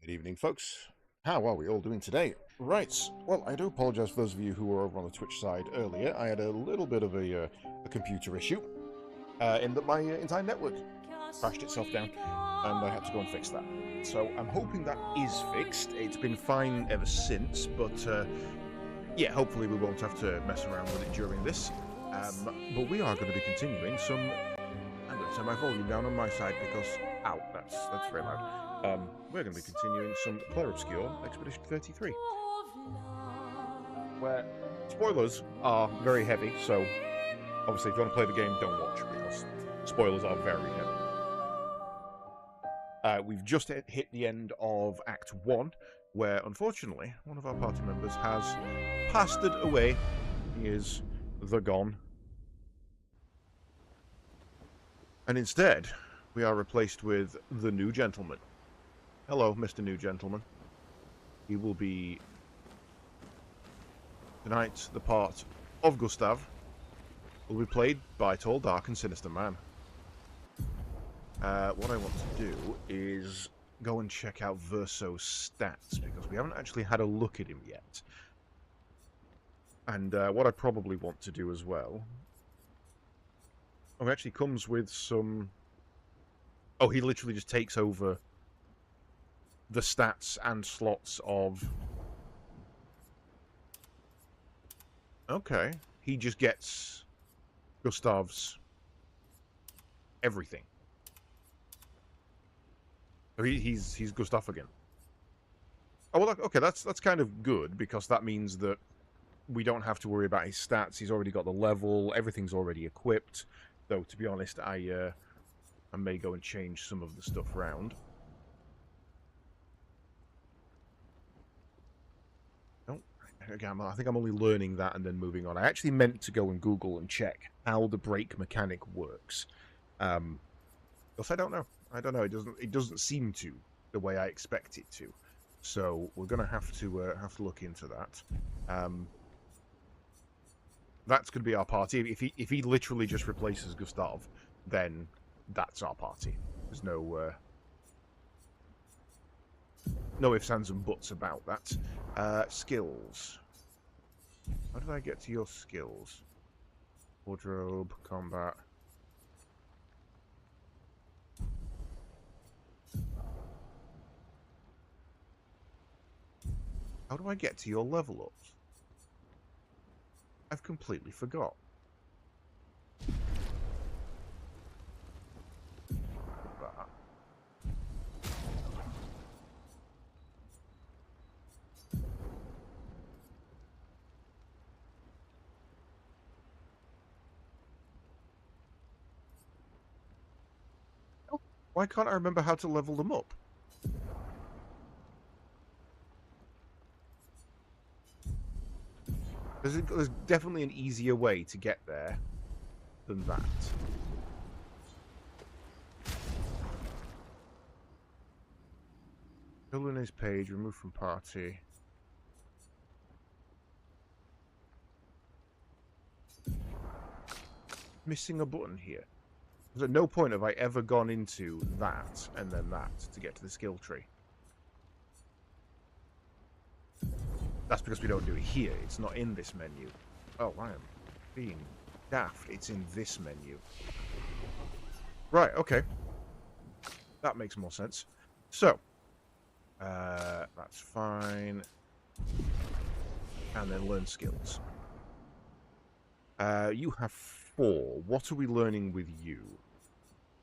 Good evening, folks. How are we all doing today? Right, well, I do apologise for those of you who were over on the Twitch side earlier. I had a little bit of a computer issue in that my entire network crashed itself down, and I had to go and fix that. So I'm hoping that is fixed. It's been fine ever since, but yeah, hopefully we won't have to mess around with it during this. But we are going to be continuing some... I'm going to turn my volume down on my side because... Ow, that's very loud. We're going to be continuing some Clair Obscur Expedition 33. Where spoilers are very heavy, so obviously if you want to play the game, don't watch, because spoilers are very heavy. We've just hit the end of Act 1, where unfortunately one of our party members has passed away. He is gone. And instead, we are replaced with the new gentleman. Hello, Mr. New Gentleman. He will be, tonight, the part of Gustav. Will be played by a tall, dark, and sinister man. What I want to do is go and check out Verso's stats, because we haven't actually had a look at him yet. And what I probably want to do as well... Oh, he actually comes with some... Oh, he literally just takes over the stats and slots of... Okay. He just gets Gustav's everything. So he's Gustav again. Oh, well, okay, that's kind of good, because that means that we don't have to worry about his stats. He's already got the level, everything's already equipped. Though, to be honest, I may go and change some of the stuff around. Again, I think I'm only learning that and then moving on. I actually meant to go and Google and check how the brake mechanic works. Because I don't know. I don't know. It doesn't seem to the way I expect it to. So we're gonna have to look into that. That's gonna be our party. If he literally just replaces Gustav, then that's our party. There's no ifs, ands, and buts about that. Skills. How did I get to your skills? Wardrobe, combat. How do I get to your level ups? I've completely forgot. Why can't I remember how to level them up? There's definitely an easier way to get there than that. Fill in his page, remove from party. Missing a button here. At no point have I ever gone into that and then that to get to the skill tree. That's because we don't do it here. It's not in this menu. Oh, I am being daft. It's in this menu. Right, okay. That makes more sense. So, that's fine. And then learn skills. You have 4. What are we learning with you?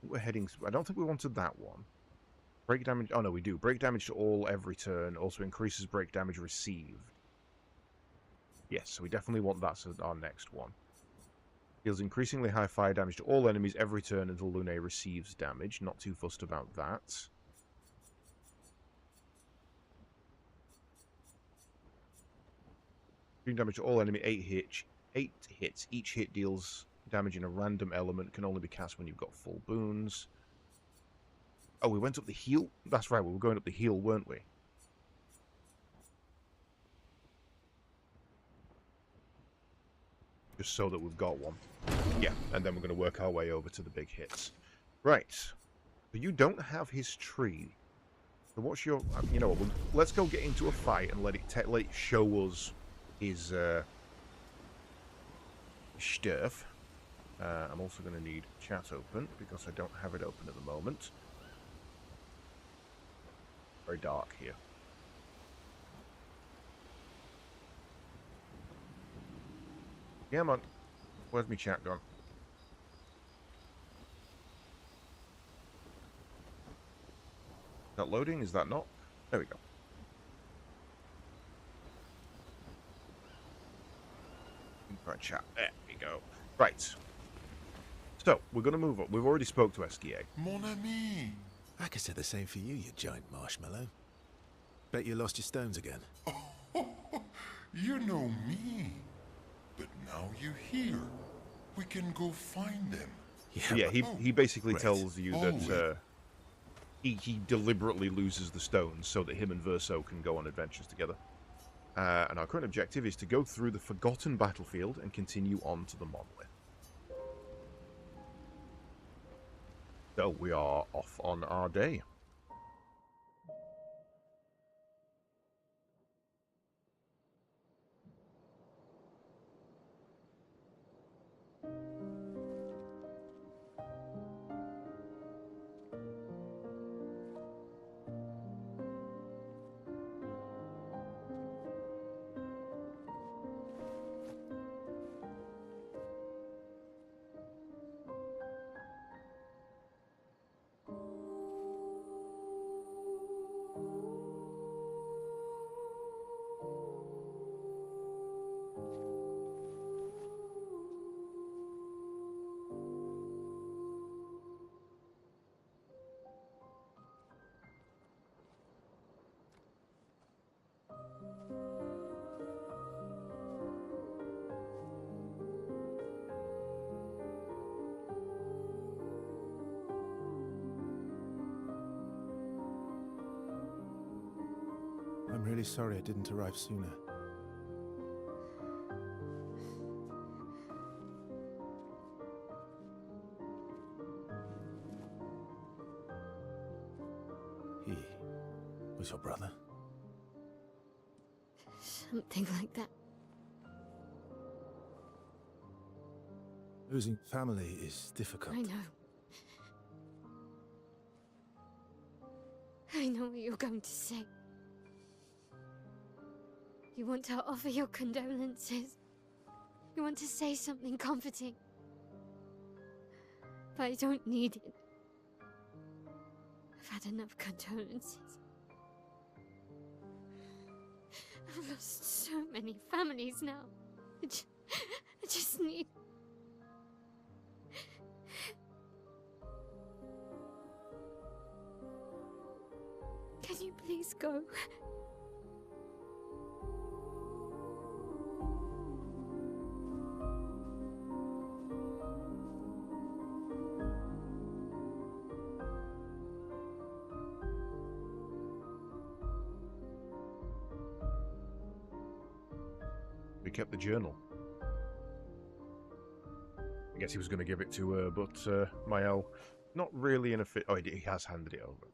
We're heading... I don't think we wanted that one. Break damage... Oh, no, we do. Break damage to all every turn. Also increases break damage received. Yes, so we definitely want that as our next one. Deals increasingly high fire damage to all enemies every turn until Lune receives damage. Not too fussed about that. Doing damage to all enemy 8 hits. Each hit deals damage in a random element. Can only be cast when you've got full boons. Oh, we went up the heal? That's right, we were going up the heal, weren't we? Just so that we've got one. Yeah, and then we're going to work our way over to the big hits. Right. But you don't have his tree. So what's your... you know what, let's go get into a fight and let it show us his stuff. I'm also going to need chat open because I don't have it open at the moment. Very dark here. Yeah, man. Where's my chat gone? Is that loading? Is that not? There we go. Right, chat. There we go. Right. So, we're going to move up. We've already spoke to SDA. Mon ami! I could say the same for you, you giant marshmallow. Bet you lost your stones again. Oh, you know me. But now you're here. We can go find them. Yeah, he basically Great. tells you that he deliberately loses the stones so that him and Verso can go on adventures together. And our current objective is to go through the forgotten battlefield and continue on to the monolith. So we are off on our day. I'm really sorry I didn't arrive sooner. He was your brother? Something like that. Losing family is difficult. I know. I know what you're going to say. You want to offer your condolences. You want to say something comforting. But I don't need it. I've had enough condolences. I've lost so many families now. I just need... Can you please go? We kept the journal. I guess he was going to give it to her, but Mael, not really in a fit. Oh, he has handed it over.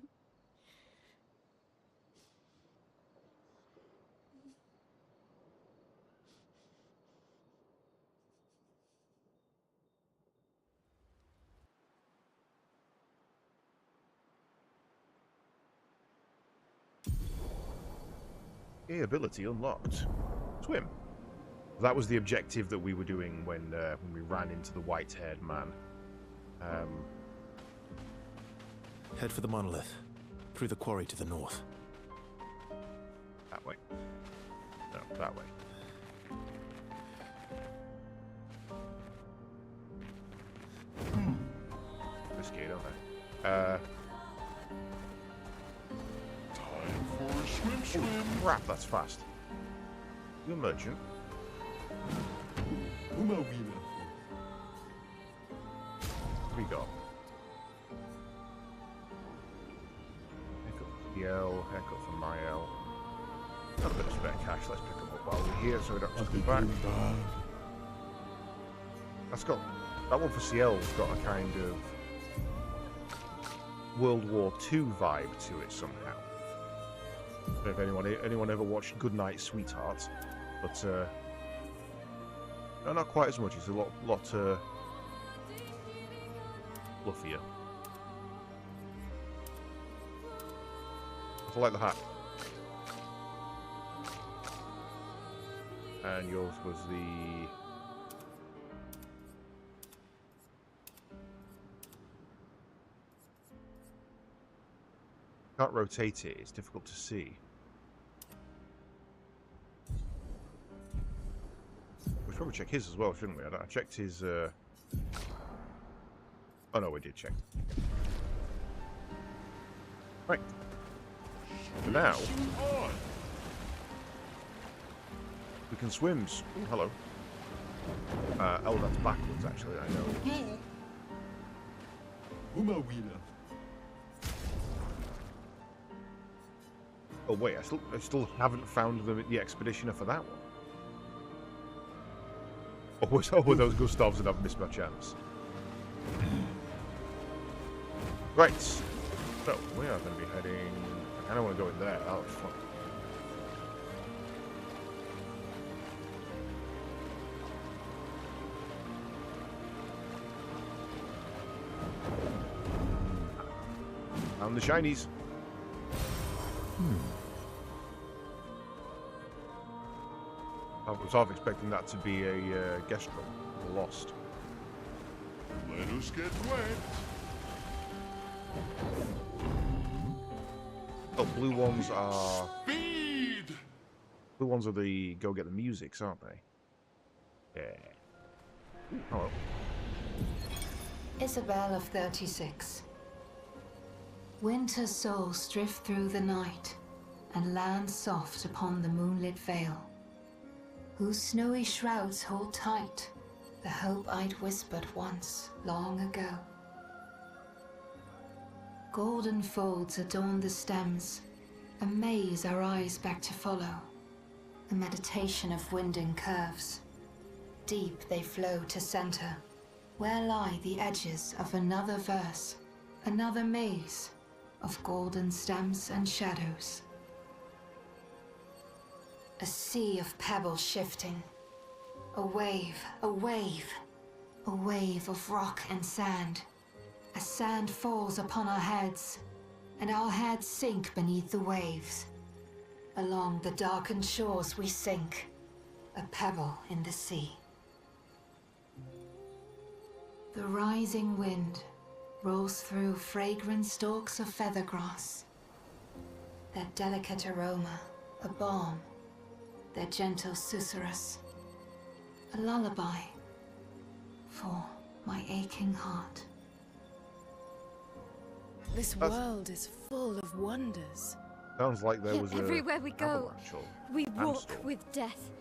Ability unlocked. Swim. That was the objective that we were doing when we ran into the white-haired man. Head for the monolith. Through the quarry to the north. That way. No, that way. Risky, don't they? Time for a swim. Crap, that's fast. You a merchant? Uma wheeler. What do we got? Haircut for Yell, haircut for Mael. Got a bit of spare cash, let's pick them up while we're here so we don't have to come back. That's got... That one for Ciel's got a kind of World War II vibe to it somehow. If anyone ever watched Goodnight Sweetheart, but no, not quite as much. It's a lot fluffier. I like the hat. And yours was the... Can't rotate it, it's difficult to see. We should probably check his as well, shouldn't we? I checked his... Oh no, we did check. Right. So now... we can swim. Ooh, hello. Oh, that's backwards, actually, I know. Oh wait, I still haven't found the expeditioner for that one. Oh, those Gustavs and I've missed my chance. Right. So we are going to be heading. I kind of want to go in there. Oh fuck. Found the shinies. I was half expecting that to be a guest room. Lost. Let us get wet. Oh, blue ones are... Speed! Blue ones are the go get the musics, aren't they? Yeah. Ooh, hello. Isabel of 36. Winter's souls drift through the night and land soft upon the moonlit vale, whose snowy shrouds hold tight the hope I'd whispered once, long ago. Golden folds adorn the stems, a maze our eyes back to follow, a meditation of winding curves. Deep they flow to center, where lie the edges of another verse, another maze of golden stems and shadows. A sea of pebbles shifting. A wave, a wave, a wave of rock and sand. As sand falls upon our heads, and our heads sink beneath the waves. Along the darkened shores we sink, a pebble in the sea. The rising wind rolls through fragrant stalks of feathergrass. Their delicate aroma, a balm, their gentle susurrus, a lullaby for my aching heart. This world is full of wonders. Sounds like there Yet was everywhere we go, avalanche or we walk sandstorm. with death.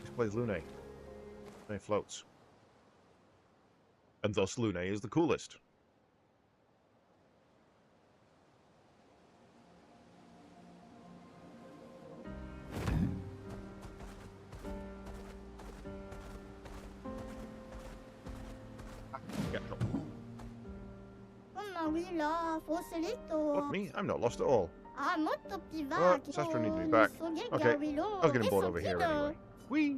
This plays Lune. Lune floats. And thus Lune is the coolest. Yeah, no. What, me? I'm not lost at all. Oh, Sastra needs me back. Okay, I was getting bored over here anyway. Whee!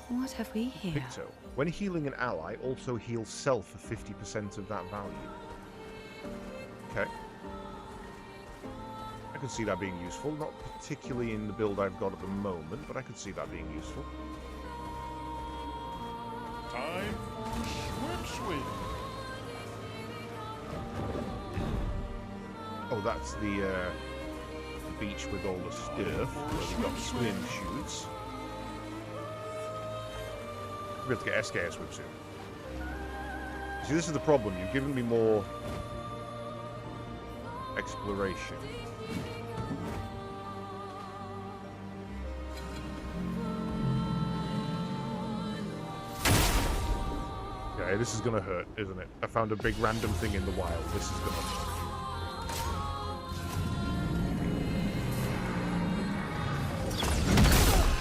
What have we here? Picto. When healing an ally, also heal self for 50% of that value. Okay. I could see that being useful. Not particularly in the build I've got at the moment, but I could see that being useful. Time for swim. Oh, that's the beach with all the stuff, where we've got swim shoots. We'll have to get SKS swimsuit. See, this is the problem. You've given me more exploration. Okay, this is gonna hurt, isn't it? I found a big random thing in the wild. This is gonna hurt.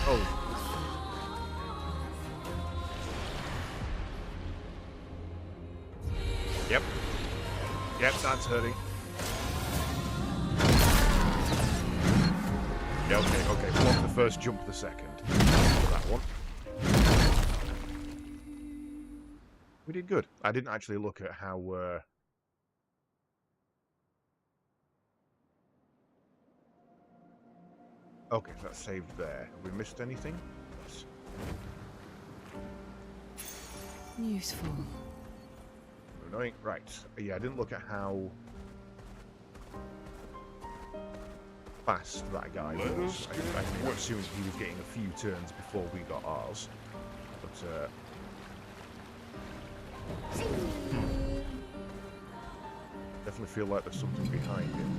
Oh, Yep, that's hurting. Yeah, okay. Block the first, jump the second. That one. We did good. I didn't actually look at how... Okay, so that's saved there. Have we missed anything? Yes. Useful. Annoying. Right. Yeah, I didn't look at how fast that guy was. I assumed he was getting a few turns before we got ours. But, definitely feel like there's something behind him.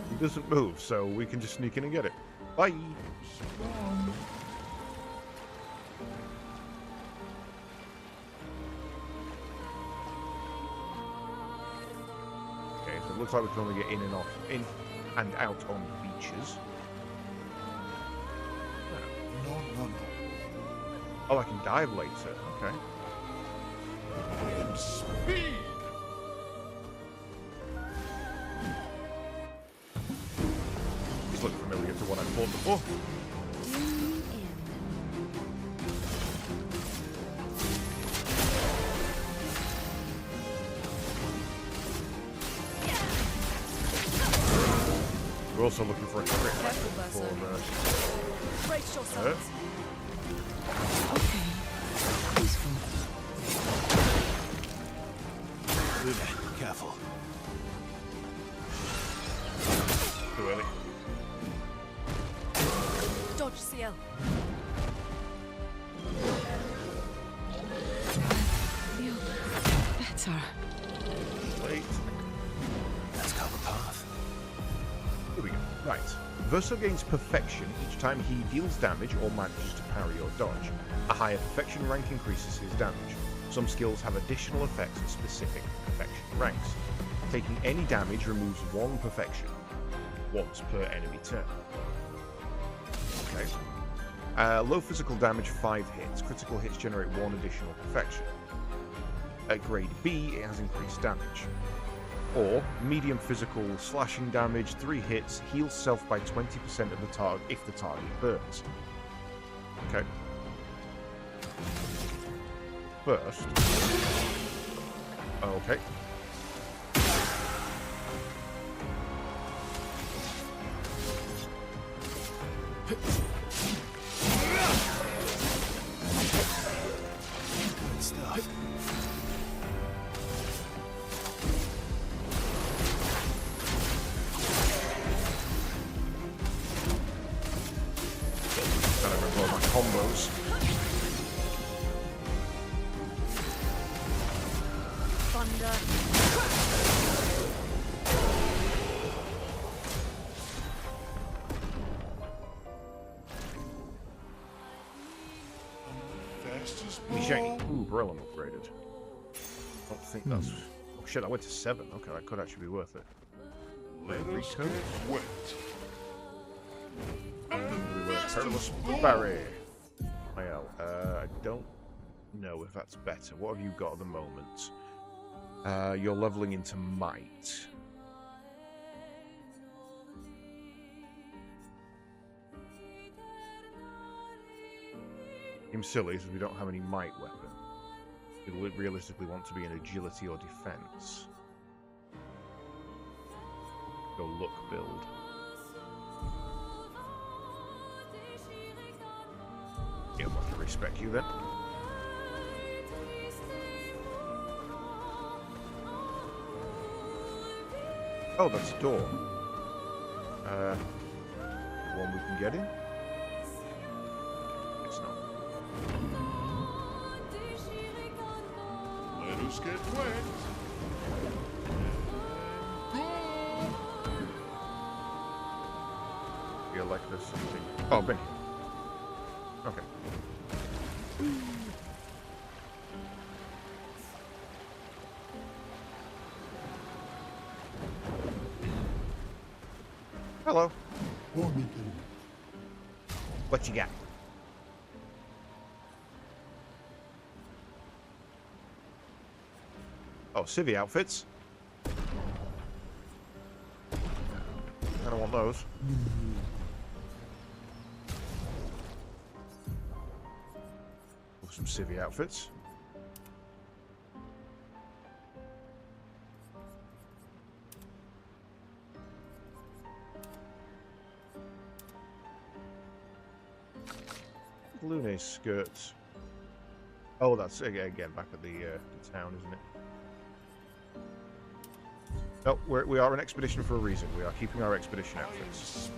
He doesn't move, so we can just sneak in and get it. Bye! Okay, so it looks like we can only get in and out on beaches. No. Oh, I can dive later. Okay. In speed! These look familiar to what I've fought before. We're also looking for a crit for Brace yourselves. Okay. Peaceful. Luna, careful. too early. Dodge, CL. Feel better. Wait. Let's cover path. Here we go. Right. Verso gains perfection each time he deals damage or manages to parry or dodge. A higher perfection rank increases his damage. Some skills have additional effects at specific perfection ranks. Taking any damage removes one perfection, once per enemy turn. Okay. Low physical damage, 5 hits. Critical hits generate 1 additional perfection. At grade B, it has increased damage. Or, medium physical slashing damage, 3 hits, heals self by 20% of the target if the target burns. Okay. First. Okay. Good stuff. Gotta remember all my combos. Thunder. Fastest Shiny. ball. Ooh, Beryllium upgraded. Don't think that's... Oh shit, I went to 7. Okay, that could actually be worth it. Let us Rico? get wet. We were Fastest Perilous ball. Barry. Well, I don't know if that's better. What have you got at the moment? You're leveling into Might. Seems silly, because we don't have any Might weapon. You'll realistically want to be in Agility or Defense. Go Luck build. Yeah, we'll have to respec you then. Oh, that's a door. One we can get in? It's not. Let us get wet. Feel like there's something. Oh, Benny. Okay. Hello. What you got? Oh, civvy outfits. I don't want those. Some civvy outfits. Lune skirts. Oh, that's again back at the town, isn't it? No, we are an expedition for a reason. We are keeping our expedition outfits.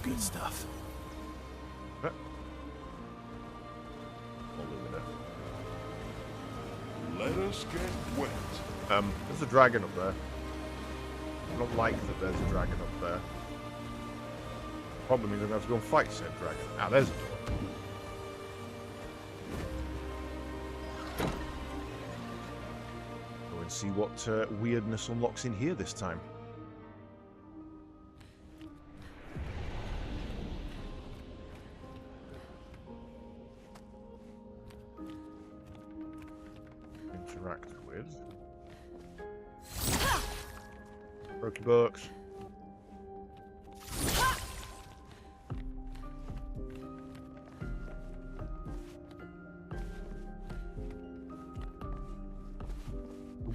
Good stuff. Huh? Let us get wet. There's a dragon up there. I don't like that there's a dragon up there. Problem is I'm going to have to go and fight said dragon. Ah, there's a door. Go and see what weirdness unlocks in here this time. Interact with. Brokey books.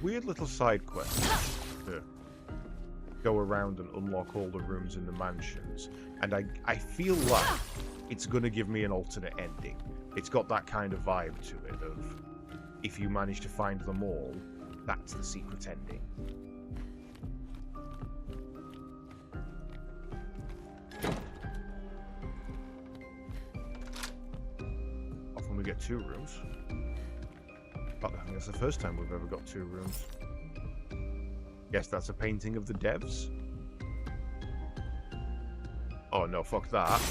Weird little side quest to go around and unlock all the rooms in the mansions, and I feel like it's gonna give me an alternate ending. It's got that kind of vibe to it of if you manage to find them all, that's the secret ending. Often we get 2 rooms. But I think that's the first time we've ever got 2 rooms. Yes, that's a painting of the devs. Oh no, fuck that.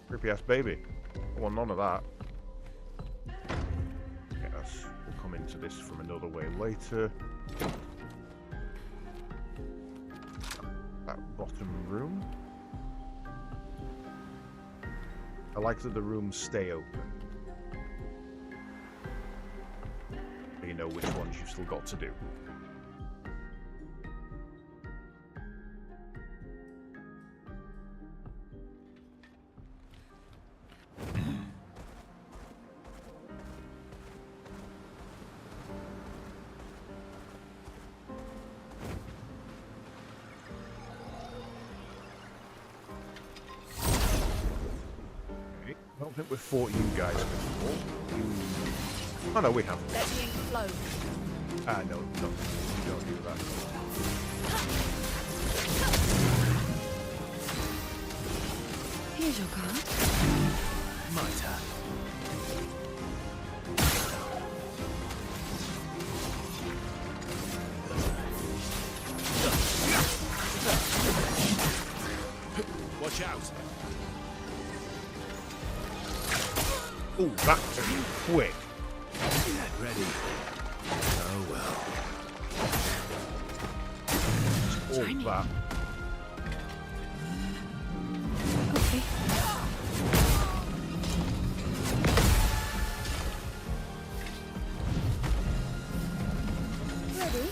Creepy ass baby. I want none of that. Yes, we'll come into this from another way later. That bottom room. I like that the rooms stay open. You know which ones you've still got to do. Okay. I don't think we've fought you guys before. Oh no, we haven't. Let the ink flow. Ah, no, you don't do that. Here's your card. My turn. Watch out. Oh, back to you quick. Get ready. Oh well. All that. Okay. Ready?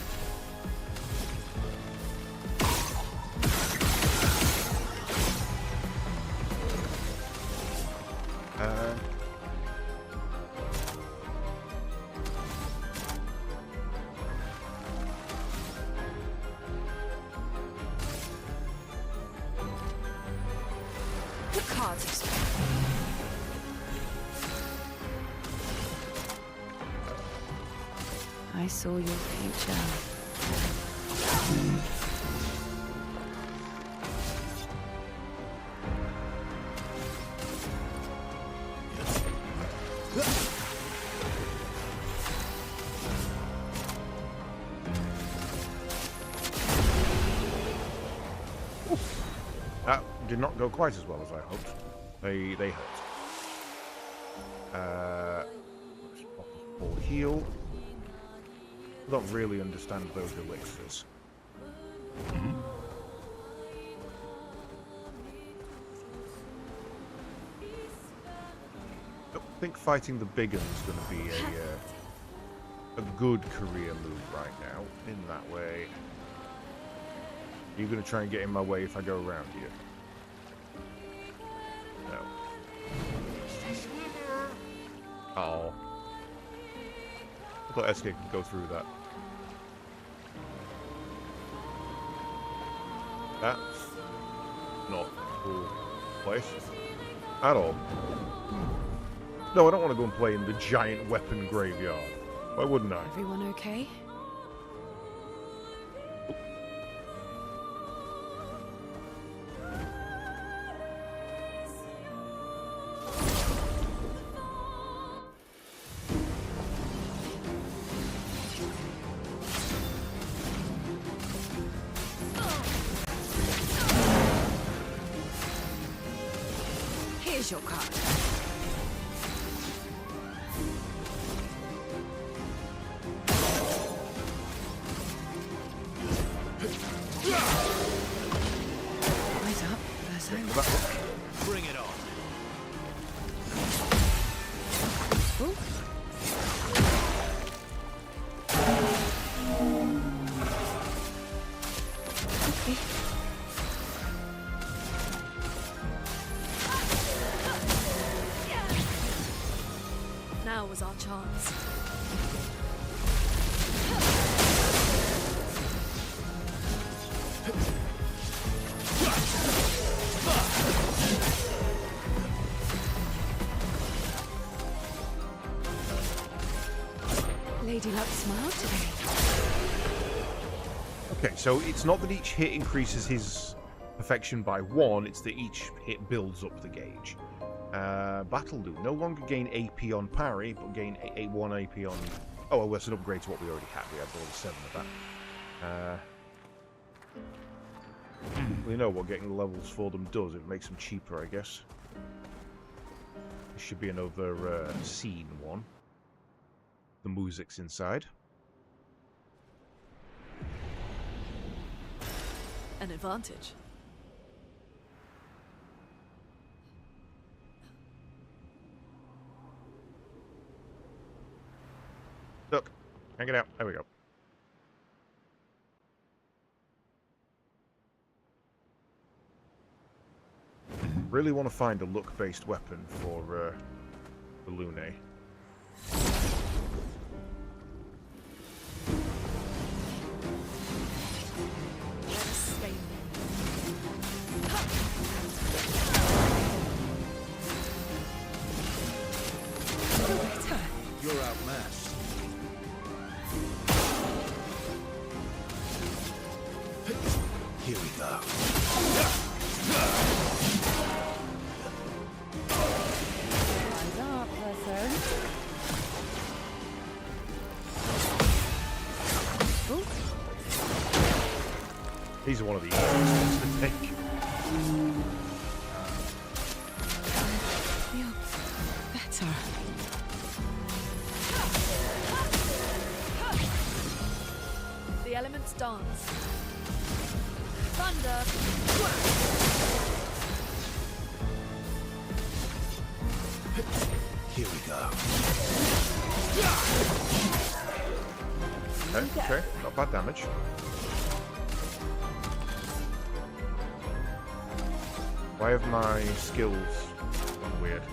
The cards explain. I saw your future. That did not go quite as well as I hoped. They hurt. Or heal. I don't really understand those elixirs. Don't think fighting the big one's going to be a a good career move right now. In that way. Are you going to try and get in my way if I go around here? No. Oh. I thought SK could go through that. That's not a cool place at all. No, I don't want to go and play in the giant weapon graveyard. Why wouldn't I? Everyone okay? Here's your card. Eyes up, Verso. Bring it on. Ooh. Okay. Now was our chance. Lady Luck smiled today. Okay, so it's not that each hit increases his perfection by 1, it's that each hit builds up the gauge. Battle Loop. No longer gain AP on parry, but gain 1 AP on... Oh, well, that's an upgrade to what we already had. We had level 7 of that. We know what getting the levels for them does. It makes them cheaper, I guess. This should be another scene one. The music's inside. An advantage. Look, hang it out. There we go. Really want to find a look-based weapon for Lune. Let us stay. Better. You're outmatched. Here we go. Eyes up, Verso. Ooh. These are one of the easiest ones to take. Feel better. The elements dance. Thunder. Here we go. Okay, not bad damage. Why have my skills gone weird?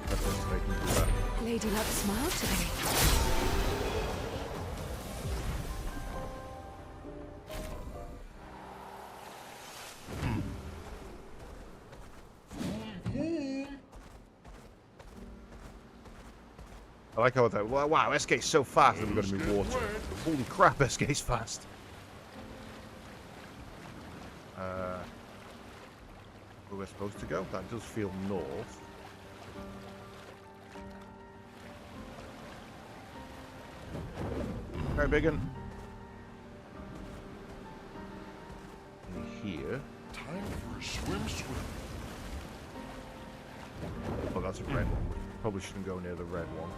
That doesn't make me do that. Lady Luck smiled today. I like how that. Wow, SK's so fast that we're going to be water. Holy crap, SK's fast. Where we're supposed to go? That does feel north. Alright, Biggin. Here. Time for a swim. Oh, that's a red one. Probably shouldn't go near the red one.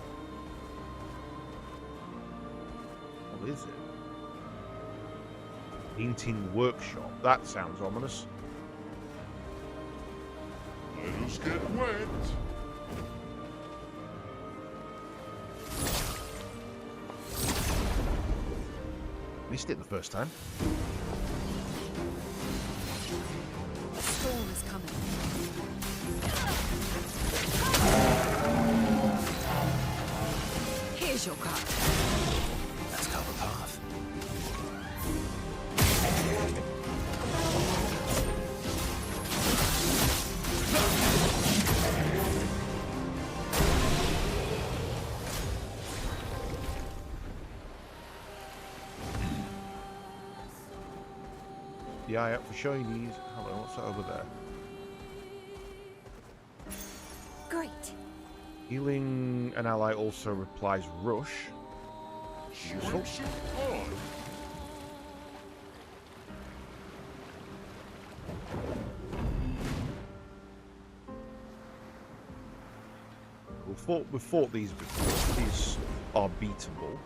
What is it? Painting workshop. That sounds ominous. Let us get wet. Missed it the first time. A storm is coming. Here's your cut. Let's carve a path. The eye out for shinies. Hello, what's that over there? Great. Healing an ally also replies rush. Useful. We've fought these before. These are beatable.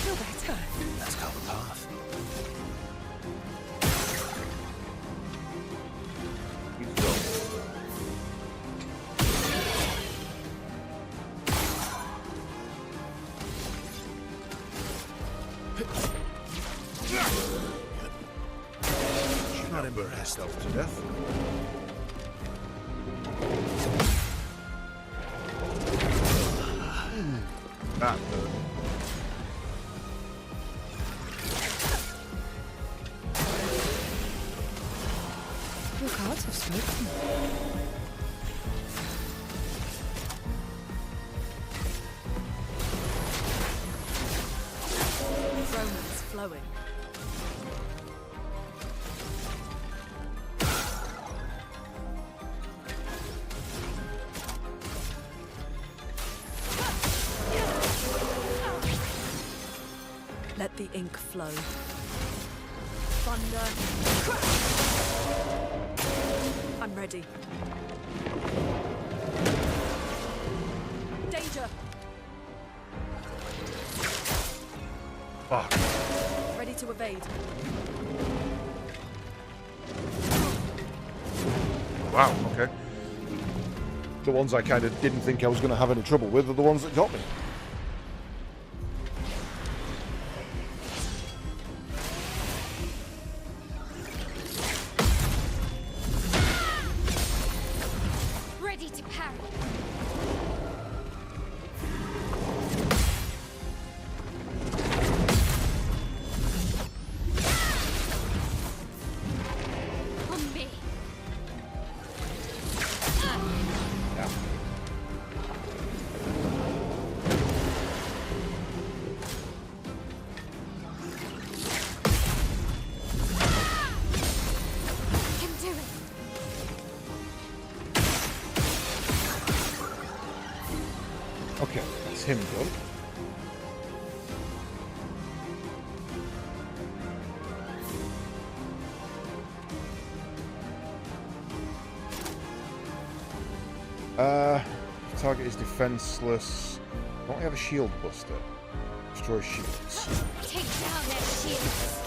Feel better. Let's carve a path. He's gone. She's not impressed. Herself to death. That hurt. Your cards have spoken. Romance flowing. Let the ink flow. Thunder. I'm ready. Danger. Fuck. Ready to evade. Wow, okay. The ones I kind of didn't think I was going to have any trouble with are the ones that got me. Ready to parry. On me. Yeah. I can do it. Okay, that's him done. Target is defenseless. Don't we have a shield buster? Destroy shields. Take down their shields.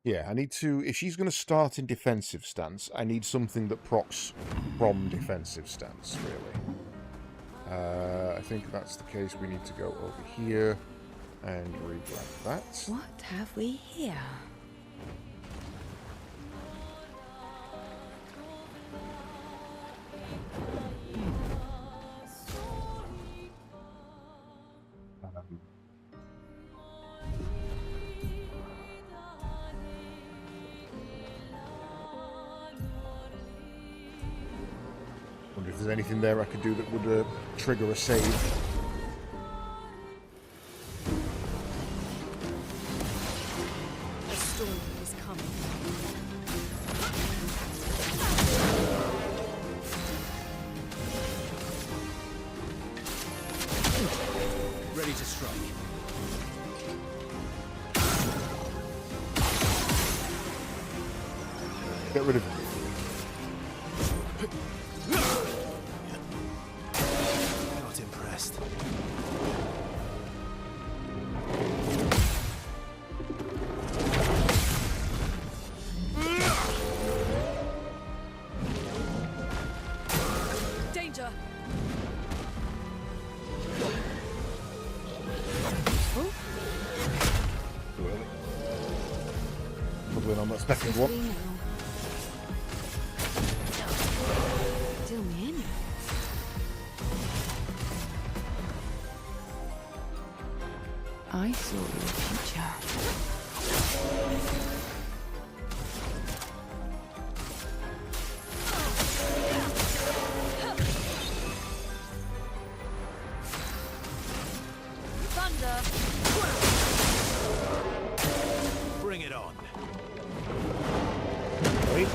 Yeah, I need to... If she's going to start in defensive stance, I need something that procs from defensive stance, really. I think that's the case. We need to go over here and re-grab that. What have we here? Wonder if there's anything there I could do that would trigger a save. A storm is coming. Ready to strike. Get rid of him. Not impressed. Danger! Really? Probably not that second one. Deal me in. I saw your future. Thunder! Bring it on. Wait.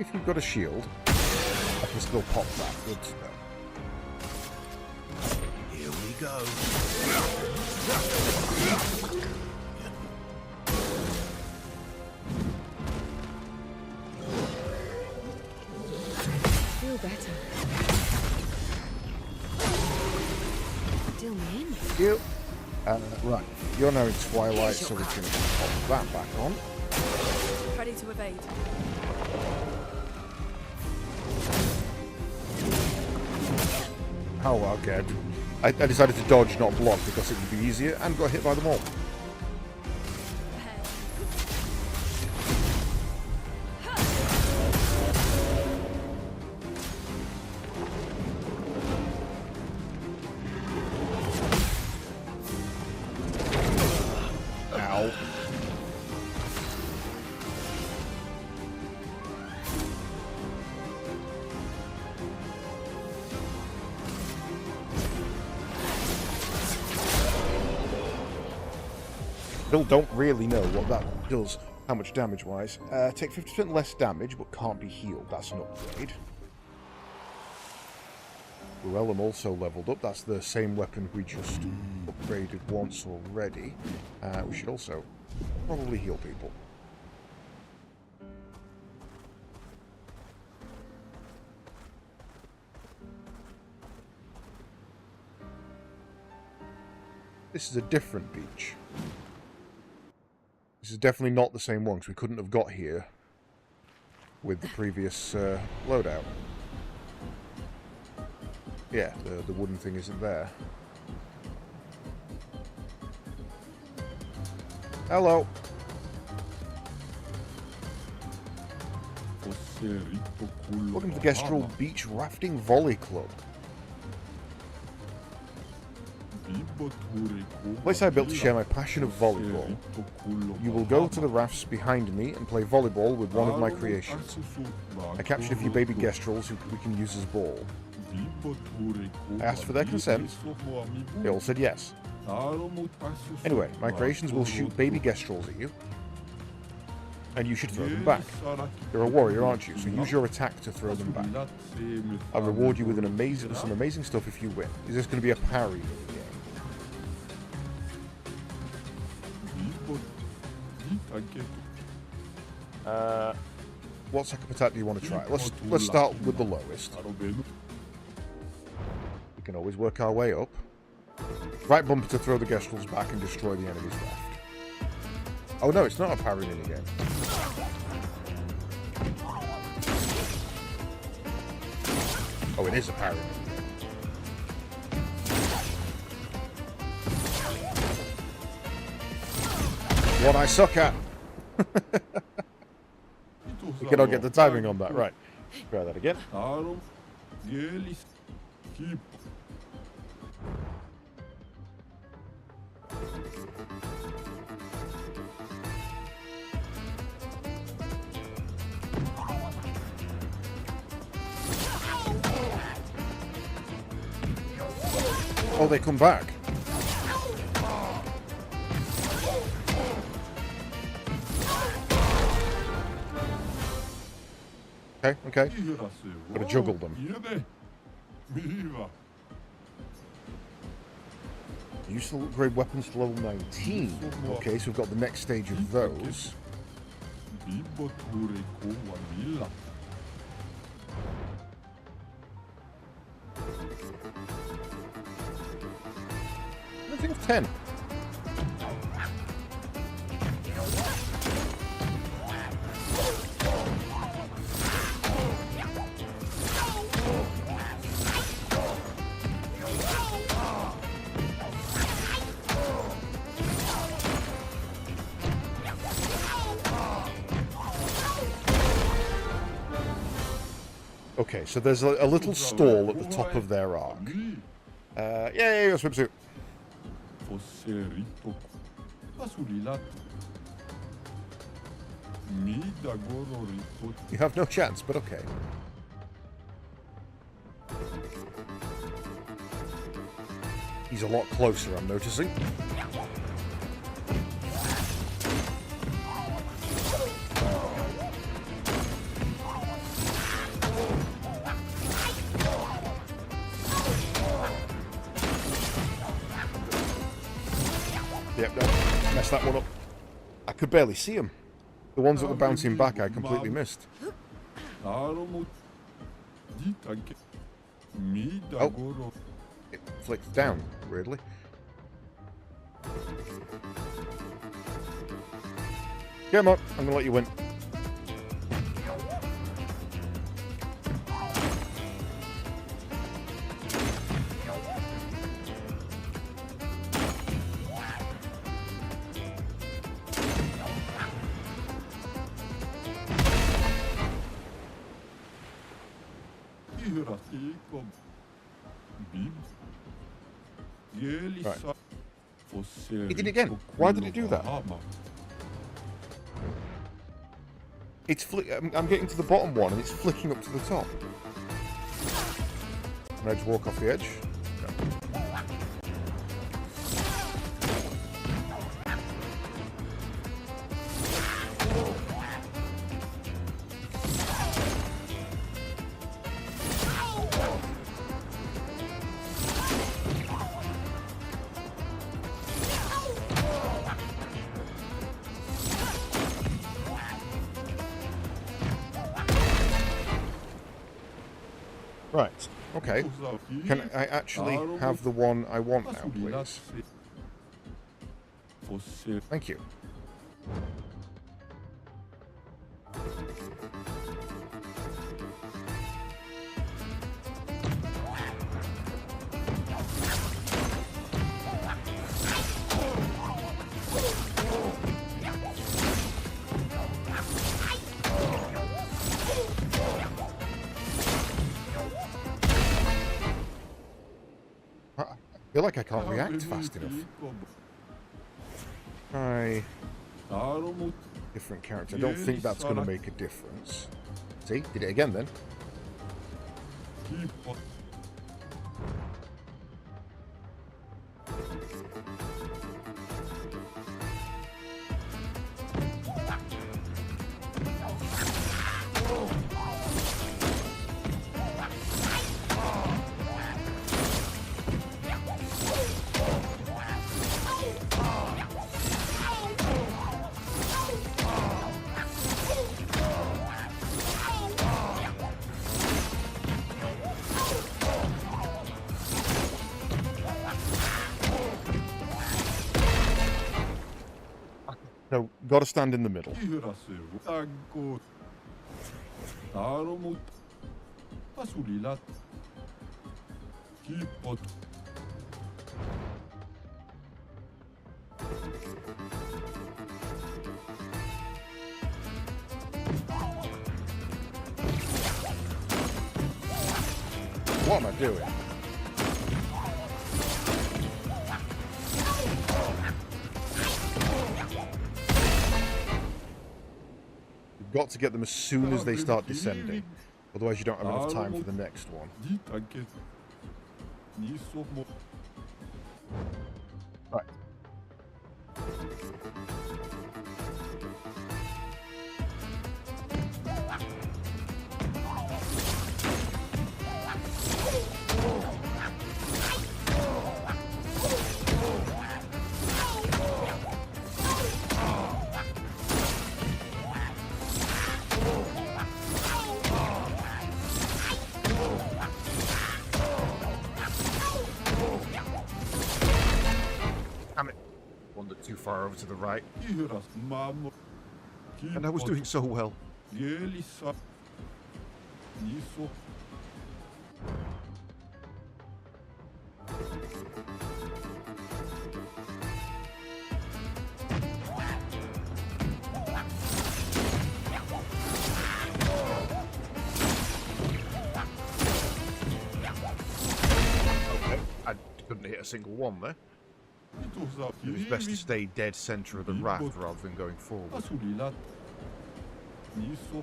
If you've got a shield, I can still pop that. Good to know. Here we go. Feel better. Deal me in. You. Right. You're now in Twilight, so we can pop that back on. Ready to evade. Oh, okay. I decided to dodge, not block, because it would be easier, and got hit by them all. Ow. Still don't really know what that does, how much damage-wise. Take 50% less damage, but can't be healed. That's an upgrade. Llewellyn also leveled up. That's the same weapon we just upgraded once already. We should also probably heal people. This is a different beach. This is definitely not the same one, because we couldn't have got here with the previous loadout. Yeah, the wooden thing isn't there. Hello. Welcome to the Gestrel Beach Rafting Volley Club. The place I built to share my passion of volleyball. You will go to the rafts behind me and play volleyball with one of my creations. I captured a few baby Gestrels who we can use as ball. I asked for their consent. They all said yes. Anyway, my creations will shoot baby Gestrels at you, and you should throw them back. You're a warrior, aren't you? So use your attack to throw them back. I'll reward you with some amazing stuff if you win. Is this going to be a parry game? What second attack do you want to try? Let's start with the lowest. We can always work our way up. Right bumper to throw the Gestrels back and destroy the enemy's raft. Oh no, it's not a parry minigame. Oh, it is a parry minigame. What I suck at. We cannot get the timing on that. Right. Try that again. Oh, they come back. Okay. Gotta juggle them. Useful upgrade weapons to level 19. Okay, so we've got the next stage of those. I think it's 10. Okay, so there's a little stall at the top of their arc. Yeah, swimsuit. You have no chance, but okay. He's a lot closer, I'm noticing. Yep, no, messed that one up. I could barely see him. The ones that were bouncing back, I completely missed. Oh, it flicked down, weirdly. Come on, I'm gonna let you win. Right. He did it again. Why did it do that? It's I'm getting to the bottom one and it's flicking up to the top. Can I just walk off the edge? No. Right, okay. Can I actually have the one I want now, please? Thank you. I feel like I can't react fast enough. Different character. I don't think that's going to make a difference. See? Did it again then. No, gotta stand in the middle. What am I doing? You've got to get them as soon as they start descending. Otherwise you don't have enough time for the next one. Right. far over to the right. Iras mamo. And I was doing so well. Yelisa. Niso. Okay, I couldn't hit a single one there. It was best to stay dead center of the raft rather than going forward. Asulila. Niso.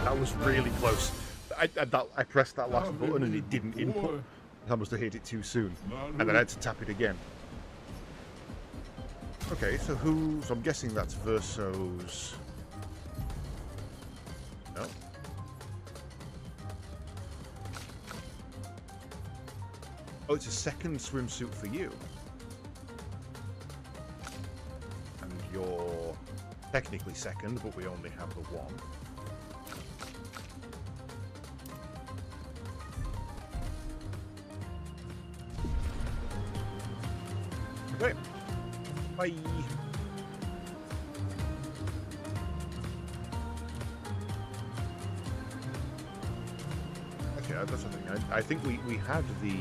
That was really close. I pressed that last button and it didn't input. I must have hit it too soon. And then I had to tap it again. Okay, so I'm guessing that's Verso's... No. Oh, it's a second swimsuit for you. And you're technically second, but we only have the one. Okay. Bye. Okay, that's the thing. I think we had the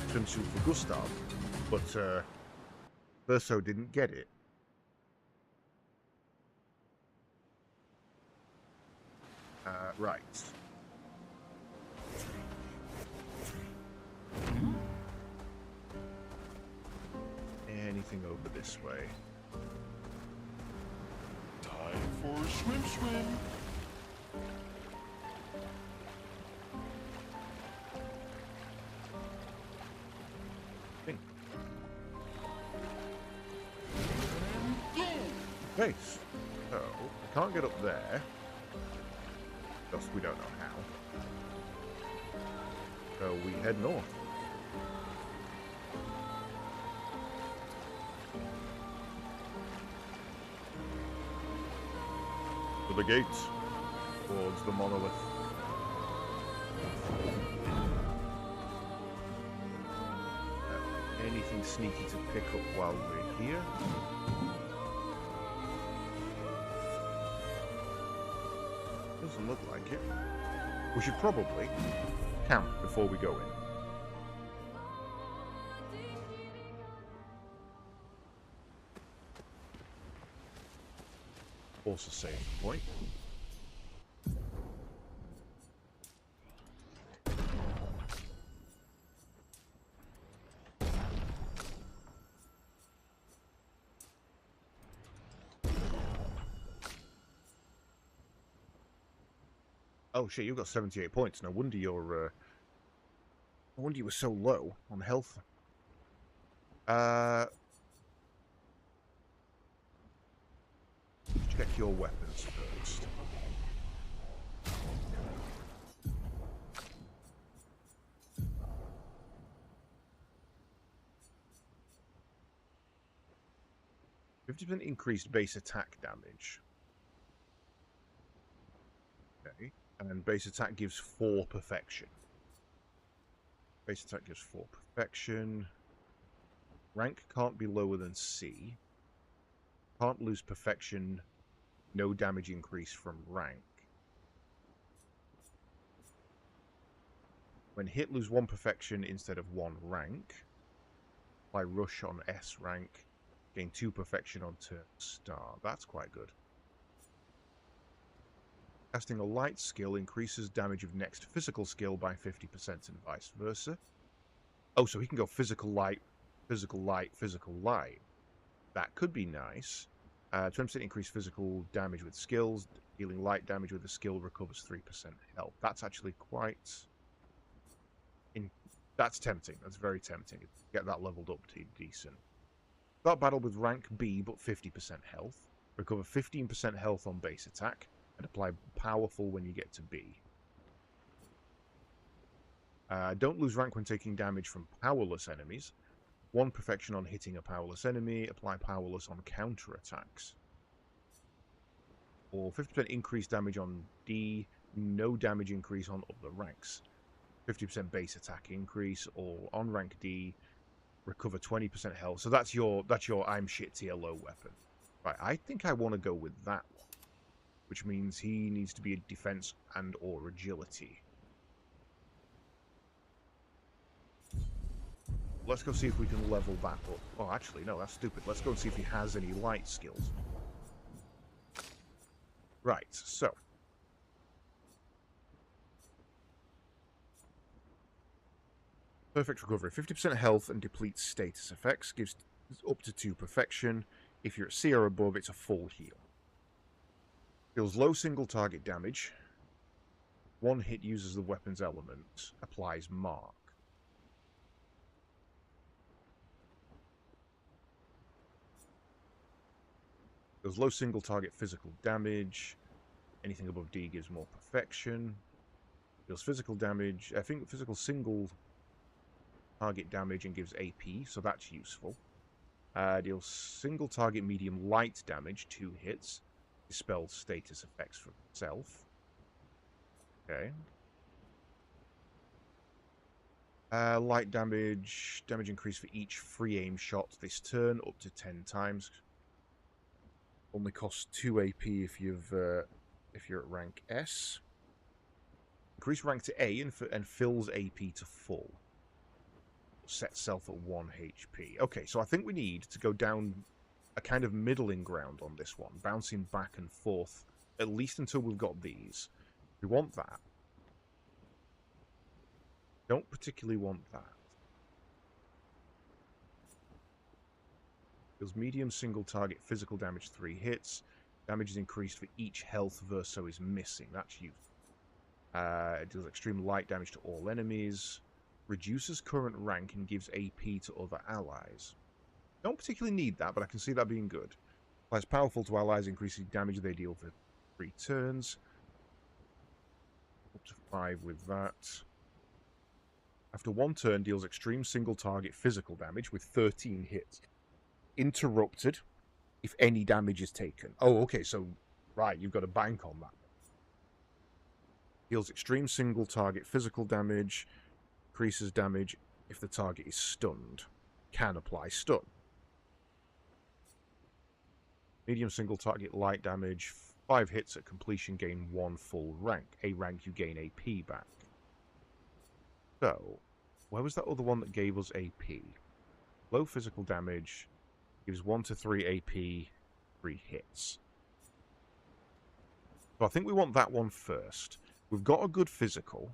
swimsuit for Gustav, but Verso didn't get it. Right. Anything over this way? Time for swim. Okay, so I can't get up there. Thus, we don't know how. So we head north. To the gates, towards the monolith. Anything sneaky to pick up while we're here? Doesn't look like it. We should probably camp before we go in. Also save point. Oh shit, you've got 78 points. No wonder you're no wonder you were so low on health. Check your weapons first. %50 increased base attack damage. Okay. And then base attack gives 4 perfection. Base attack gives 4 perfection. Rank can't be lower than C. Can't lose perfection. No damage increase from rank. When hit, lose 1 perfection instead of 1 rank. Apply rush on S rank. Gain 2 perfection on turn start. That's quite good. Casting a light skill increases damage of next physical skill by 50% and vice versa. Oh, so he can go physical light, physical light, physical light. That could be nice. 20% increased physical damage with skills. Dealing light damage with a skill recovers 3% health. That's actually quite... That's tempting. That's very tempting. Get that leveled up to decent. Start battle with rank B, but 50% health. Recover 15% health on base attack. And apply powerful when you get to B. Don't lose rank when taking damage from powerless enemies. 1 perfection on hitting a powerless enemy. Apply powerless on counter-attacks. Or 50% increased damage on D. No damage increase on other ranks. 50% base attack increase. Or on rank D, recover 20% health. So that's your I'm shit tier low weapon. Right, I think I want to go with that one. Which means he needs to be a defense and or agility. Let's go see if we can level that up. Oh, actually, no, that's stupid. Let's go and see if he has any light skills. Right, so. Perfect recovery. 50% health and depletes status effects. Gives up to 2 perfection. If you're at C or above, it's a full heal. Deals low single target damage. 1 hit uses the weapon's element. Applies mark. Deals low single target physical damage. Anything above D gives more perfection. Deals physical damage. I think physical single target damage and gives AP, so that's useful. Deals single target medium light damage, 2 hits. Dispels status effects for itself. Okay. Light damage. Damage increase for each free aim shot this turn, up to 10 times. Only costs 2 AP if you're at rank S. Increase rank to A and fills AP to full. Set self at 1 HP. Okay, so I think we need to go down a kind of middling ground on this one, bouncing back and forth, at least until we've got these. We want that. Don't particularly want that. Deals medium single target physical damage 3 hits. Damage is increased for each health verso is missing. That's useful. It deals extreme light damage to all enemies. Reduces current rank and gives AP to other allies. Don't particularly need that, but I can see that being good. Applies powerful to allies, increasing damage they deal for 3 turns. Up to 5 with that. After 1 turn, deals extreme single target physical damage with 13 hits. Interrupted if any damage is taken. Oh, okay, so, right, you've got to bank on that. Deals extreme single target physical damage. Increases damage if the target is stunned. Can apply stun. Medium single target light damage. 5 hits at completion gain 1 full rank. A rank you gain AP back. So, where was that other one that gave us AP? Low physical damage. Gives 1 to 3 AP. 3 hits. So I think we want that one first. We've got a good physical.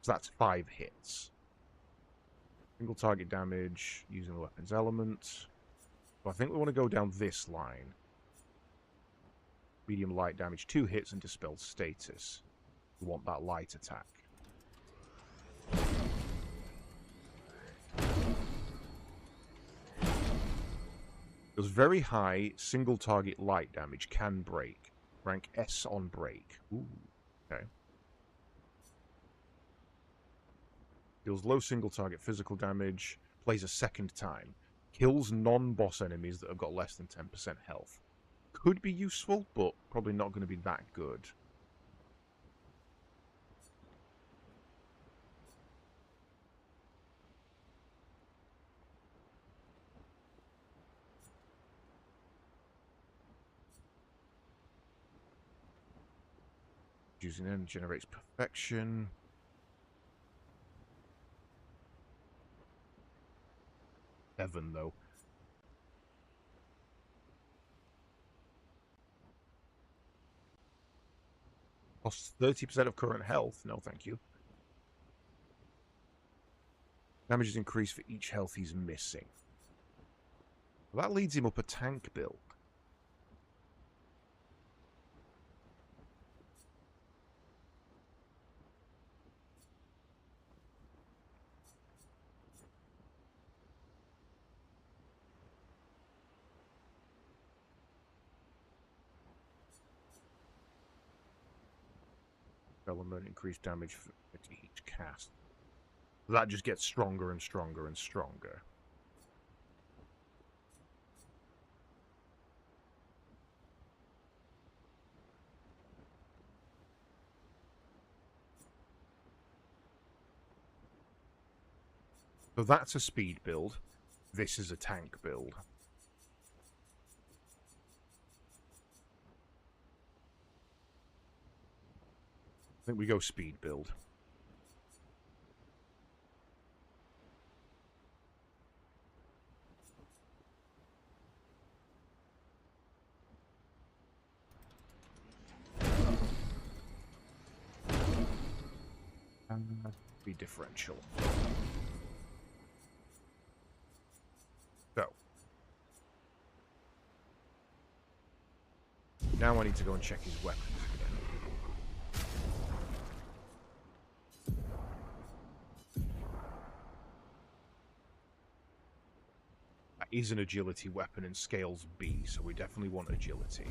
So that's 5 hits. Single target damage using the weapon's element. So I think we want to go down this line. Medium light damage, 2 hits and dispelled status. We want that light attack. It was very high single target light damage, can break. Rank S on break. Ooh, okay. Deals low single target physical damage. Plays a second time. Kills non-boss enemies that have got less than 10% health. Could be useful, but probably not going to be that good. Using them generates perfection. Seven, though. Costs 30% of current health. No, thank you. Damage is increased for each health he's missing. That leads him up a tank build. Element, increased damage for each cast. That just gets stronger and stronger and stronger. So that's a speed build. This is a tank build. I think we go speed build. Be differential. So. Now I need to go and check his weapons again. That is an agility weapon and scales B, so we definitely want agility.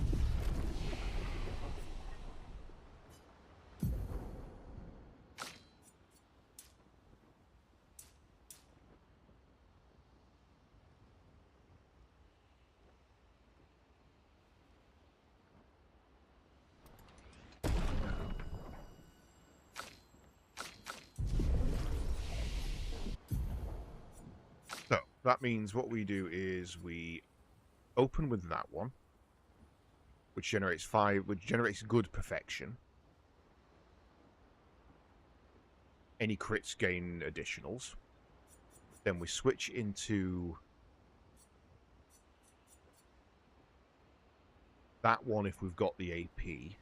So that means what we do is we open with that one, which generates 5, which generates good perfection. Any crits gain additionals. Then we switch into that one if we've got the AP,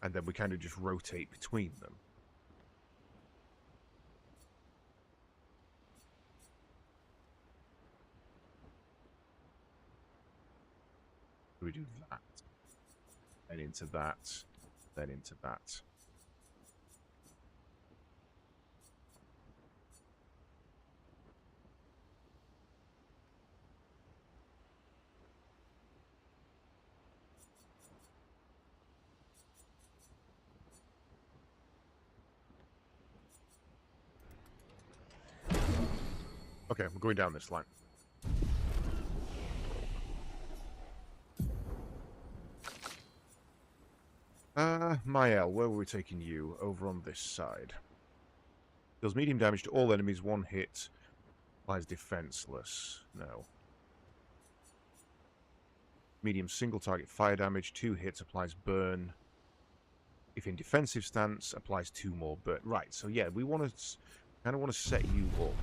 and then we kind of just rotate between them. We do that, then into that, then into that. Okay, we're going down this line. Mael, where were we taking you? Over on this side. Deals medium damage to all enemies, 1 hit. Applies defenseless. No. Medium single target fire damage, 2 hits, applies burn. If in defensive stance, applies 2 more burn. Right, so yeah, we want to kind of want to set you up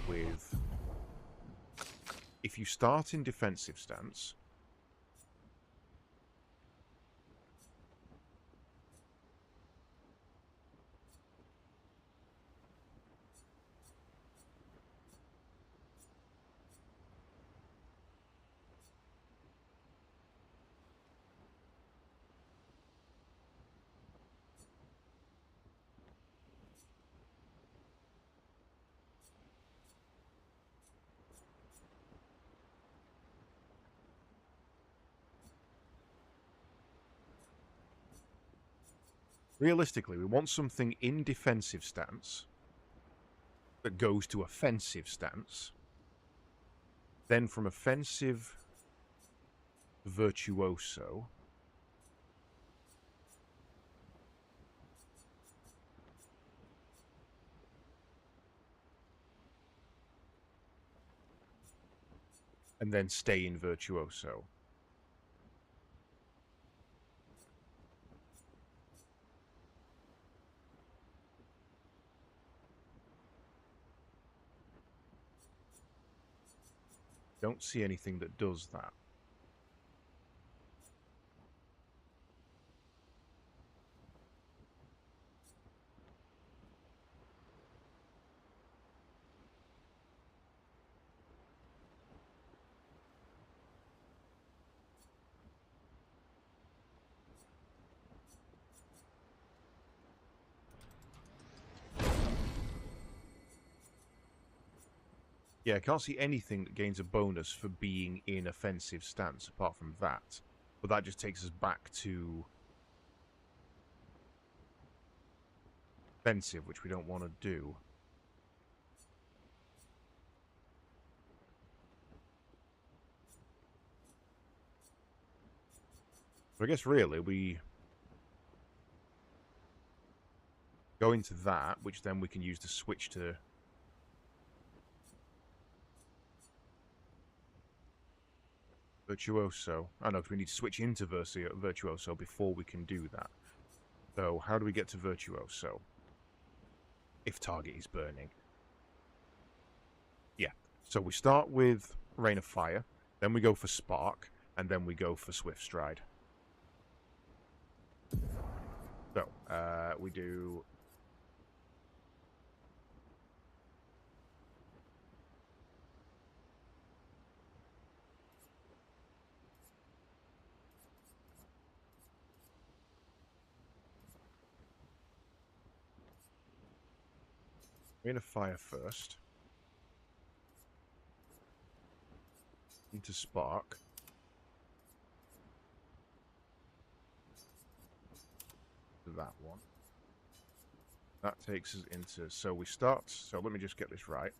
with... If you start in defensive stance... Realistically, we want something in defensive stance that goes to offensive stance. Then from offensive, virtuoso. And then stay in virtuoso. Don't see anything that does that. Yeah, I can't see anything that gains a bonus for being in offensive stance apart from that. But that just takes us back to offensive, which we don't want to do. So I guess really we go into that, which then we can use to switch to Virtuoso. I know, because we need to switch into Virtuoso before we can do that. So how do we get to Virtuoso? If target is burning. Yeah. So we start with Rain of Fire, then we go for Spark, and then we go for Swift Stride. So, we do... Rain of Fire first. Into Spark. That one. That takes us into... So we start... So let me just get this right.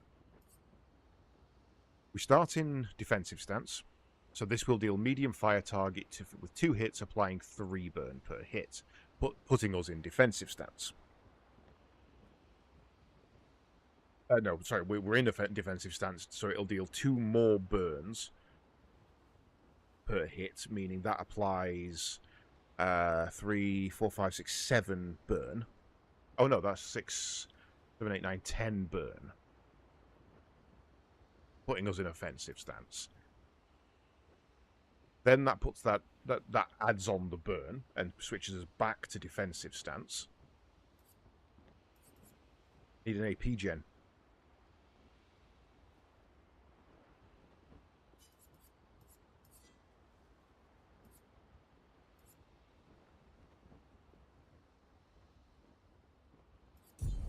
We start in defensive stance. So this will deal medium fire target with 2 hits, applying 3 burn per hit, putting us in defensive stance. No, sorry, we're in defensive stance, so it'll deal 2 more burns per hit, meaning that applies 3, 4, 5, 6, 7 burn. Oh no, that's 6, 7, 8, 9, 10 burn. Putting us in offensive stance. Then that puts that adds on the burn and switches us back to defensive stance. Need an AP gen.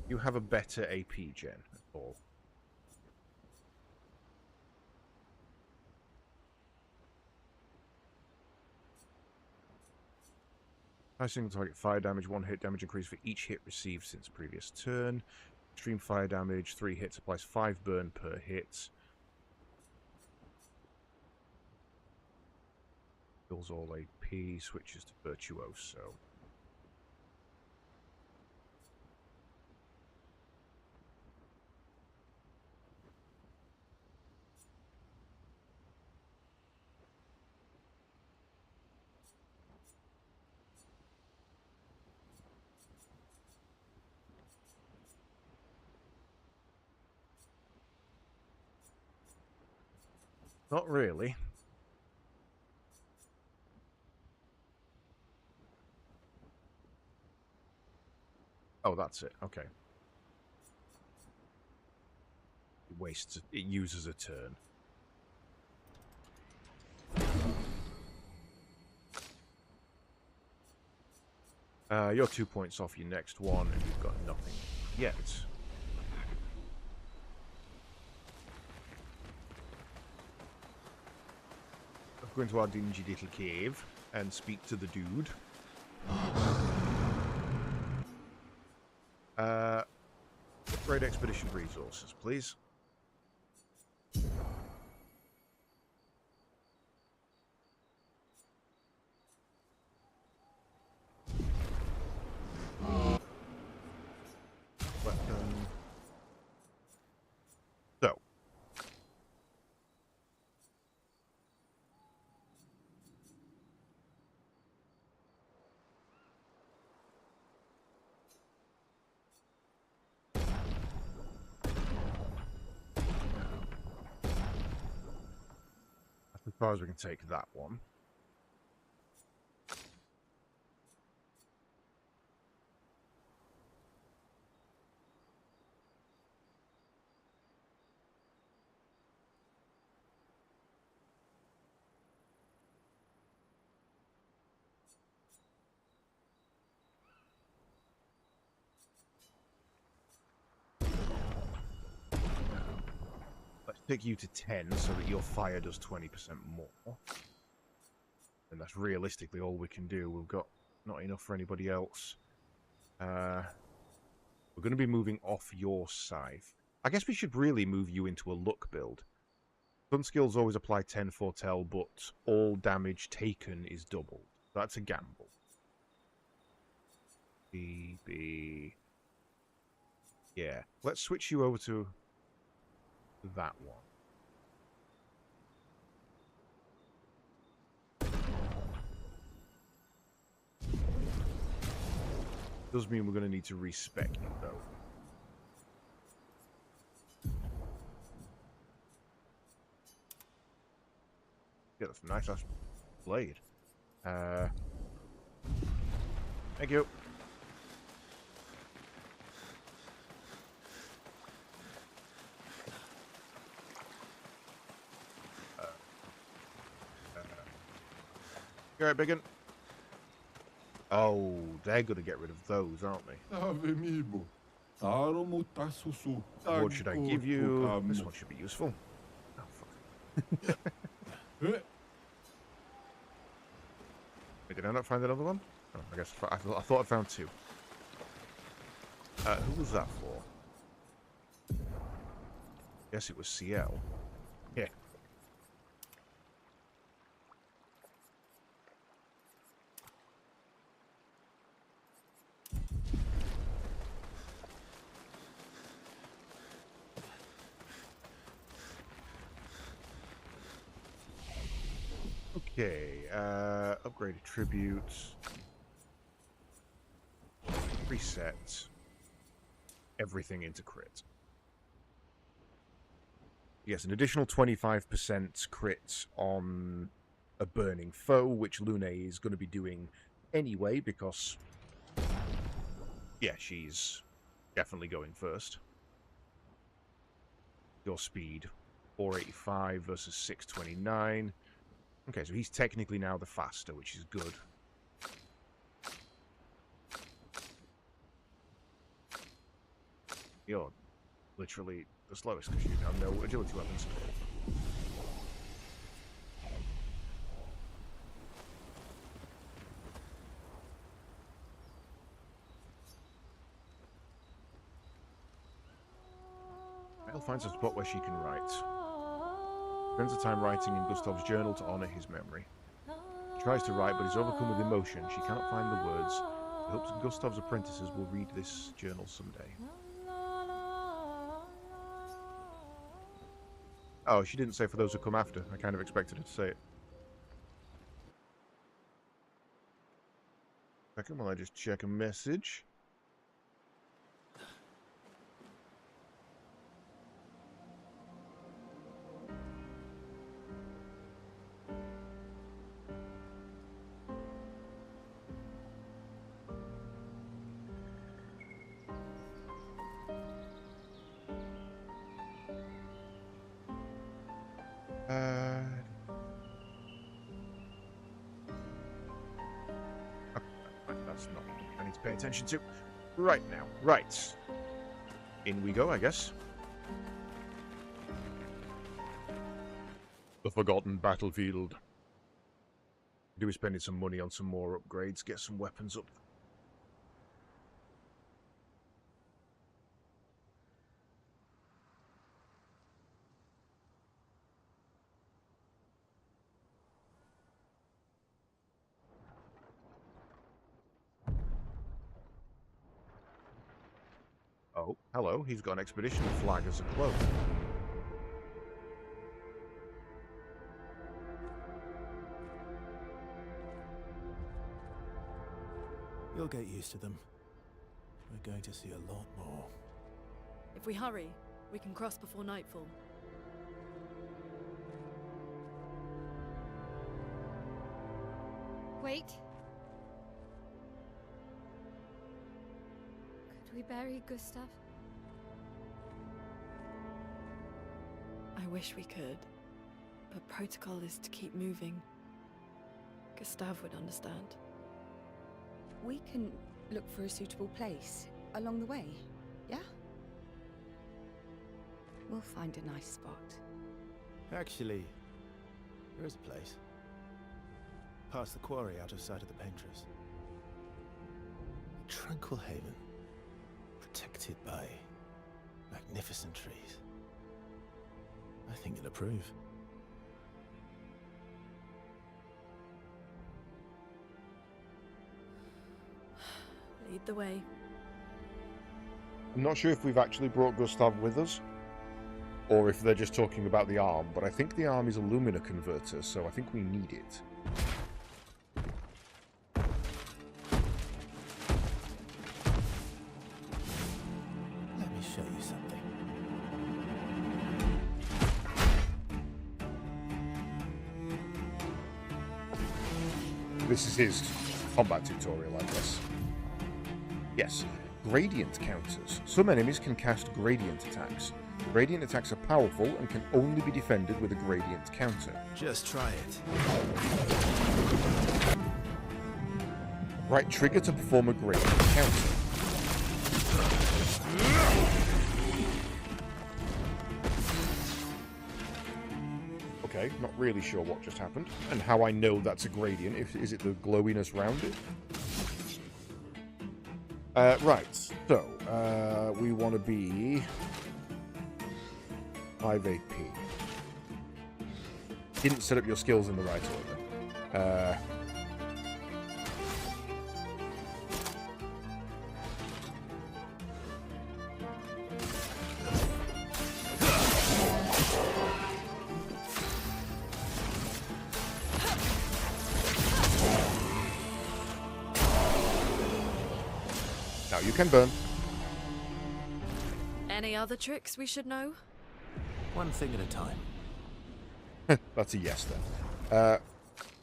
You have a better AP gen at all. High single target fire damage, 1 hit damage increase for each hit received since previous turn. Extreme fire damage, 3 hits applies 5 burn per hit. Kills all AP, switches to Virtuoso. Not really. Oh, that's it. Okay. It uses a turn. You're 2 points off your next one, and you've got nothing yet. I'm going to our dingy little cave and speak to the dude. Upgrade expedition resources, please. Weapon. So. As far as we can take that one. Let's take you to 10 so that your fire does 20% more. And that's realistically all we can do. We've got not enough for anybody else. We're going to be moving off your scythe. I guess we should really move you into a luck build. Sun skills always apply 10 foretell, but all damage taken is doubled. That's a gamble. B. Yeah, let's switch you over to that one. Does mean we're going to need to respec you, though. Yeah, that's a nice ass blade. Thank you. You alright, Biggin? Oh, they're going to get rid of those, aren't they? What should I give you? This one should be useful. Oh, fuck. Wait, did I not find another one? Oh, I guess I thought I found two. Who was that for? Guess it was CL. Yeah. Okay, upgrade attributes, reset, everything into crit. Yes, an additional 25% crit on a burning foe, which Lune is going to be doing anyway, because, yeah, she's definitely going first. Your speed, 485 versus 629. Okay, so he's technically now the faster, which is good. You're literally the slowest because you have no agility weapons. I'll find some spot where she can write. Spends the time writing in Gustav's journal to honor his memory. She tries to write, but is overcome with emotion. She cannot find the words. She hopes Gustav's apprentices will read this journal someday. Oh, she didn't say for those who come after. I kind of expected her to say it. Second, while I just check a message. That's not what I need to pay attention to. Right now. Right. In we go, I guess. The Forgotten Battlefield. Do we spending some money on some more upgrades, get some weapons up? Oh, hello. He's got an expedition flag as a cloak. You'll get used to them. We're going to see a lot more. If we hurry, we can cross before nightfall. Wait. Could we bury Gustav? I wish we could, but protocol is to keep moving. Gustav would understand. We can look for a suitable place along the way, yeah? We'll find a nice spot. Actually, there is a place. Past the quarry, out of sight of the painters. A tranquil haven. Protected by magnificent trees. I think you'll approve. Lead the way. I'm not sure if we've actually brought Gustav with us, or if they're just talking about the arm, but I think the arm is a Lumina converter, so I think we need it. Let me show you something. This is his combat tutorial, I guess. Yes, gradient counters. Some enemies can cast gradient attacks. Gradient attacks are powerful and can only be defended with a gradient counter. Just try it. Right trigger to perform a gradient counter. Okay, not really sure what just happened, and how I know that's a gradient. Is it the glowiness round it? Right, so, we want to be 5 AP. Didn't set up your skills in the right order. Now you can burn. Any other tricks we should know? One thing at a time. That's a yes then.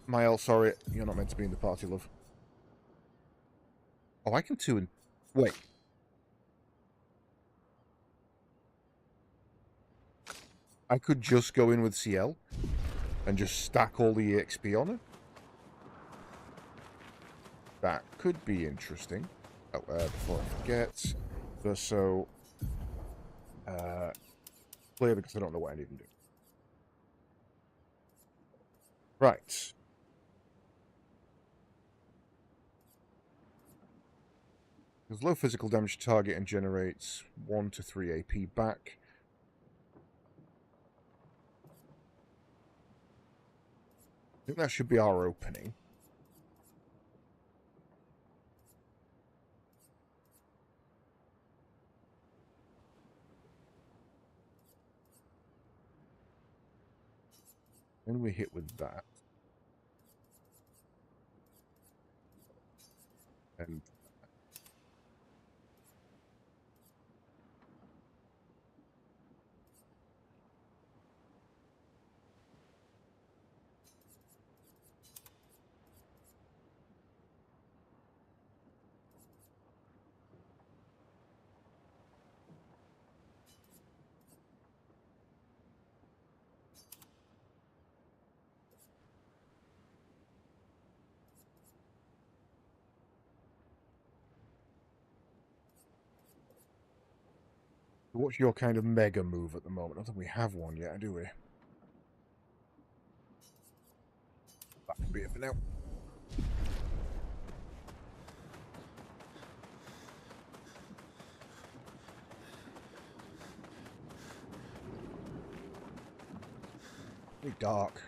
Mael, sorry, you're not meant to be in the party, love. Oh, I can two and... Wait. I could just go in with CL and just stack all the EXP on her. That could be interesting. Oh, before I forget, Verso, clear because I don't know what I need to do. Right. There's low physical damage to target and generates 1 to 3 AP back. I think that should be our opening. Then we hit with that. And what's your kind of mega move at the moment? I don't think we have one yet, do we? That can be it for now. Very dark.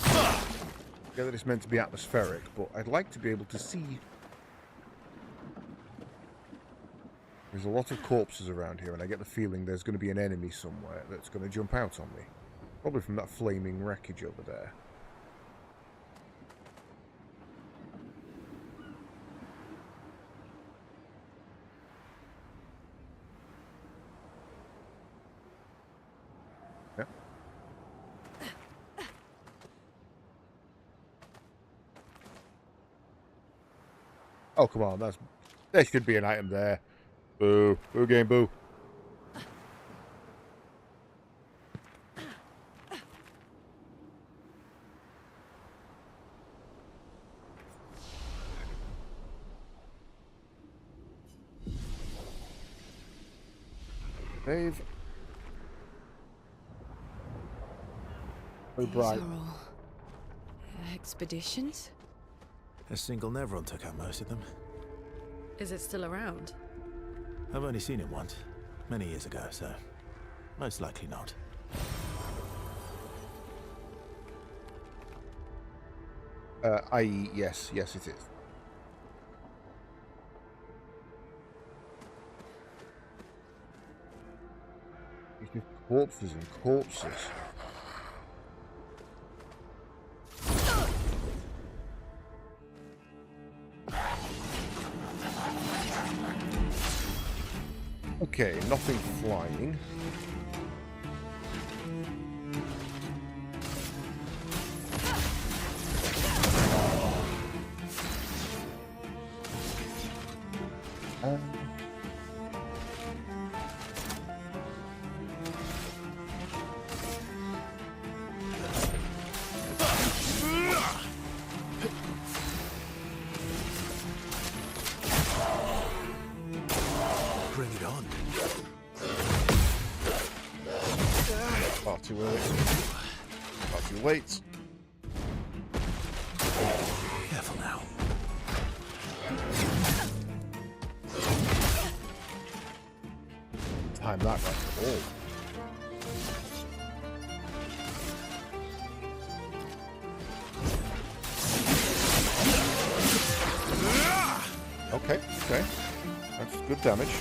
Yeah, that it's meant to be atmospheric, but I'd like to be able to see. There's a lot of corpses around here, and I get the feeling there's going to be an enemy somewhere that's going to jump out on me. Probably from that flaming wreckage over there. Yeah. Oh, come on, there should be an item there. Boo. Boo game, boo. Save. Very These bright. are all expeditions? A single Nevron took out most of them. Is it still around? I've only seen it once, many years ago, so most likely not. I.e., yes, it is. It's just corpses and corpses. Okay, nothing flying. Bring it on. Far too early. Far too late. Careful now. Time that right. Oh. Okay, okay. That's good damage.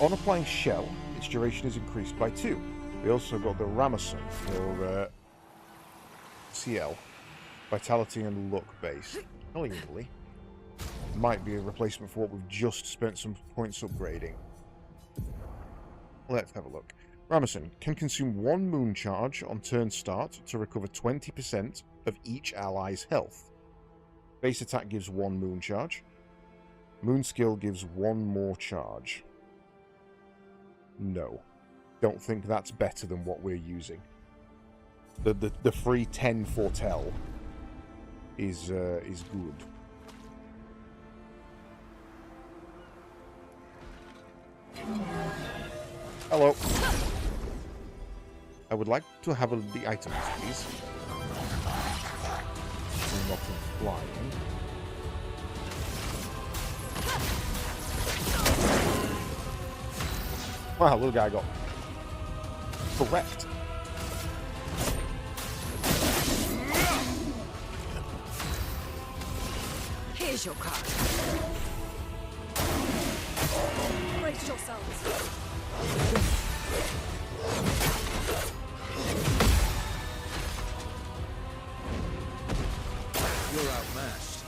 On applying shell, its duration is increased by 2. We also got the Ramazan for CL, vitality and luck base. Annoyingly, might be a replacement for what we've just spent some points upgrading. Let's have a look. Ramazan can consume 1 moon charge on turn start to recover 20% of each ally's health. Base attack gives 1 moon charge. Moon skill gives 1 more charge. No. Don't think that's better than what we're using. The free 10 foretell is good. Hello. I would like to have the items, please. Nothing flying. Wow, little guy got correct. Here's your card. Brace yourselves. You're outmatched.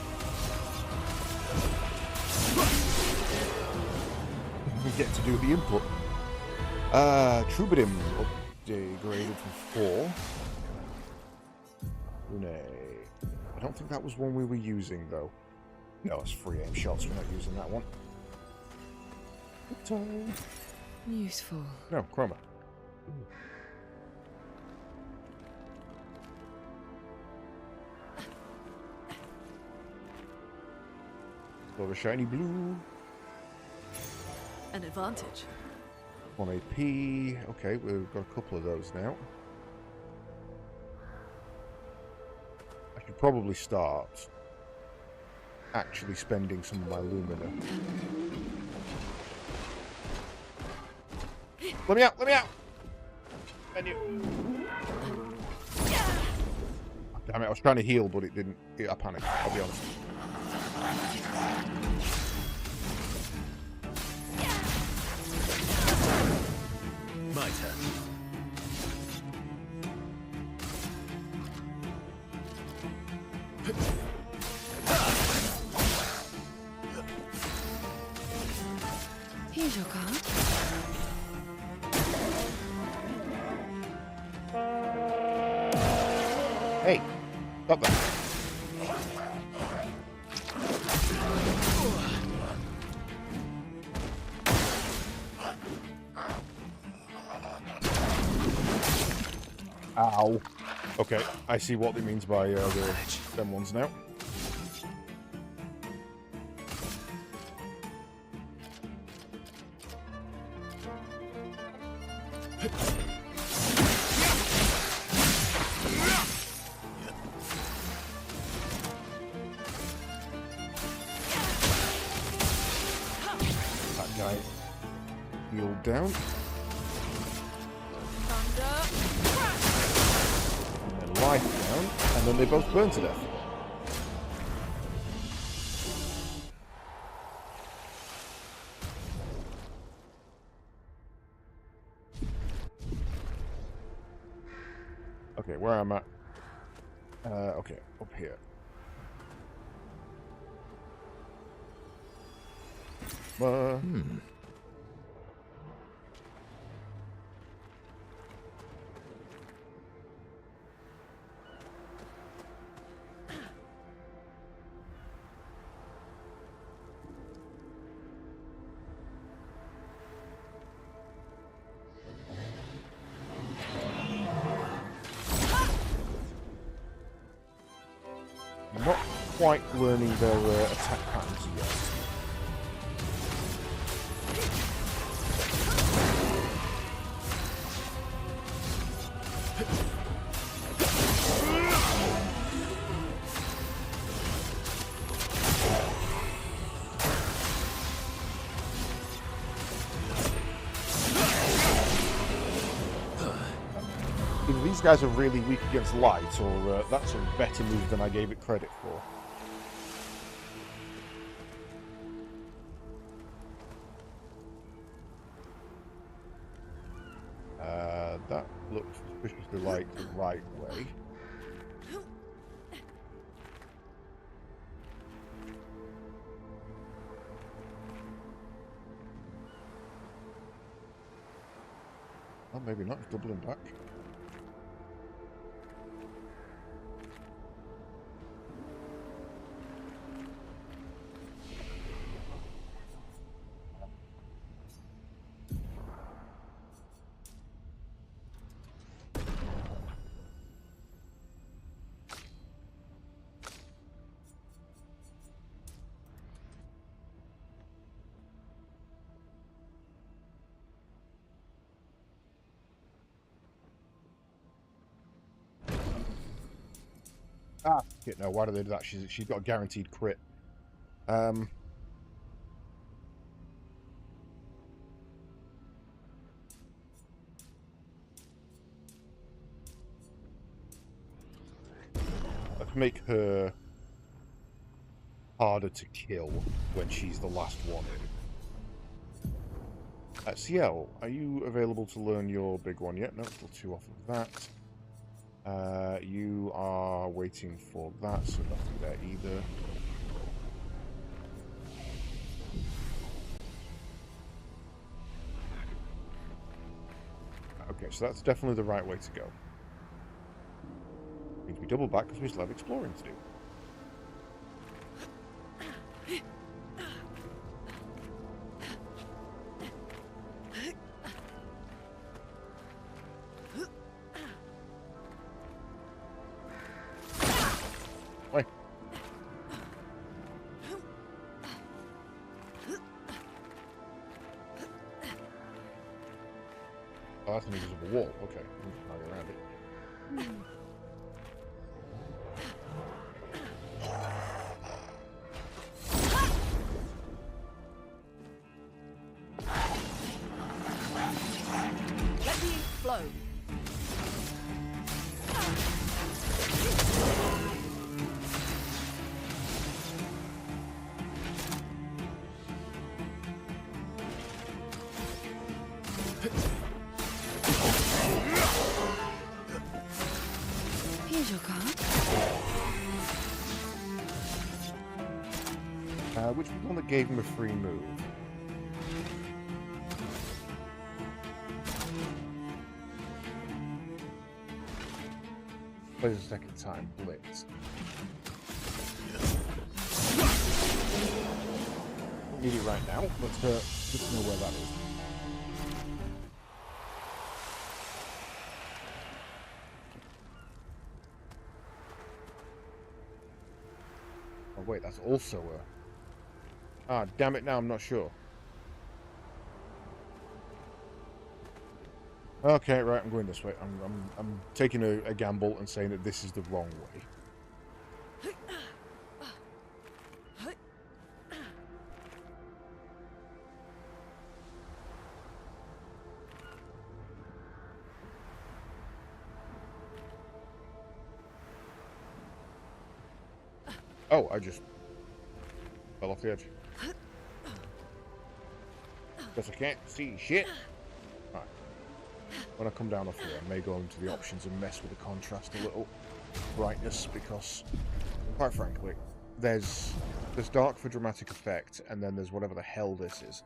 We get to do the input. Troubadour upgraded from 4. Rune. I don't think that was one we were using, though. No, it's free aim shots. We're not using that one. Useful. No, Chroma. Got a shiny blue. An advantage. 1 AP. Okay, we've got a couple of those now. I should probably start actually spending some of my Lumina. Let me out! Let me out! Menu. Damn it, I was trying to heal, but it didn't. I panicked, I'll be honest. My turn. Here's your card. Hey, stop that. Ow. Okay, I see what it means by them ones now. That guy healed down. And then life down, and then they both burn to death. Okay, where am I? Okay, up here. Not quite learning their attack patterns yet. Either these guys are really weak against light, or that's a better move than I gave it credit for. That looks suspiciously like the right way. Oh, maybe not. It's doubling back. Ah, shit, no, why do they do that? She's got a guaranteed crit. Let's make her harder to kill when she's the last one. Ciel, are you available to learn your big one yet? No, still 2 off of that. You are waiting for that, so nothing there either. Okay, so that's definitely the right way to go. Means we double back because we still have exploring to do. Oh, that's an invisible wall. Okay, I'll go around it. Let me flow. Here's your card. Which was the one that gave him a free move? Plays a second time. Blitz. Don't need it right now, but just know where that is. wait, that's also a... Ah, damn it, now I'm not sure. Okay, right, I'm going this way. I'm taking a gamble and saying that this is the wrong way. Oh, I just fell off the edge. Because I can't see shit. Right. When I come down off here, I may go into the options and mess with the contrast a little. Brightness, because, quite frankly, there's dark for dramatic effect, and then there's whatever the hell this is.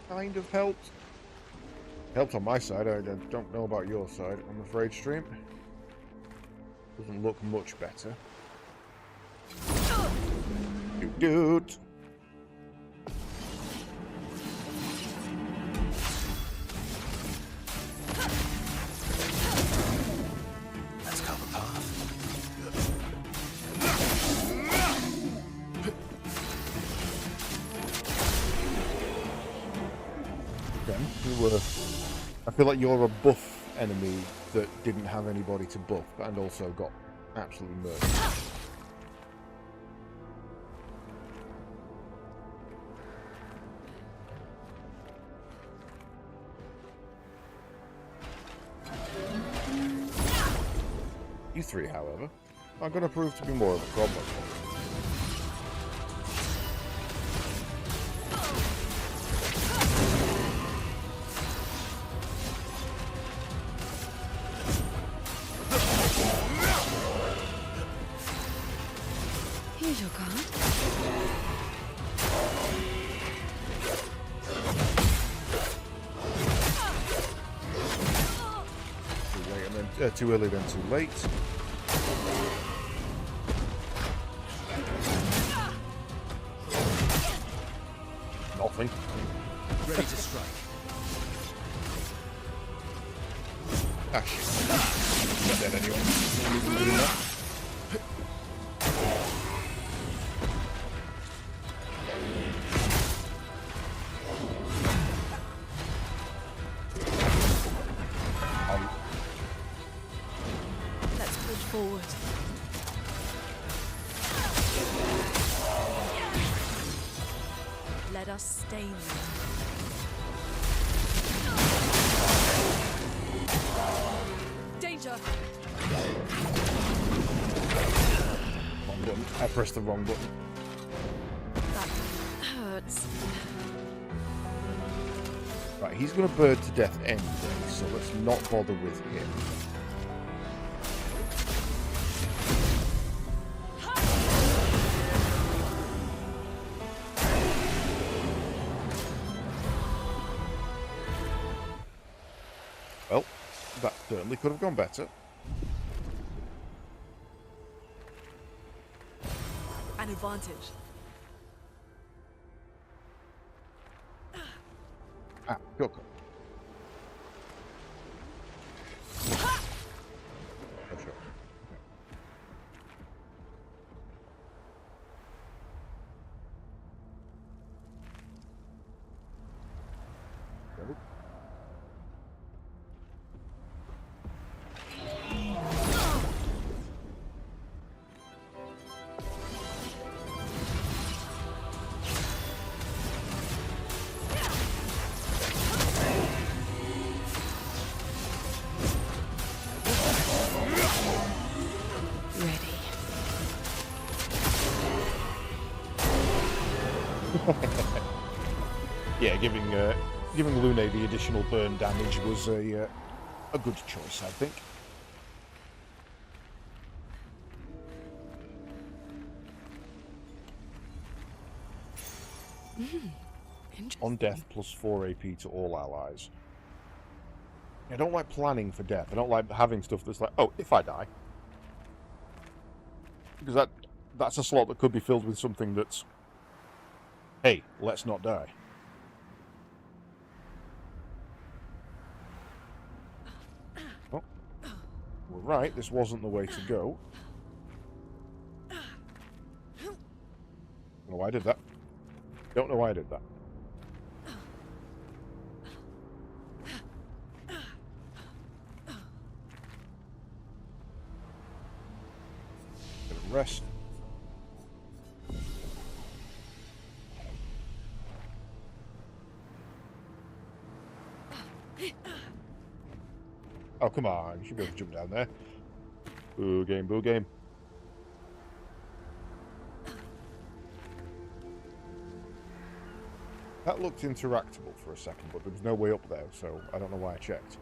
Kind of helped. Helped on my side. I don't know about your side, I'm afraid, stream. Doesn't look much better. Dude. Let's cover path. I feel like you're a buff enemy that didn't have anybody to buff, and also got absolutely murdered. You three, however, are going to prove to be more of a problem. Here's your card. Too late and then too early, then too late. Nothing. Ready to strike. Ah shit. Not dead anyway. No reason doing that. Let's push forward. Let us stain them. Danger! Wrong button. I pressed the wrong button. That hurts. Right, he's going to bird to death anyway, so let's not bother with him. Well, that certainly could have gone better. An advantage. Ah, go, go. Oh, sure. Okay. Nope. Ready. Yeah, giving Lune the additional burn damage was a good choice, I think. On death, plus 4 AP to all allies. I don't like planning for death. I don't like having stuff that's like, oh, if I die. Because that's a slot that could be filled with something that's, hey, let's not die. Oh, we're right, this wasn't the way to go. Don't know why I did that. Don't know why I did that. Rest. Oh, come on. You should be able to jump down there. Boo game, boo game. That looked interactable for a second, but there was no way up there, so I don't know why I checked.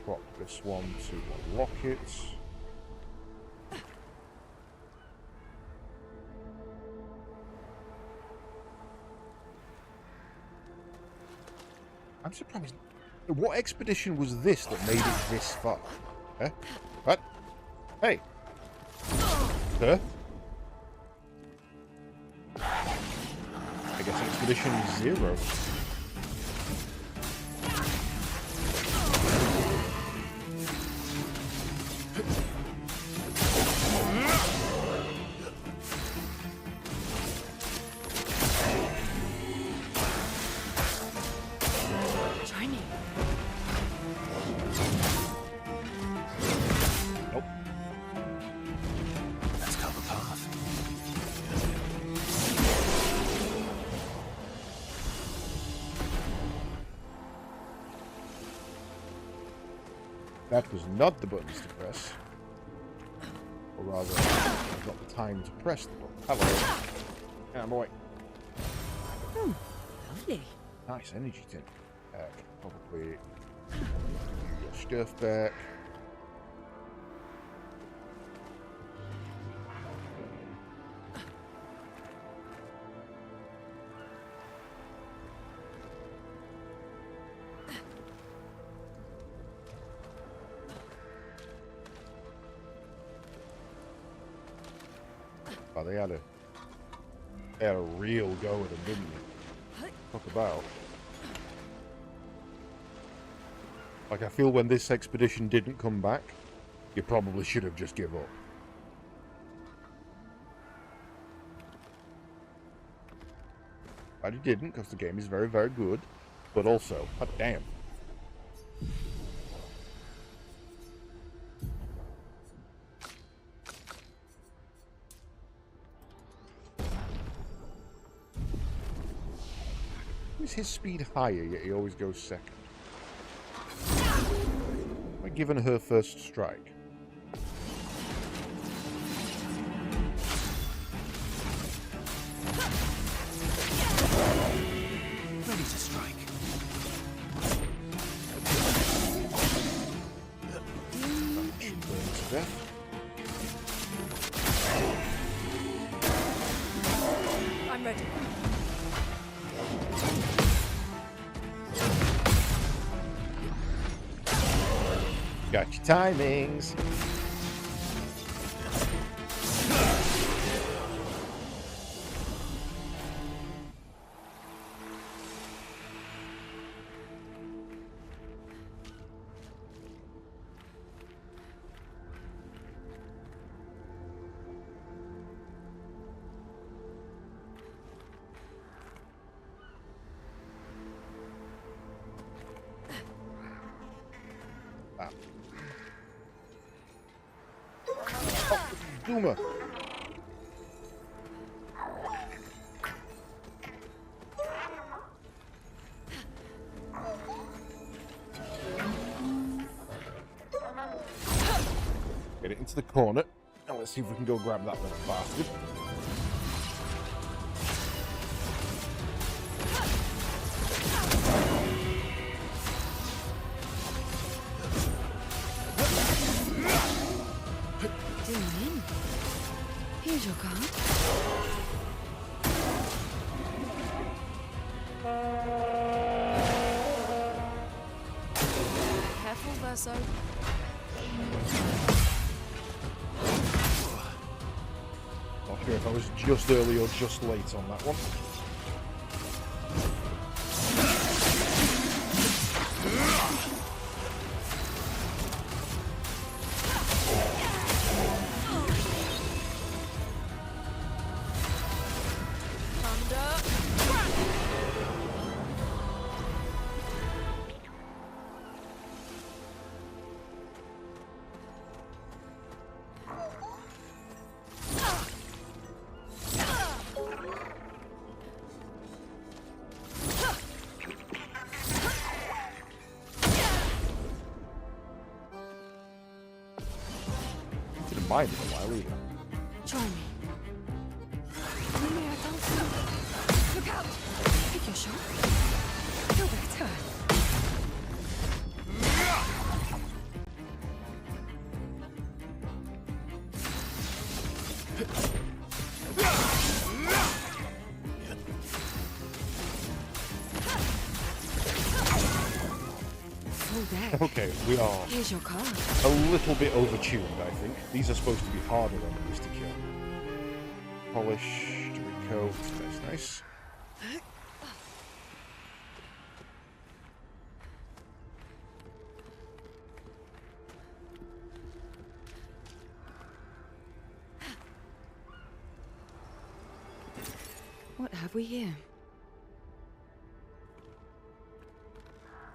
Prop this one to unlock it. I'm surprised. What expedition was this that made it this far? Eh? What? Hey! Sir? I guess expedition 0. That was not the buttons to press. Or rather, not the time to press the button. Hello. Yeah, boy. Oh, lovely. Nice energy tin. Probably your stuff back. Oh, they had a real go at him, didn't they? Talk about. Like, I feel when this expedition didn't come back, you probably should have just give up. But you didn't, because the game is very, very good. But also, god damn. Is his speed higher, yet he always goes second? Am I giving her first strike? Ready to strike. Burns to death. I'm ready. Got your timings. Zoomer. Get it into the corner. And let's see if we can go grab that little bastard. Here's Here's your card. Careful, Verso. Not sure if I was just early or just late on that one. Didn't mind it a while either. Try me. Lumia, I can't see. Look out! Take your shot. Feel better. Full deck. Okay, we are Here's your card. a little bit overtuned, I think. These are supposed to be harder enemies to kill. Polish, recoat, that's nice. What have we here?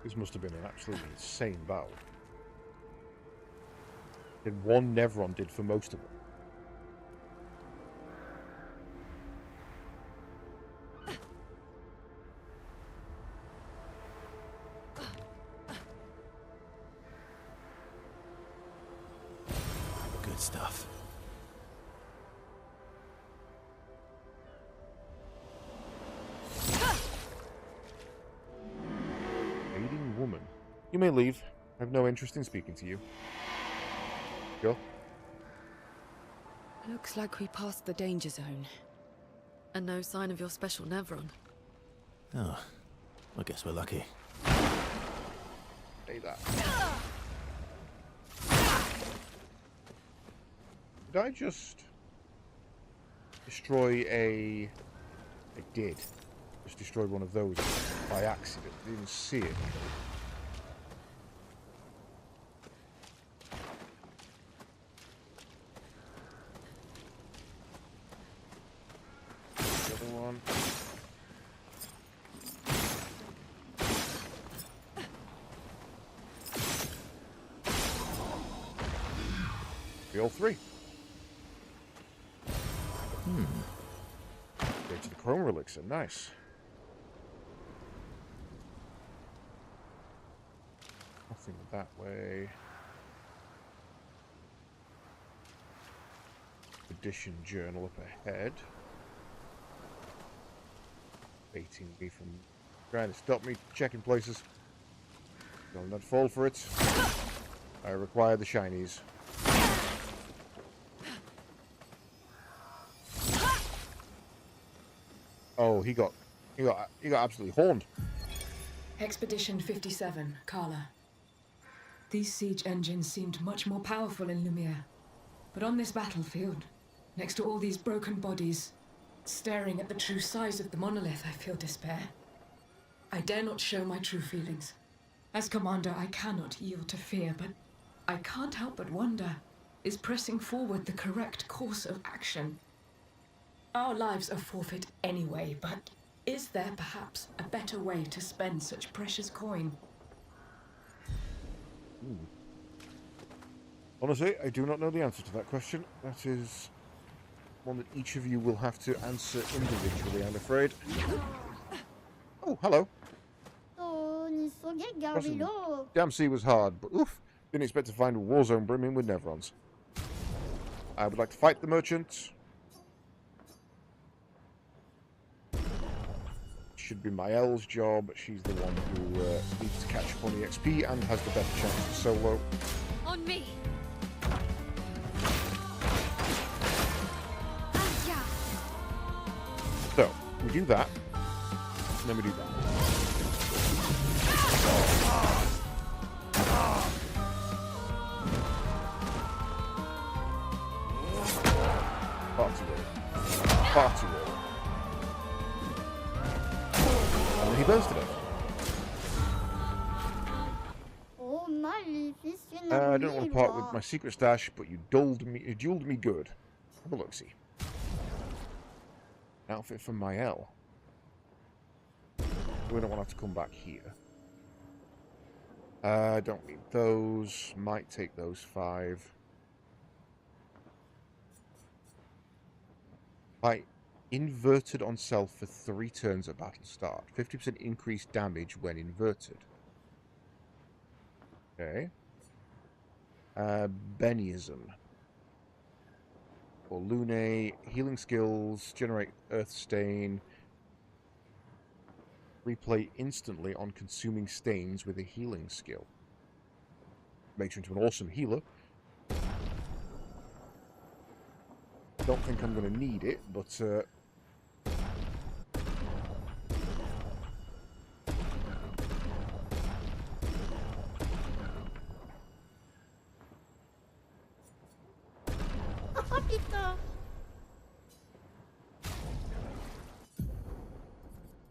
This must have been an absolutely insane battle. Did one Nevron did for most of them. Good stuff. Aiding woman. You may leave. I have no interest in speaking to you. Go. Looks like we passed the danger zone. And no sign of your special Nevron. Oh, I guess we're lucky. Say that. Did I just destroy a... I did. Just destroyed one of those by accident. Didn't even see it. The other one. All three. Go to the Chrome Elixir, nice. Nothing that way. Edition journal up ahead. Baiting me from trying to stop me checking places. Don't not fall for it. I require the shinies. Oh, he got absolutely horned. Expedition 57, Carla. These siege engines seemed much more powerful in Lumiere. But on this battlefield, next to all these broken bodies, staring at the true size of the monolith, I feel despair. I dare not show my true feelings. As commander, I cannot yield to fear, but I can't help but wonder, is pressing forward the correct course of action? Our lives are forfeit anyway, but is there perhaps a better way to spend such precious coin? Honestly, I do not know the answer to that question. That is one that each of you will have to answer individually, I'm afraid. Oh, hello. Crossing the damn sea was hard, but oof, didn't expect to find a war zone brimming with Nevrons. I would like to fight the merchant. Should be Mael's job. She's the one who needs to catch up on the XP and has the better chance of solo. On me. we do that, and then we do that. Far too early. Far too early. And then he burns to death. I don't want to part with my secret stash, but you dulled me. You duelled me good. Have a look-see. Outfit for Mael. We don't want to have to come back here. Don't need those. Might take those 5. Right. Inverted on self for 3 turns at battle start. 50% increased damage when inverted. Okay. Bennyism. Or Lune. Healing skills. Generate Earth Stain. Replay instantly on consuming stains with a healing skill. Makes you into an awesome healer. Don't think I'm going to need it, but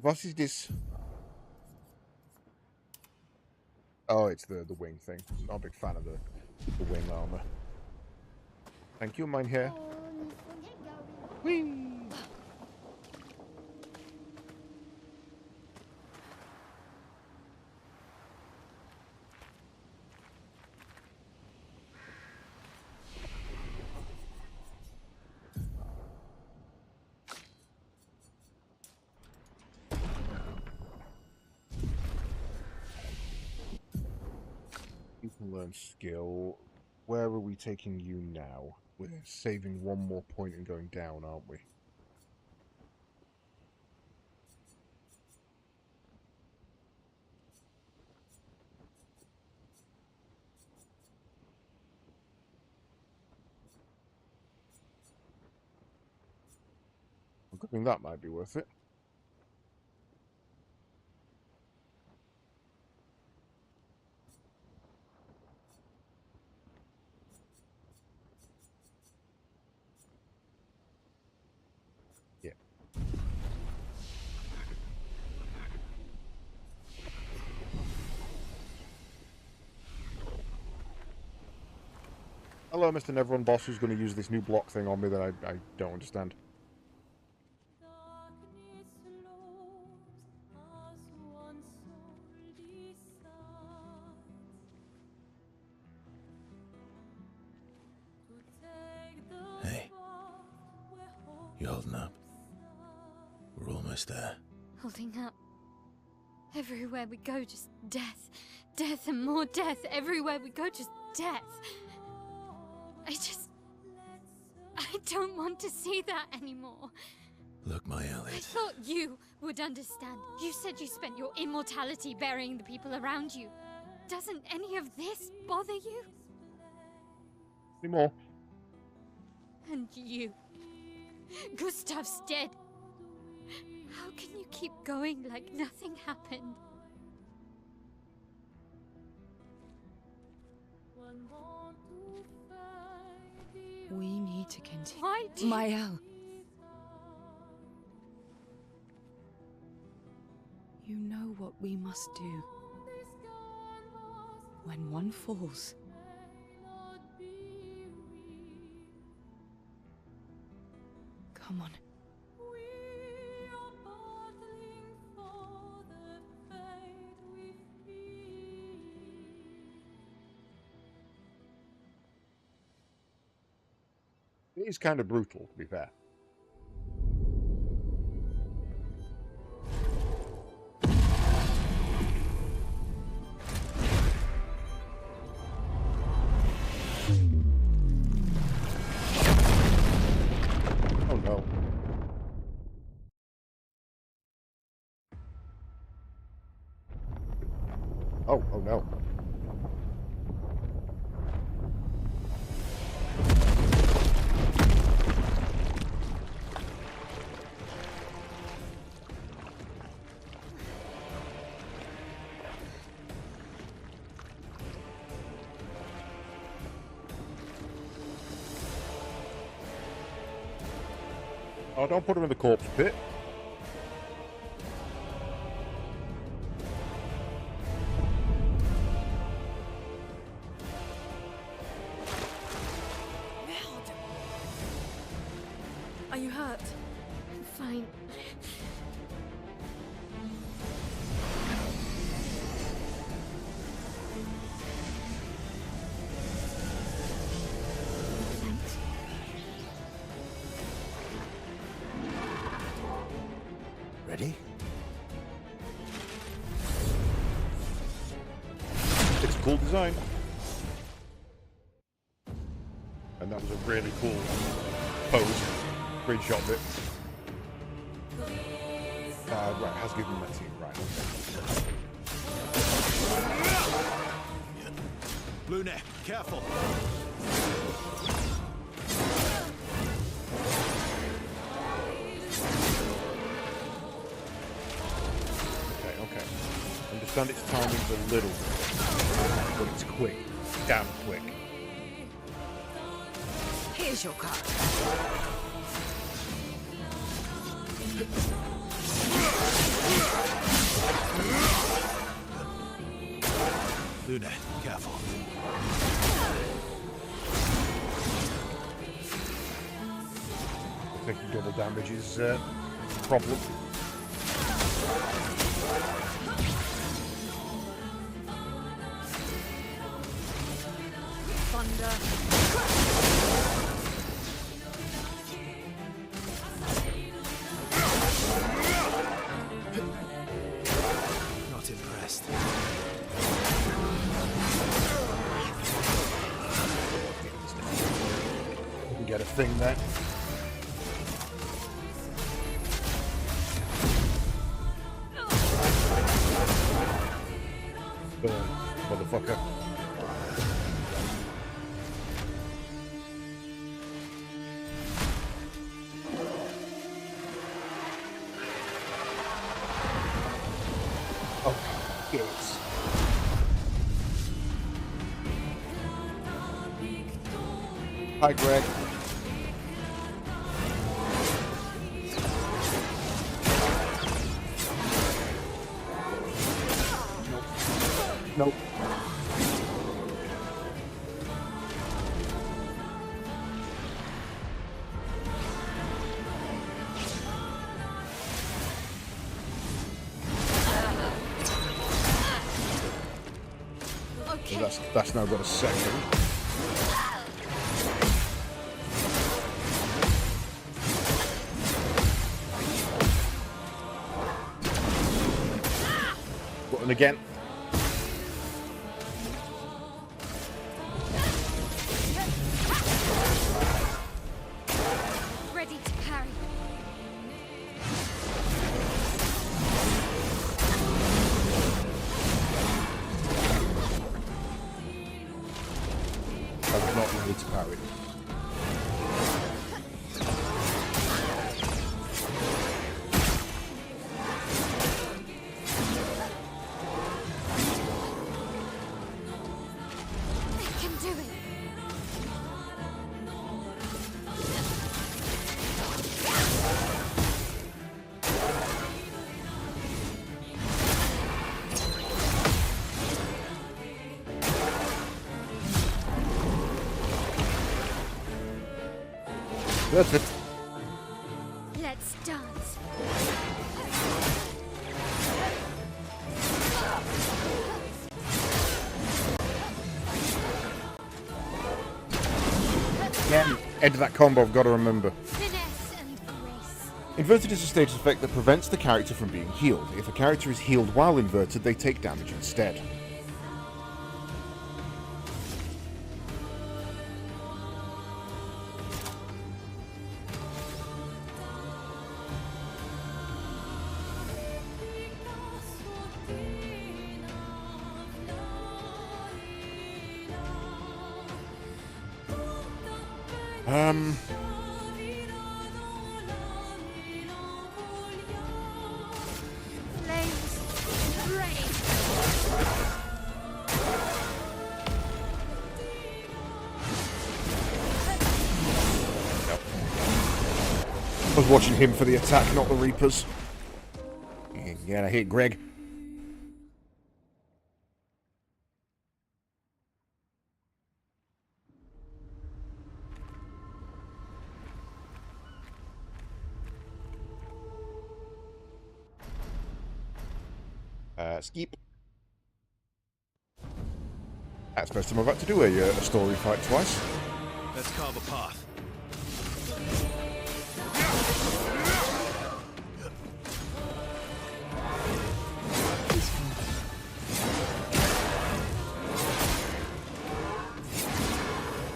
what is this? Oh, it's the wing thing. Not a big fan of the wing armor. Thank you, mine here. Whee! You can learn skill. Where are we taking you now? We're saving 1 more point and going down, aren't we? I think that might be worth it. Yeah. Hello, Mr. Neverrun boss, who's going to use this new block thing on me that I don't understand. Hey. You holding up? We're almost there. Holding up. Everywhere we go, just death. Death and more death. Everywhere we go, just death. I don't want to see that anymore. Look, my I Elliot. thought you would understand. You said you spent your immortality burying the people around you. Doesn't any of this bother you? Anymore. And you. Gustav's dead. How can you keep going like nothing happened? We need to continue. Why do Mael. You know what we must do. When one falls, come on. It is kind of brutal, to be fair. Oh no. Oh no. Oh, don't put him in the corpse pit. Are you hurt? Fine. Thanks. Ready? It's a cool design. And that was a really cool pose. Screenshot of it. Right, has given me that scene. Right, okay. Lune, careful! Okay. Understand its timing's a little, but it's quick. Damn quick. Here's your card. Lune, careful. Taking double damage is a problem. Not impressed. We can get a thing there. Burn, motherfucker. Oh, yes. Hi, Greg. Nope. Okay. That's now got a second. Button again. Ready to parry. I was not ready to parry. I can do it. That's it. Let's dance. Again, end of that combo I've got to remember. Finesse and grace. Inverted is a status effect that prevents the character from being healed. If a character is healed while inverted, they take damage instead. Flames rain. watching him for the attack, not the Reapers. Yeah, I hate Greg. Skip. That's the first time I've had to do a story fight twice. Let's carve a path.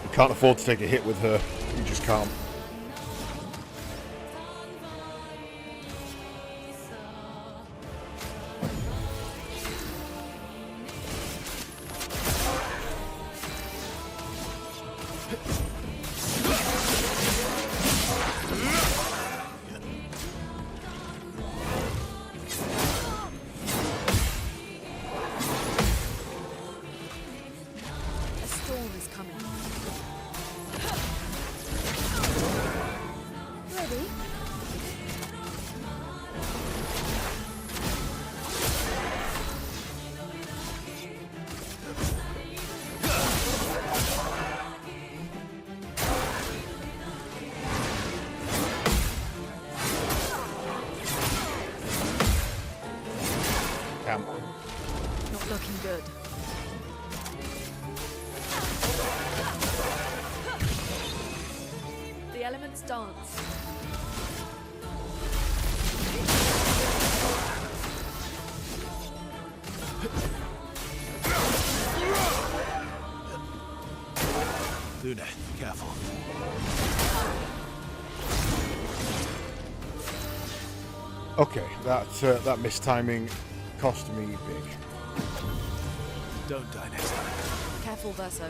You can't afford to take a hit with her. You just can't. Not looking good. The elements dance. Luna, careful. Okay, that mistiming cost me big. Don't die next time. Careful, Verso.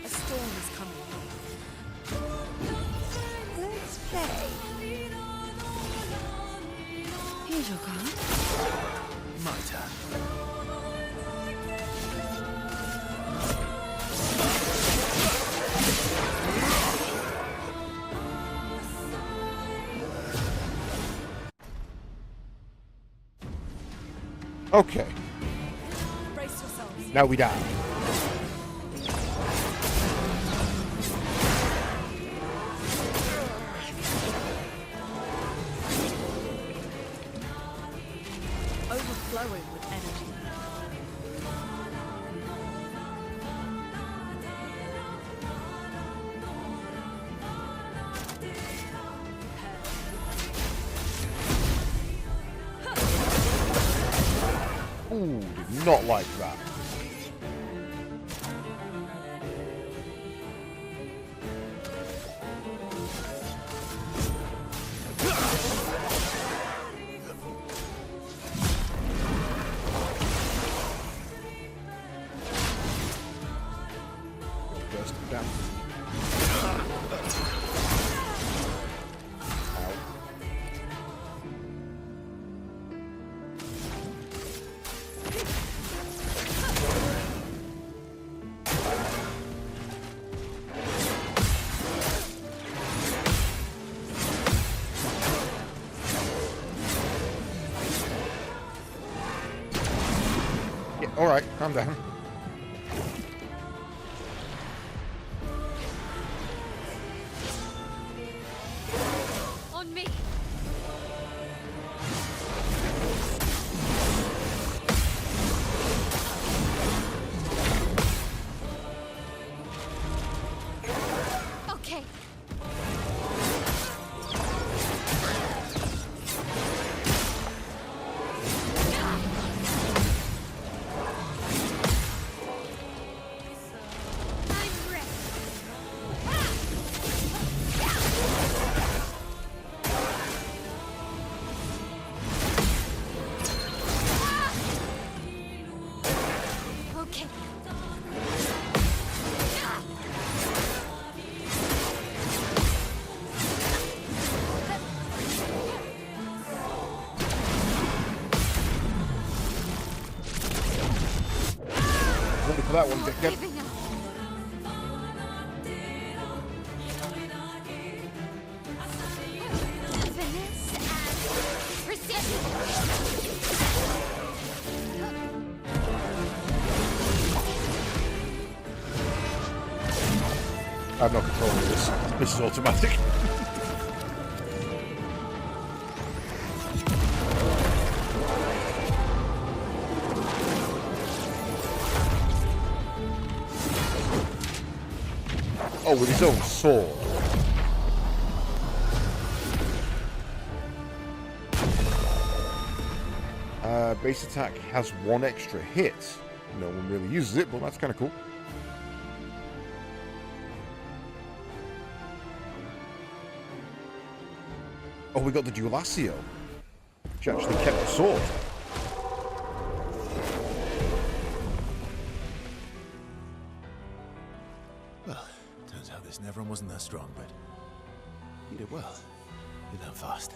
A storm is coming. Let's play. Here's your card. My turn. Okay, Brace yourselves. now we die. Overflowing with energy. Ooh, did not like that. Burst it down. Ow. Yeah, alright, calm down. On me. Okay. I'm ready. Okay. Ready for that one, Not dickhead. giving up. I'm not controlling this. This is automatic. Oh, with his own sword. Base attack has 1 extra hit. No one really uses it, but that's kind of cool. Oh, we got the Duelatio. She actually kept the sword. Well, turns out this Nevron wasn't that strong, but you did well. You learned fast.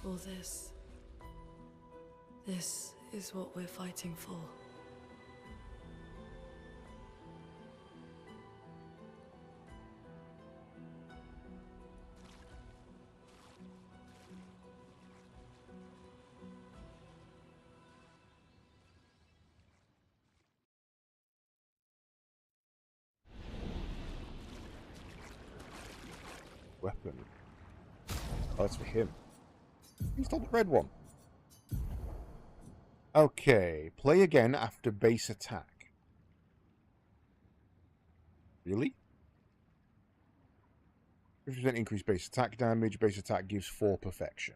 All this. This is what we're fighting for. Weapon. Oh, that's for him. He's not the red one. Okay, play again after base attack. Really? 50% increased base attack damage. Base attack gives 4 perfection.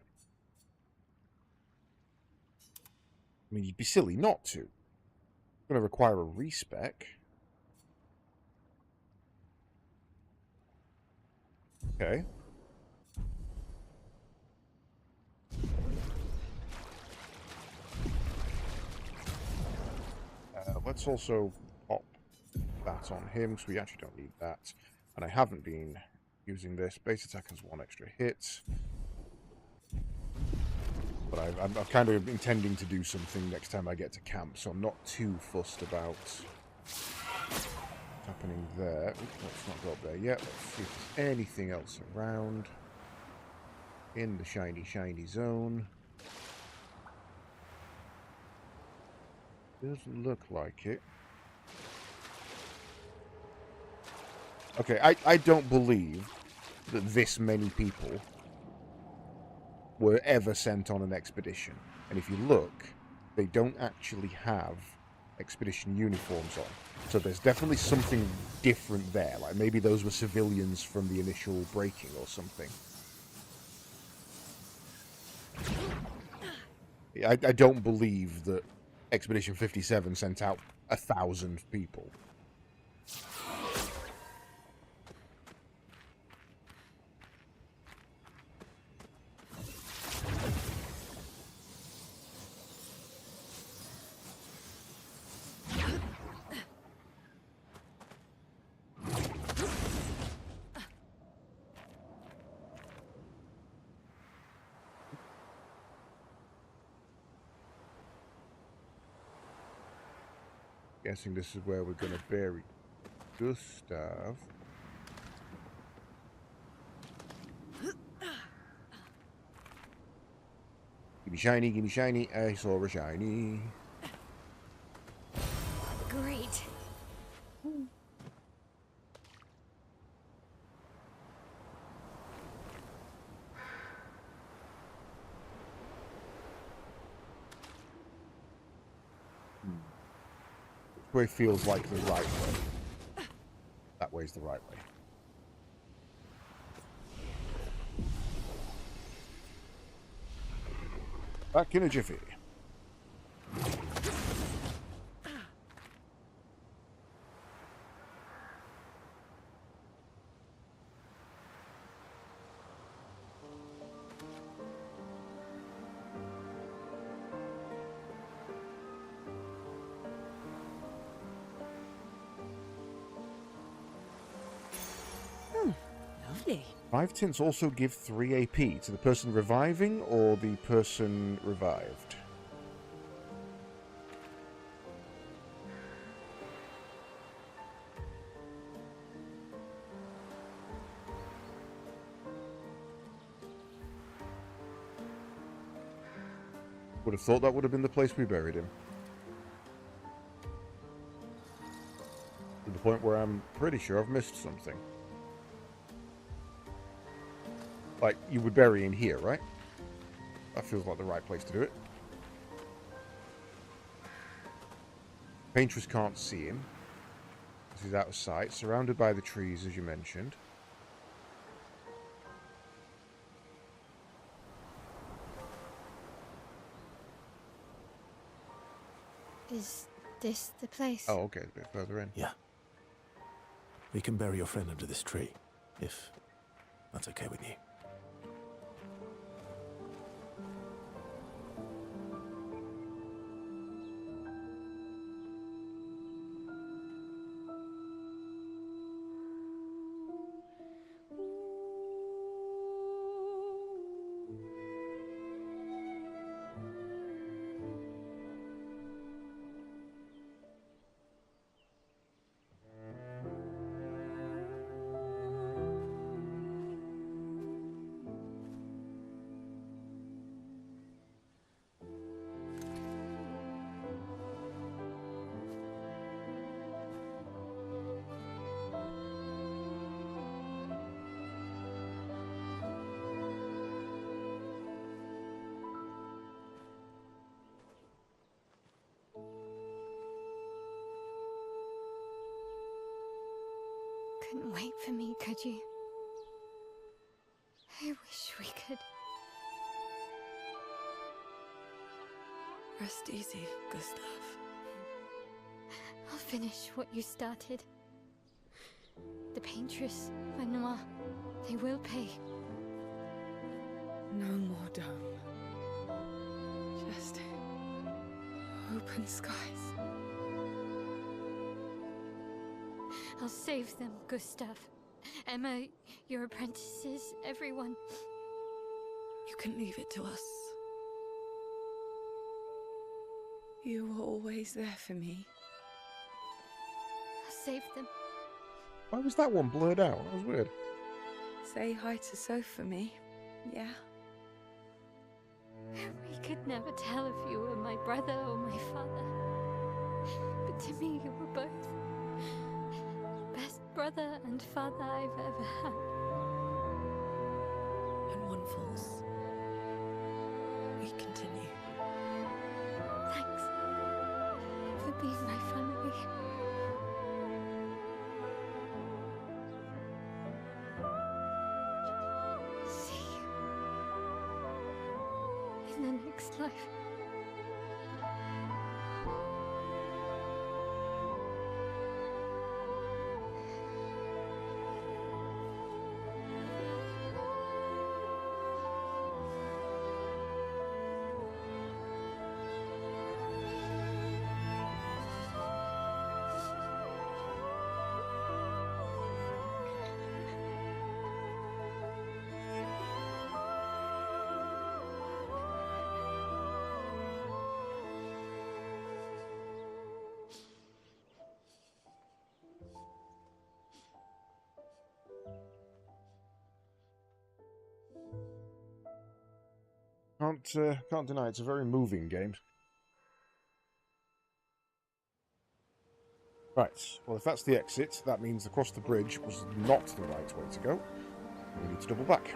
I mean, you'd be silly not to. It's going to require a respec. Okay. Let's also pop that on him, because we actually don't need that. And I haven't been using this. Base attack has 1 extra hit. But I'm kind of intending to do something next time I get to camp, so I'm not too fussed about what's happening there. Oops, let's not go up there yet. Let's see if there's anything else around in the shiny, shiny zone. Doesn't look like it. Okay, I don't believe that this many people were ever sent on an expedition. And if you look, they don't actually have expedition uniforms on. So there's definitely something different there. Like maybe those were civilians from the initial breaking or something. I don't believe that Expedition 57 sent out 1,000 people. Guessing this is where we're going to bury Gustav. Give me shiny, give me shiny. I saw a shiny. Great. Way feels like the right way. That way's the right way. Back in a jiffy. Lovely. 5 tints also give 3 AP to the person reviving or the person revived. Would have thought that would have been the place we buried him. To the point where I'm pretty sure I've missed something. Like, you would bury in here, right? That feels like the right place to do it. Paintress can't see him. He's out of sight, surrounded by the trees, as you mentioned. Is this the place? Oh, okay, a bit further in. Yeah. We can bury your friend under this tree, if that's okay with you. Couldn't wait for me, could you? I wish we could. Rest easy, Gustav. I'll finish what you started. The Paintress, Benoit, they will pay. No more dome. Just open skies. I'll save them, Gustav. Emma, your apprentices, everyone. You can leave it to us. You were always there for me. I'll save them. Why was that one blurred out? That was weird. Say hi to Soph for me, yeah? We could never tell if you were my brother or my father. But to me, you were both. Best brother and father I've ever had. When one falls, we continue. Thanks for being my family. See you in the next life. Can't deny it's a very moving game. Right, well if that's the exit, that means across the bridge was not the right way to go. We need to double back.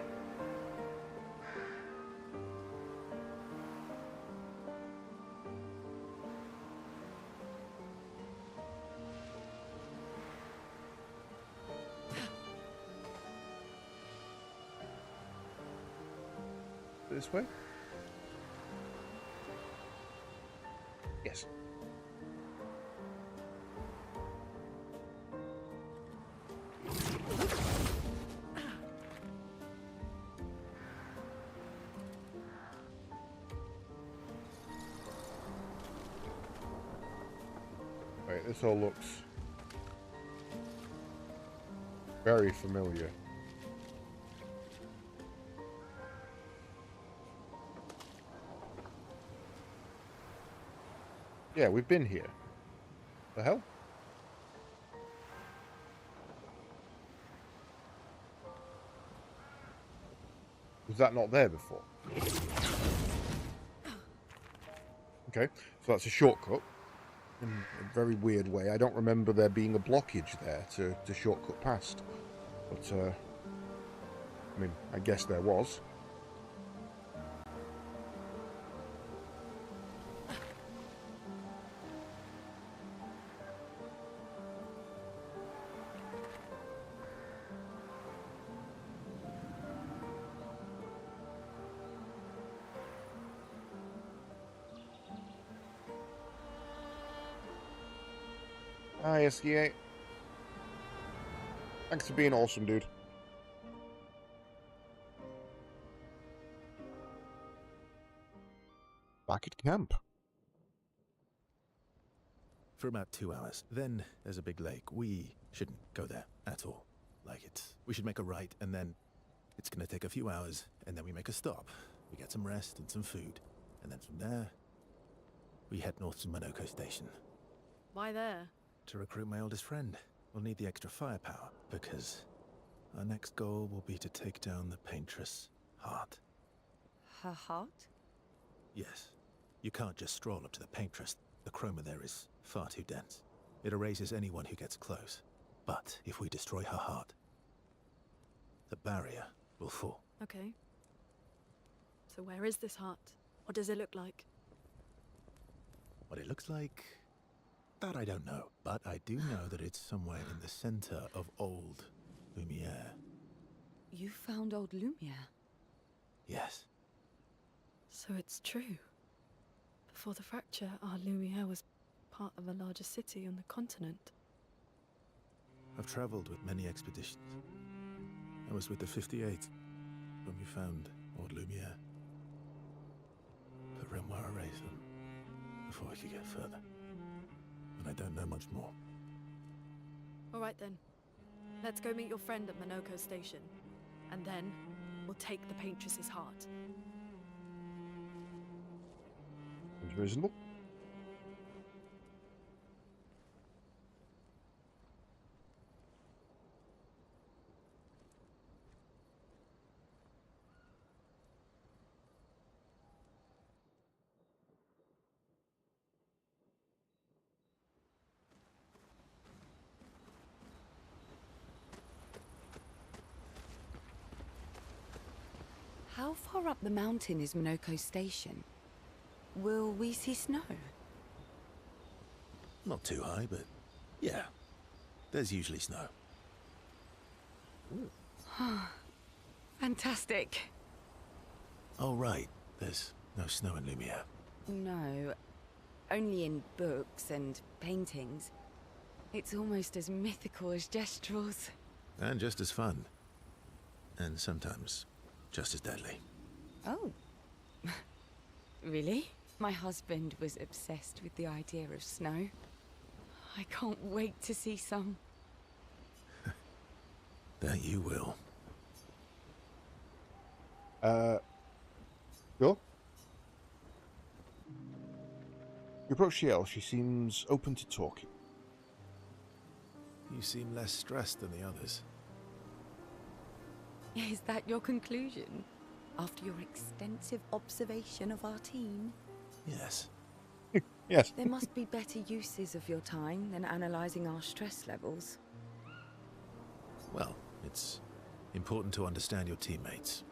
This way? Yes. Wait, this all looks very familiar. Yeah, we've been here. The hell? Was that not there before? Okay, so that's a shortcut in a very weird way. I don't remember there being a blockage there to shortcut past, but I mean, I guess there was. Hi, SDA. Thanks for being awesome, dude. Back at camp. For about 2 hours. Then there's a big lake. We shouldn't go there at all. We should make a right, and then it's gonna take a few hours, and then we make a stop. We get some rest and some food. And then from there, we head north to Monoko Station. Why there? To recruit my oldest friend. We'll need the extra firepower, because our next goal will be to take down the Paintress' heart. Her heart? Yes. You can't just stroll up to the Paintress. The chroma there is far too dense. It erases anyone who gets close. But if we destroy her heart, the barrier will fall. Okay. So where is this heart? What does it look like? What it looks like, that I don't know. But I do know that it's somewhere in the center of old Lumiere. You found old Lumiere? Yes. So it's true. Before the fracture, our Lumiere was part of a larger city on the continent. I've traveled with many expeditions. I was with the 58th when we found old Lumiere. But Renoir erased them before I could get further. And I don't know much more. All right then. Let's go meet your friend at Monoko Station. And then we'll take the Paintress's heart. Seems reasonable. How far up the mountain is Monoko Station? Will we see snow? Not too high, but yeah. There's usually snow. Fantastic. Oh, right. There's no snow in Lumiere. No, only in books and paintings. It's almost as mythical as Gestrels. And just as fun. And sometimes just as deadly. Oh. Really? My husband was obsessed with the idea of snow. I can't wait to see some. That you will. Sure. You approach Ciel. She seems open to talking. You seem less stressed than the others. Is that your conclusion? After your extensive observation of our team? Yes. Yes. There must be better uses of your time than analysing our stress levels. Well, it's important to understand your teammates.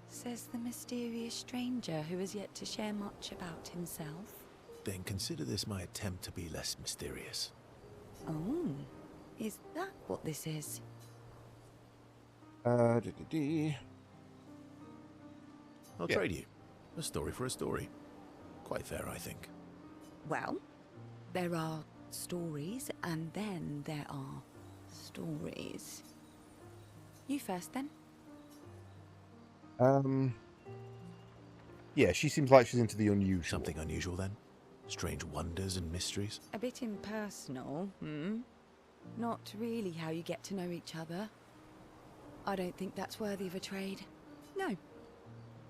Says the mysterious stranger who has yet to share much about himself. Then consider this my attempt to be less mysterious. Oh, is that what this is? I'll Yeah. trade you. A story for a story. Quite fair, I think. Well, there are stories, and then there are stories. You first, then. Yeah, she seems like she's into the unusual. Something unusual, then? Strange wonders and mysteries? A bit impersonal, Not really how you get to know each other. I don't think that's worthy of a trade. No.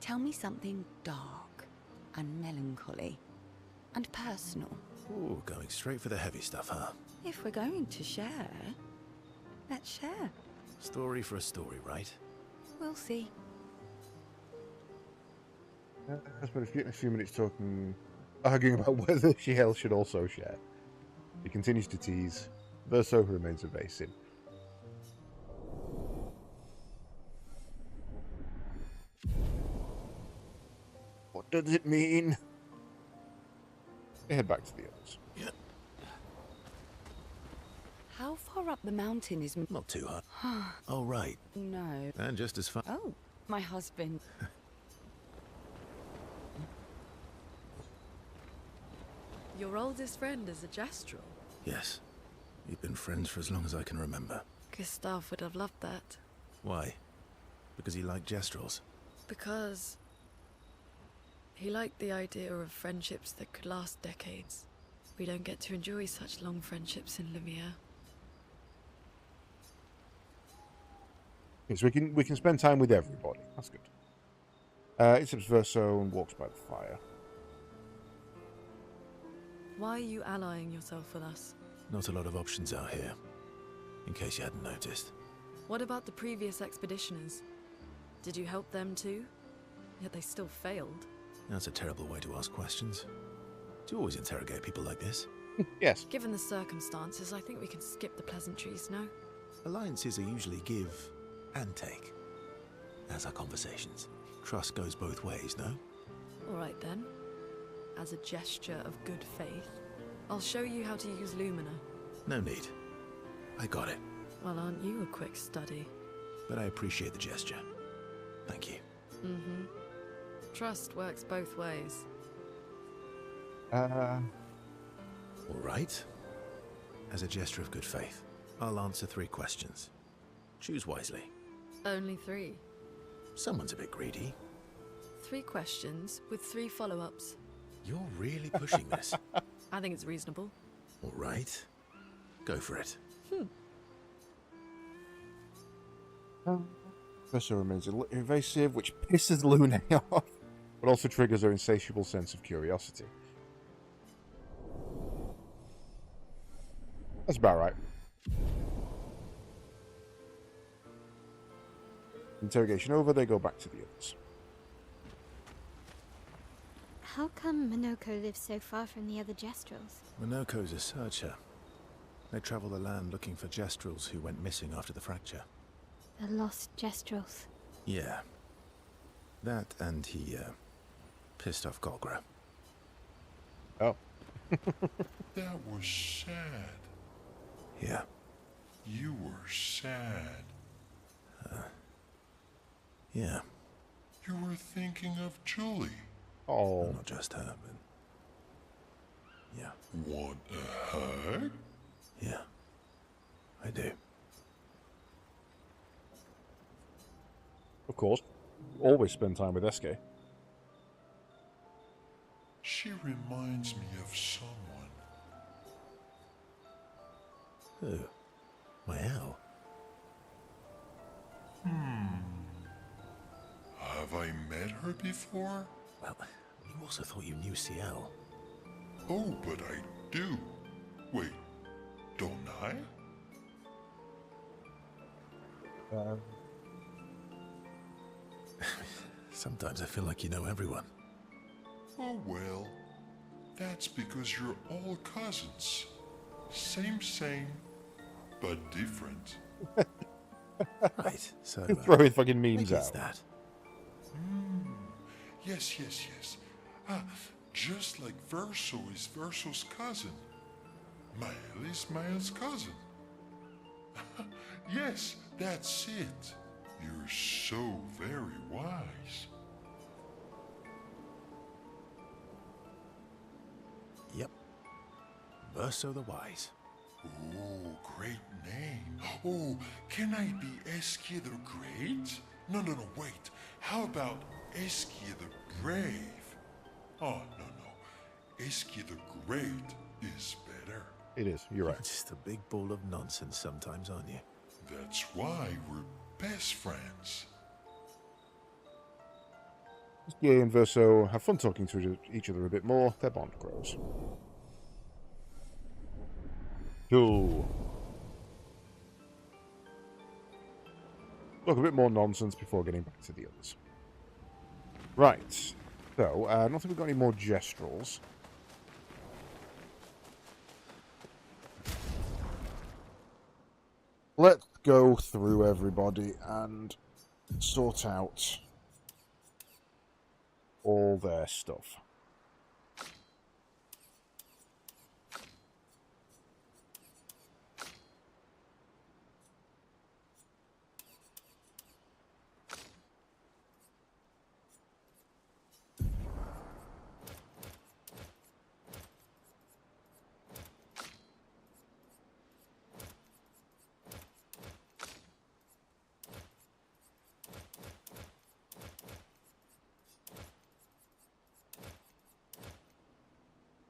Tell me something dark and melancholy and personal. Ooh, going straight for the heavy stuff, huh? If we're going to share, let's share. Story for a story, right? We'll see. I spent a few minutes talking arguing about whether Shiel should also share. He continues to tease. Verso remains evasive. What does it mean? They head back to the others. How far up the mountain is... Not too hard. Oh, right. No. And just as far... Oh, my husband. Your oldest friend is a Gestrel. Yes. We've been friends for as long as I can remember. Gustav would have loved that. Why? Because he liked Gestrels? Because he liked the idea of friendships that could last decades. We don't get to enjoy such long friendships in Lumiere. Okay, so we can spend time with everybody. That's good. He sips Verso and walks by the fire. Why are you allying yourself with us? Not a lot of options out here, in case you hadn't noticed. What about the previous expeditioners? Did you help them too? Yet they still failed. That's a terrible way to ask questions. Do you always interrogate people like this? Yes. Given the circumstances, I think we can skip the pleasantries, no? Alliances are usually give and take, as are conversations. Trust goes both ways, no? Alright then. As a gesture of good faith, I'll show you how to use Lumina. No need. I got it. Well, aren't you a quick study? But I appreciate the gesture. Thank you. Mm-hmm. Trust works both ways. All right. As a gesture of good faith, I'll answer 3 questions. Choose wisely. Only 3. Someone's a bit greedy. 3 questions with 3 follow-ups. You're really pushing this. I think it's reasonable. All right. Go for it. Verso remains evasive, which pisses Luna off, but also triggers her insatiable sense of curiosity. That's about right. Interrogation over, they go back to the others. How come Minoko lives so far from the other Gestrels? Minoko's a searcher. They travel the land looking for Gestrels who went missing after the fracture. The lost Gestrels. Yeah. That and he, pissed off Golgra. Oh. That was sad. Yeah. You were sad. Yeah. You were thinking of Julie. Oh. Not just her, but... Yeah. Want a hug? Yeah. I do. Of course. Always spend time with SK. She reminds me of someone. Who? My Al. Have I met her before? Well, you also thought you knew CL. Oh, but I do. Wait, don't I? Sometimes I feel like you know everyone. Oh well, that's because you're all cousins. Same, but different. Right, so... Throwing fucking memes maybe it's out. that. Yes. Just like Verso is Verso's cousin. Mael is Mael's cousin. Yes, that's it. You're so very wise. Yep. Verso the Wise. Oh, great name. Oh, can I be Eskia the Great? No, wait. How about Eskia the Brave? Oh, no. Eskia the Great is better. It is, you're right. Just a big ball of nonsense sometimes, aren't you? That's why we're best friends. SK and Verso have fun talking to each other a bit more. Their bond grows. Cool. Look, a bit more nonsense before getting back to the others. Right. So, I don't think we've got any more Gestrels. let's go through everybody and sort out all their stuff.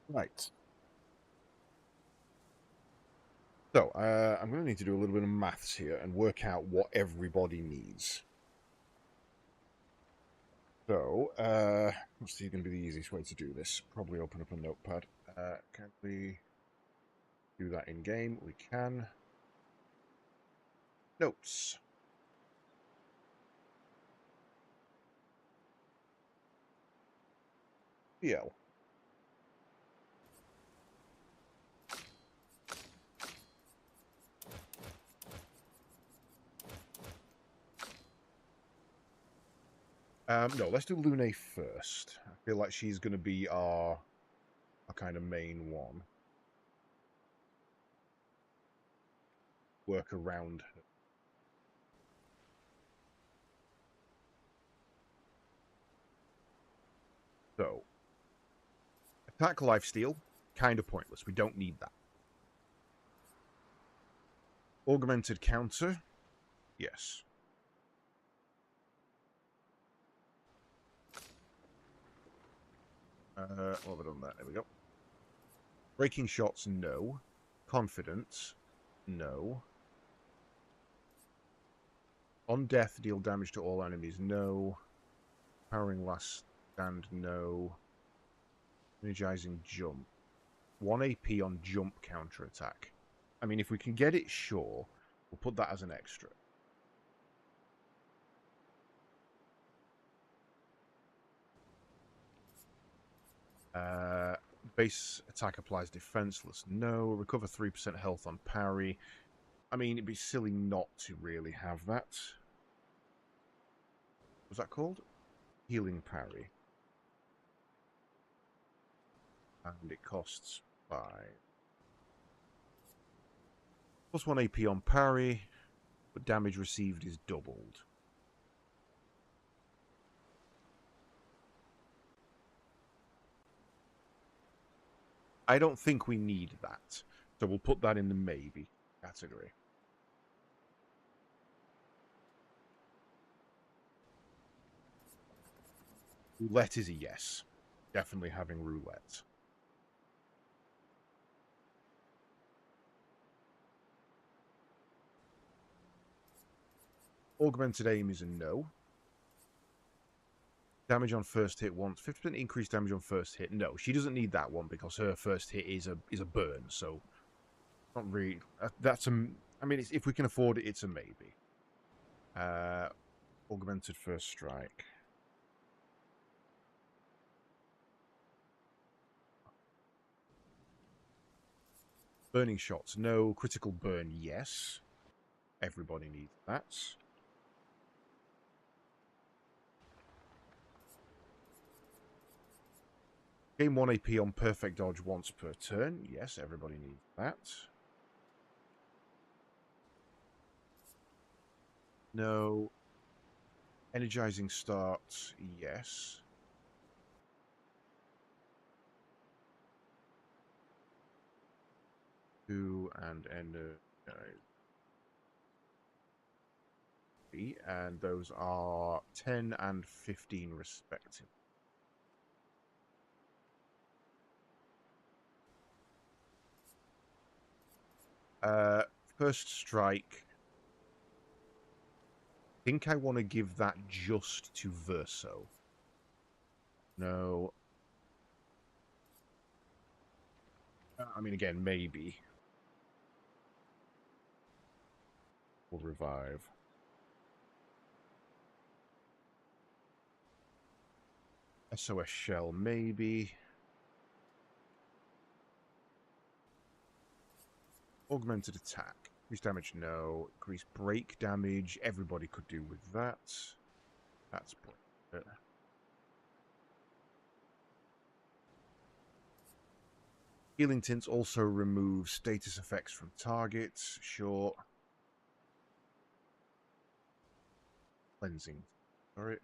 Right. So, I'm going to need to do a little bit of maths here and work out what everybody needs. So, what's going to be the easiest way to do this? Probably open up a notepad. Can we do that in-game? We can. Notes. PL. No, let's do Lune first. I feel like she's going to be our kind of main one. Work around her. So, attack lifesteal, kind of pointless. We don't need that. Augmented counter, yes. What have I done that? There we go. Breaking shots, no. Confidence, no. On death, deal damage to all enemies, no. Powering last stand, no. Energizing jump. 1 AP on jump counterattack. I mean, if we can get it, sure. We'll put that as an extra. Base attack applies defenseless. No. Recover 3% health on parry. I mean, it'd be silly not to really have that. What's that called? Healing parry. And it costs 5. Plus 1 AP on parry, but damage received is doubled. I don't think we need that, so we'll put that in the maybe category. Roulette is a yes. Definitely having roulette. Augmented aim is a no. Damage on first hit once. 50% increased damage on first hit. No, she doesn't need that one because her first hit is a burn. So, not really. That's a. I mean, if we can afford it, it's a maybe. Augmented first strike. Burning shots, no. Critical burn, yes. Everybody needs that. Gain 1 AP on perfect dodge once per turn. Yes, everybody needs that. No. Energizing start, yes. And energize. And those are 10 and 15 respectively. First strike. I think I want to give that just to Verso. No. I mean, again, maybe. We'll revive. SOS shell, maybe. Augmented attack. Increase damage, no. Increase break damage, everybody could do with that. That's point. Healing Tints also remove status effects from targets. Sure. Cleansing. Alright.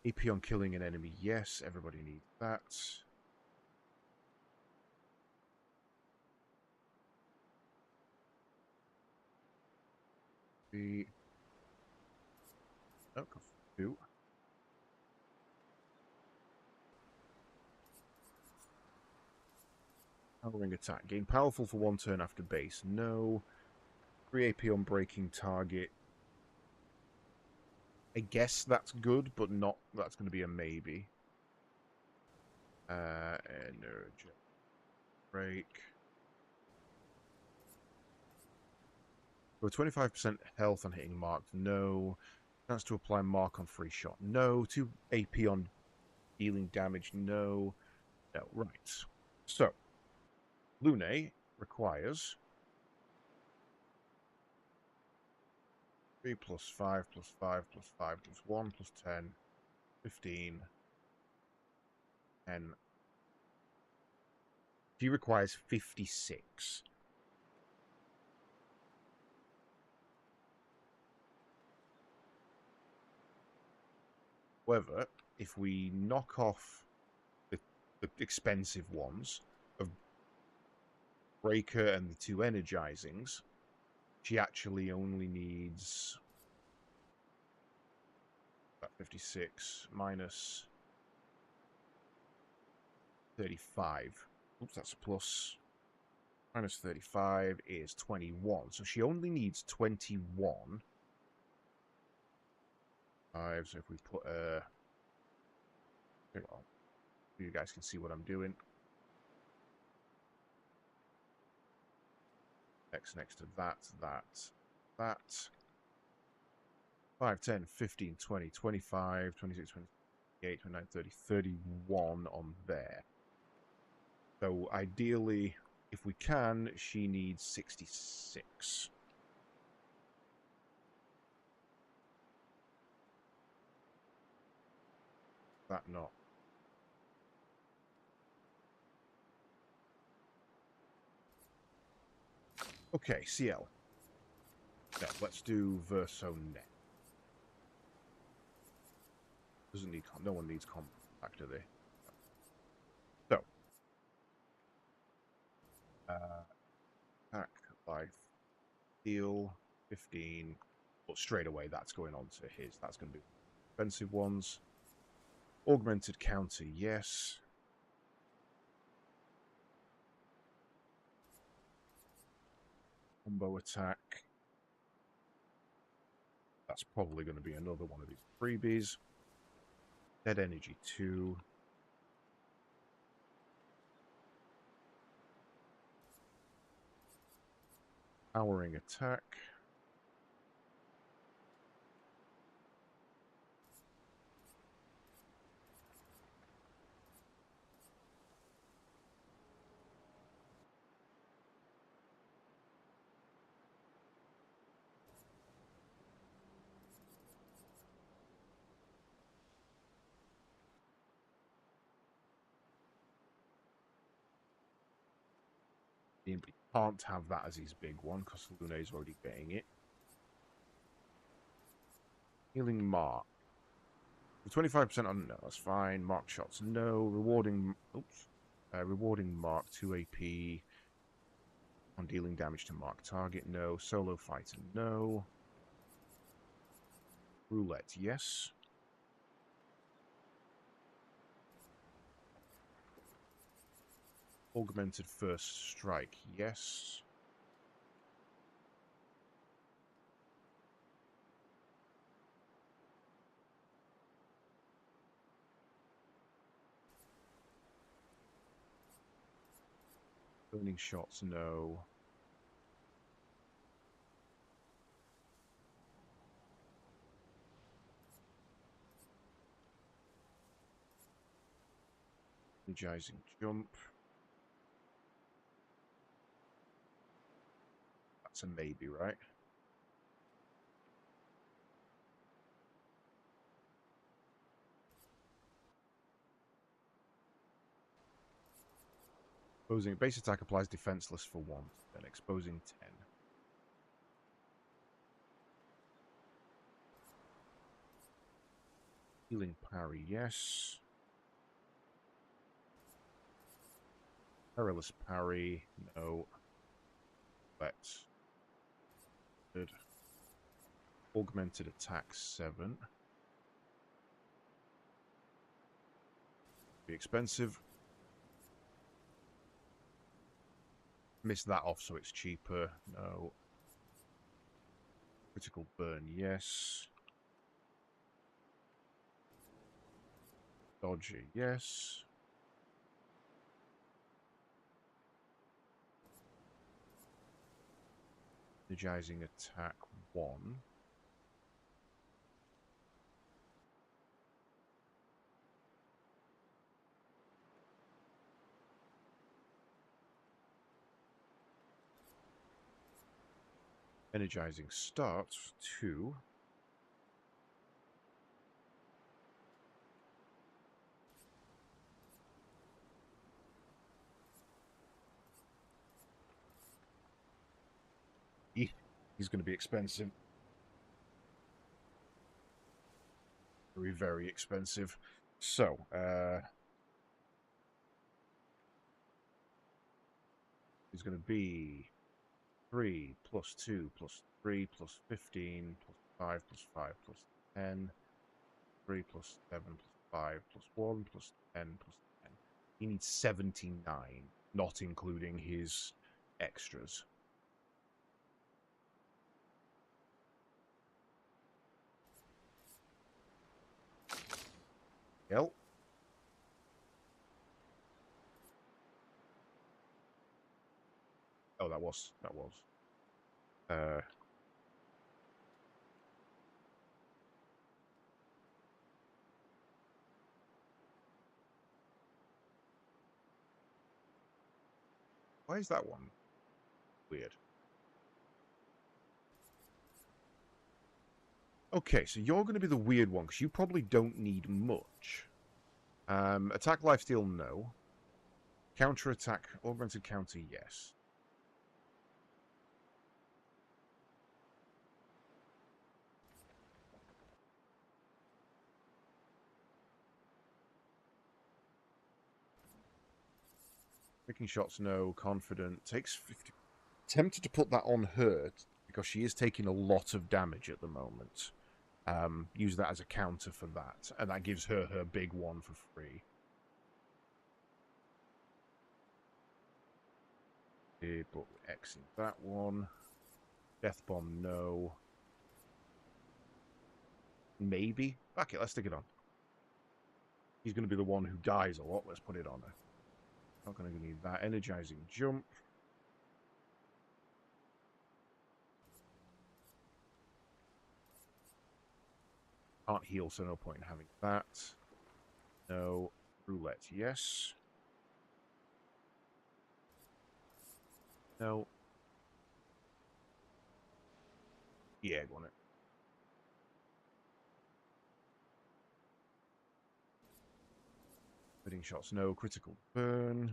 AP on killing an enemy, yes. Everybody needs that. Oh, go for 2. Powering attack. Gain powerful for 1 turn after base. No. 3 AP on breaking target. I guess that's good, but not. That's going to be a maybe. Energy. Break. So 25% health on hitting marked. No. Chance to apply mark on free shot. No. 2 AP on dealing damage. No. No. Right. So. Lune requires 3 plus 5 plus 5 plus 5 plus 1 plus 10, 15, 10. She requires 56. However, if we knock off the expensive ones of Breaker and the 2 energizings, she actually only needs about 56 minus 35. Oops, that's a plus. Minus 35 is 21. So she only needs 21. So if we put well, you guys can see what I'm doing. Next to that. 5, 10, 15, 20, 25, 26, 28, 29, 30, 31 on there. So ideally, if we can, she needs 66. That not. Okay, CL. Now, let's do Verso net. Doesn't need no one needs combat factor there. So, attack, life, heal, 15. But straight away, that's going on to his. That's going to be expensive ones. Augmented counter, yes. Combo attack. That's probably going to be another one of these freebies. Dead energy 2. Powering attack. He can't have that as his big one because Lune's already getting it. Healing Mark. 25% on no, that's fine. Mark shots, no. Rewarding rewarding Mark 2 AP on dealing damage to Mark target, no. Solo fighter, no. Roulette, yes. Augmented first strike, yes. Burning shots, no. Energizing jump. That's a maybe, right? Exposing base attack applies defenseless for 1, then exposing 10. Healing parry, yes. Perilous parry, no. Let's. Good. Augmented attack 7. Be expensive. Miss that off so it's cheaper. No. Critical burn, yes. Dodger, yes. Energizing attack 1. Energizing start 2. He's going to be expensive. Very, very expensive. So, he's going to be 3 plus 2 plus 3 plus 15 plus 5 plus 5 plus 10. 3 plus 7 plus 5 plus 1 plus 10 plus 10. He needs 79, not including his extras. Yep. Oh, that was. Why is that one weird? Okay, so you're going to be the weird one, because you probably don't need much. Attack lifesteal, no. Counter-attack, augmented counter, yes. Making shots, no. Confident, takes 50. Tempted to put that on her, because she is taking a lot of damage at the moment. Use that as a counter for that, and that gives her her big one for free. But we're Xing that one. Death bomb, no. Maybe. Fuck it, let's stick it on. He's going to be the one who dies a lot. Let's put it on her. Not going to need that. Energizing jump. Can't heal, so no point in having that. No. Roulette, yes. No. Yeah, go on it. Hitting shots, no. Critical burn.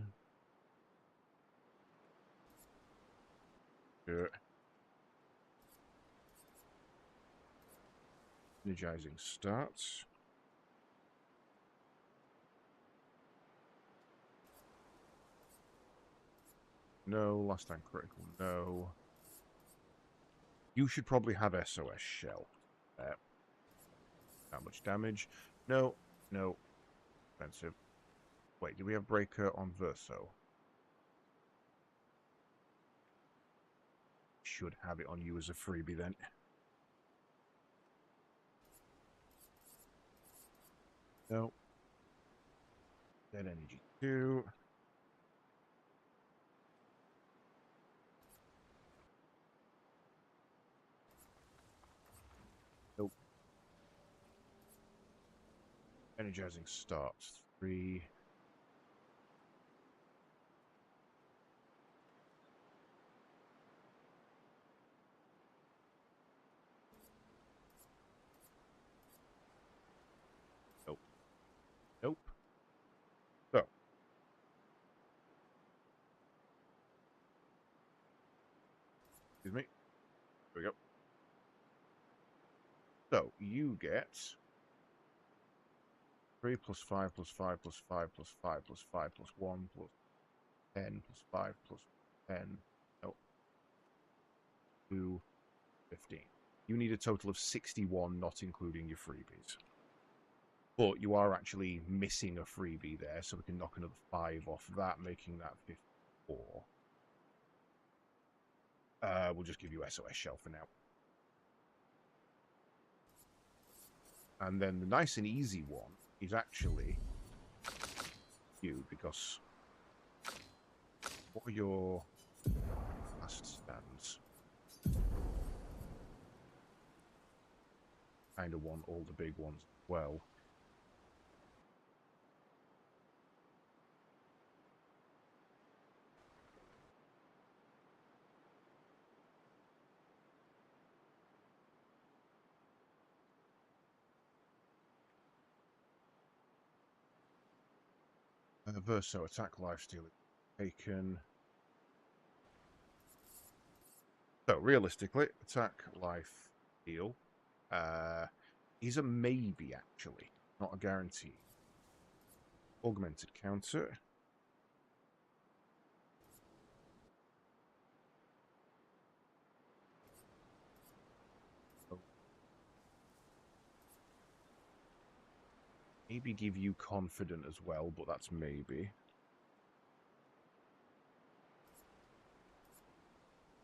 Sure. Energizing starts. No. Last time critical, no. You should probably have SOS shell. How much damage? No. No. Expensive. Wait, do we have breaker on Verso? Should have it on you as a freebie then. No. Dead energy 2. Nope. Energizing starts 3. you get 3 plus 5 plus 5 plus 5 plus 5 plus 5 plus 1 plus 10 plus 5 plus 10. No. 2, 15. You need a total of 61, not including your freebies. But you are actually missing a freebie there, so we can knock another 5 off that, making that 54. We'll just give you SOS Shell for now. And then the nice and easy one is actually you, because what are your last stands? Kind of want all the big ones as well. Verso attack lifesteal taken. So realistically, attack life steal is a maybe, actually, not a guarantee. Augmented counter. Maybe give you confident as well, but that's maybe.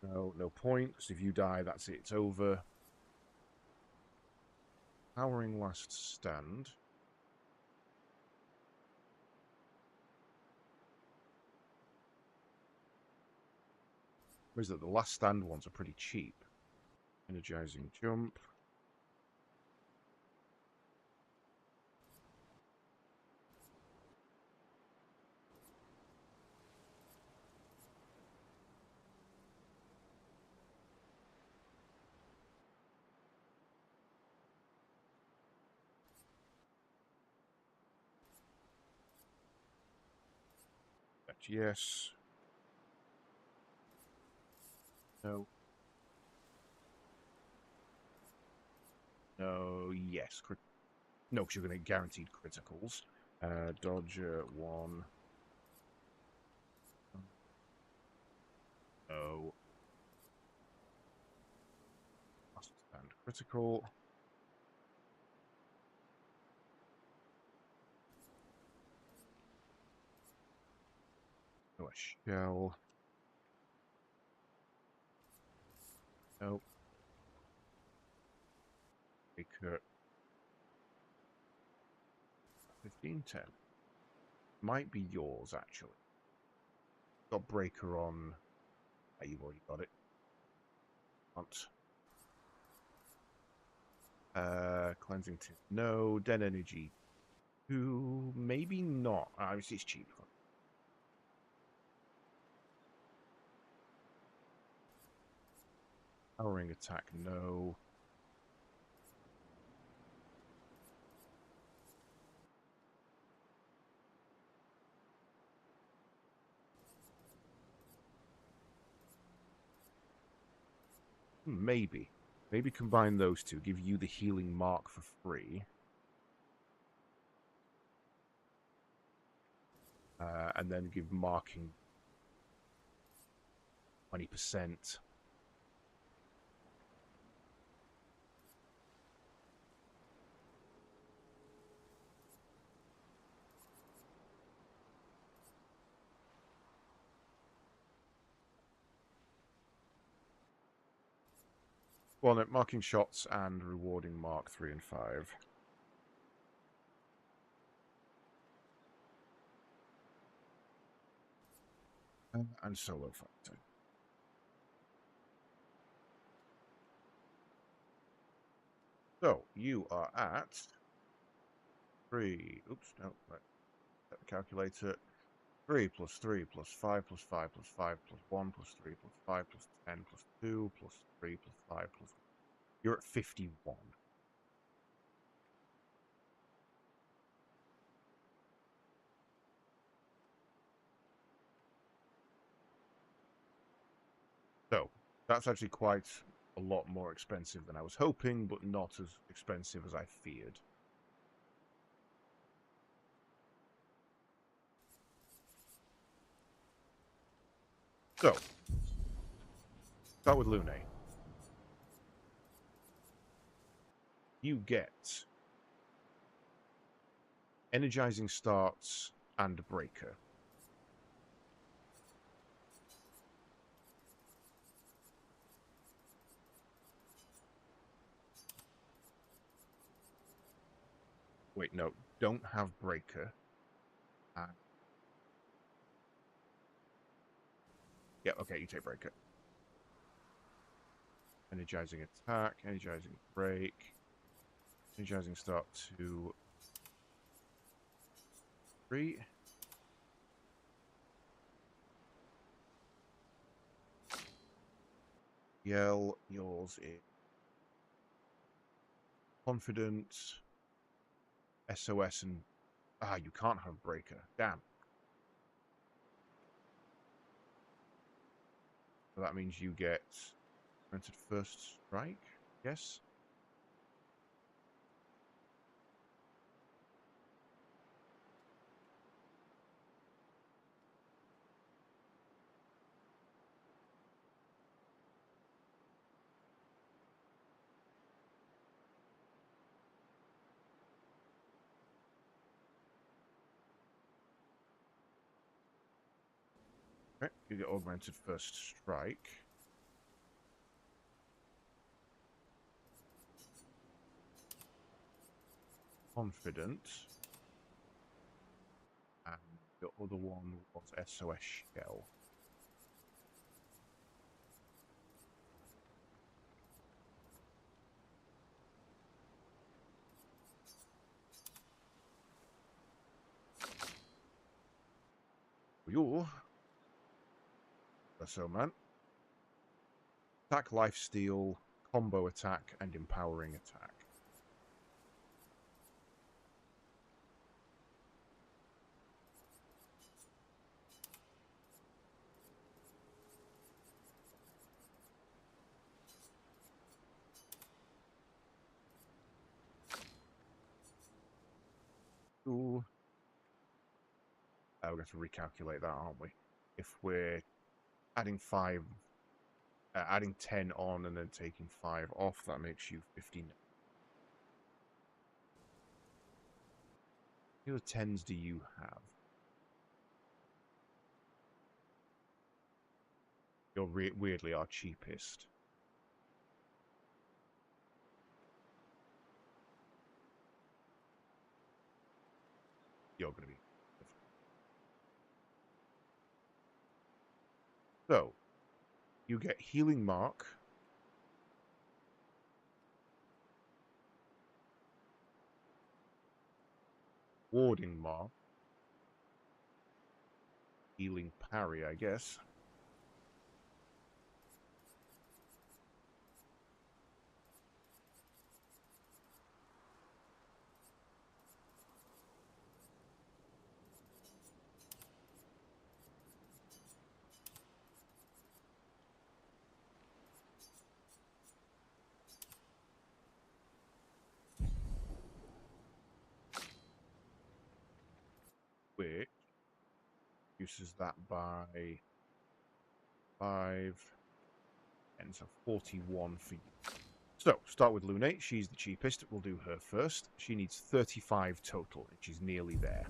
No, no point, because if you die, that's it, it's over. Powering last stand. Whereas that the last stand ones are pretty cheap. Energizing jump. Yes. No. No, yes. No, because you're going to get guaranteed criticals. Dodger 1. No. Last stand critical. No, a shell. Nope. Breaker. 1510. Might be yours, actually. Got breaker on. Oh, you've already got it. Cleansing tip. No. Den energy. 2. Maybe not. It's cheap. Powering attack. No. Maybe. Maybe combine those two. Give you the healing mark for free. And then give marking 20%. Well, no, marking shots and rewarding mark 3 and 5. And solo fighting. So, you are at 3. Oops, no, right. Set the calculator. 3 plus 3 plus 5 plus 5 plus 5 plus 1 plus 3 plus 5 plus 10 plus 2 plus 3 plus 5 plus... You're at 51. So, that's actually quite a lot more expensive than I was hoping, but not as expensive as I feared. So, start with Lune. You get energizing starts and breaker. Wait, no, don't have breaker. Yeah, okay, you take breaker. Energizing attack, energizing break, energizing start 2, 3. Yell, yours is confidence, SOS, and you can't have breaker. Damn. So that means you get granted first strike. Yes. Okay, you get augmented first strike. Confident. And the other one was SOS shell. You, so man. Attack, lifesteal, combo attack, and empowering attack. Ooh. We're going to recalculate that, aren't we? If we're adding 5, adding 10 on and then taking 5 off, that makes you 15. How many 10s do you have? You're weirdly our cheapest. You're going to be. So, you get Healing Mark. Warding Mark. Healing Parry, I guess. Which reduces that by 5, and so 41 for you. So, start with Lune. She's the cheapest. We'll do her first. She needs 35 total, and she's nearly there.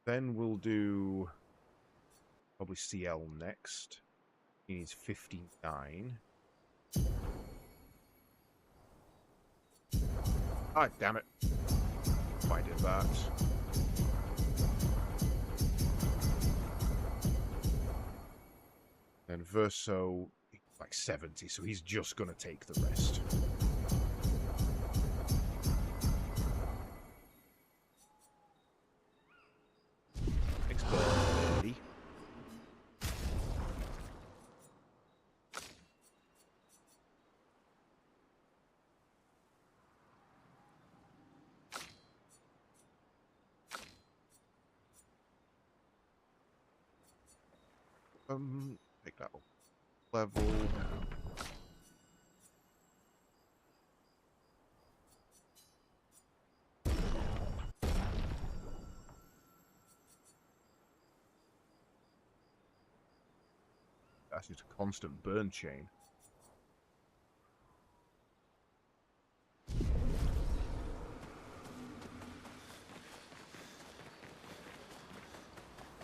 Then we'll do probably CL next. He needs 59. Ah, damn it. I did that. Then Verso, like 70, so he's just going to take the rest. Explode. Take that up. Level down. That's just a constant burn chain.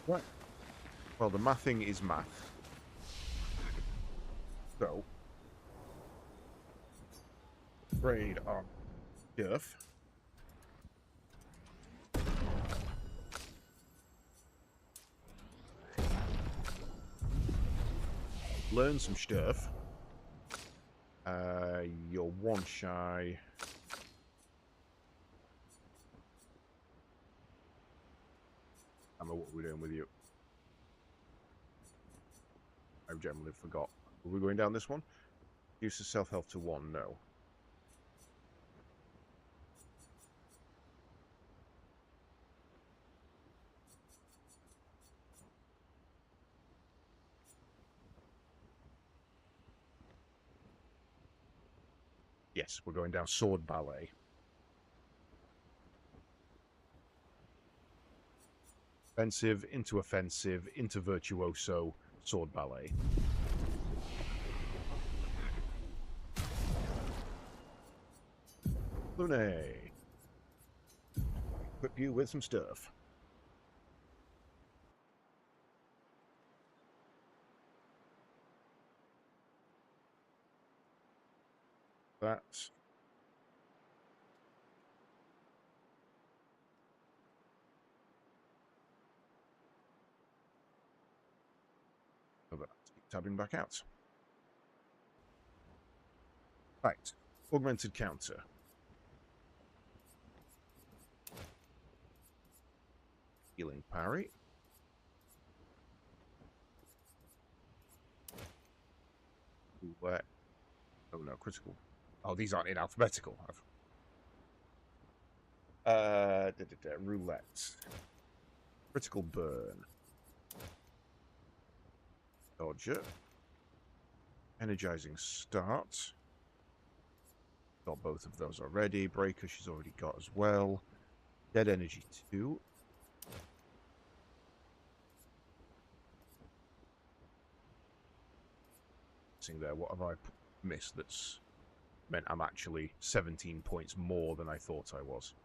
Right. Well, the mathing is math. So, upgrade our stuff. Learn some stuff. You're one shy. I don't know what we're doing with you. I generally forgot. Are we going down this one? Reduce the self-health to 1. No. Yes, we're going down sword ballet. Offensive, into offensive, into virtuoso, sword ballet. Lune. Equip you with some stuff. That's... Oh, that's tabbing back out. Right. Augmented counter. Healing parry. Where? Oh no, critical. Oh, these aren't in alphabetical. Roulette. Critical burn. Dodger. Energizing start. Got both of those already. Breaker she's already got as well. Dead energy 2. There, what have I missed that's meant I'm actually 17 points more than I thought I was?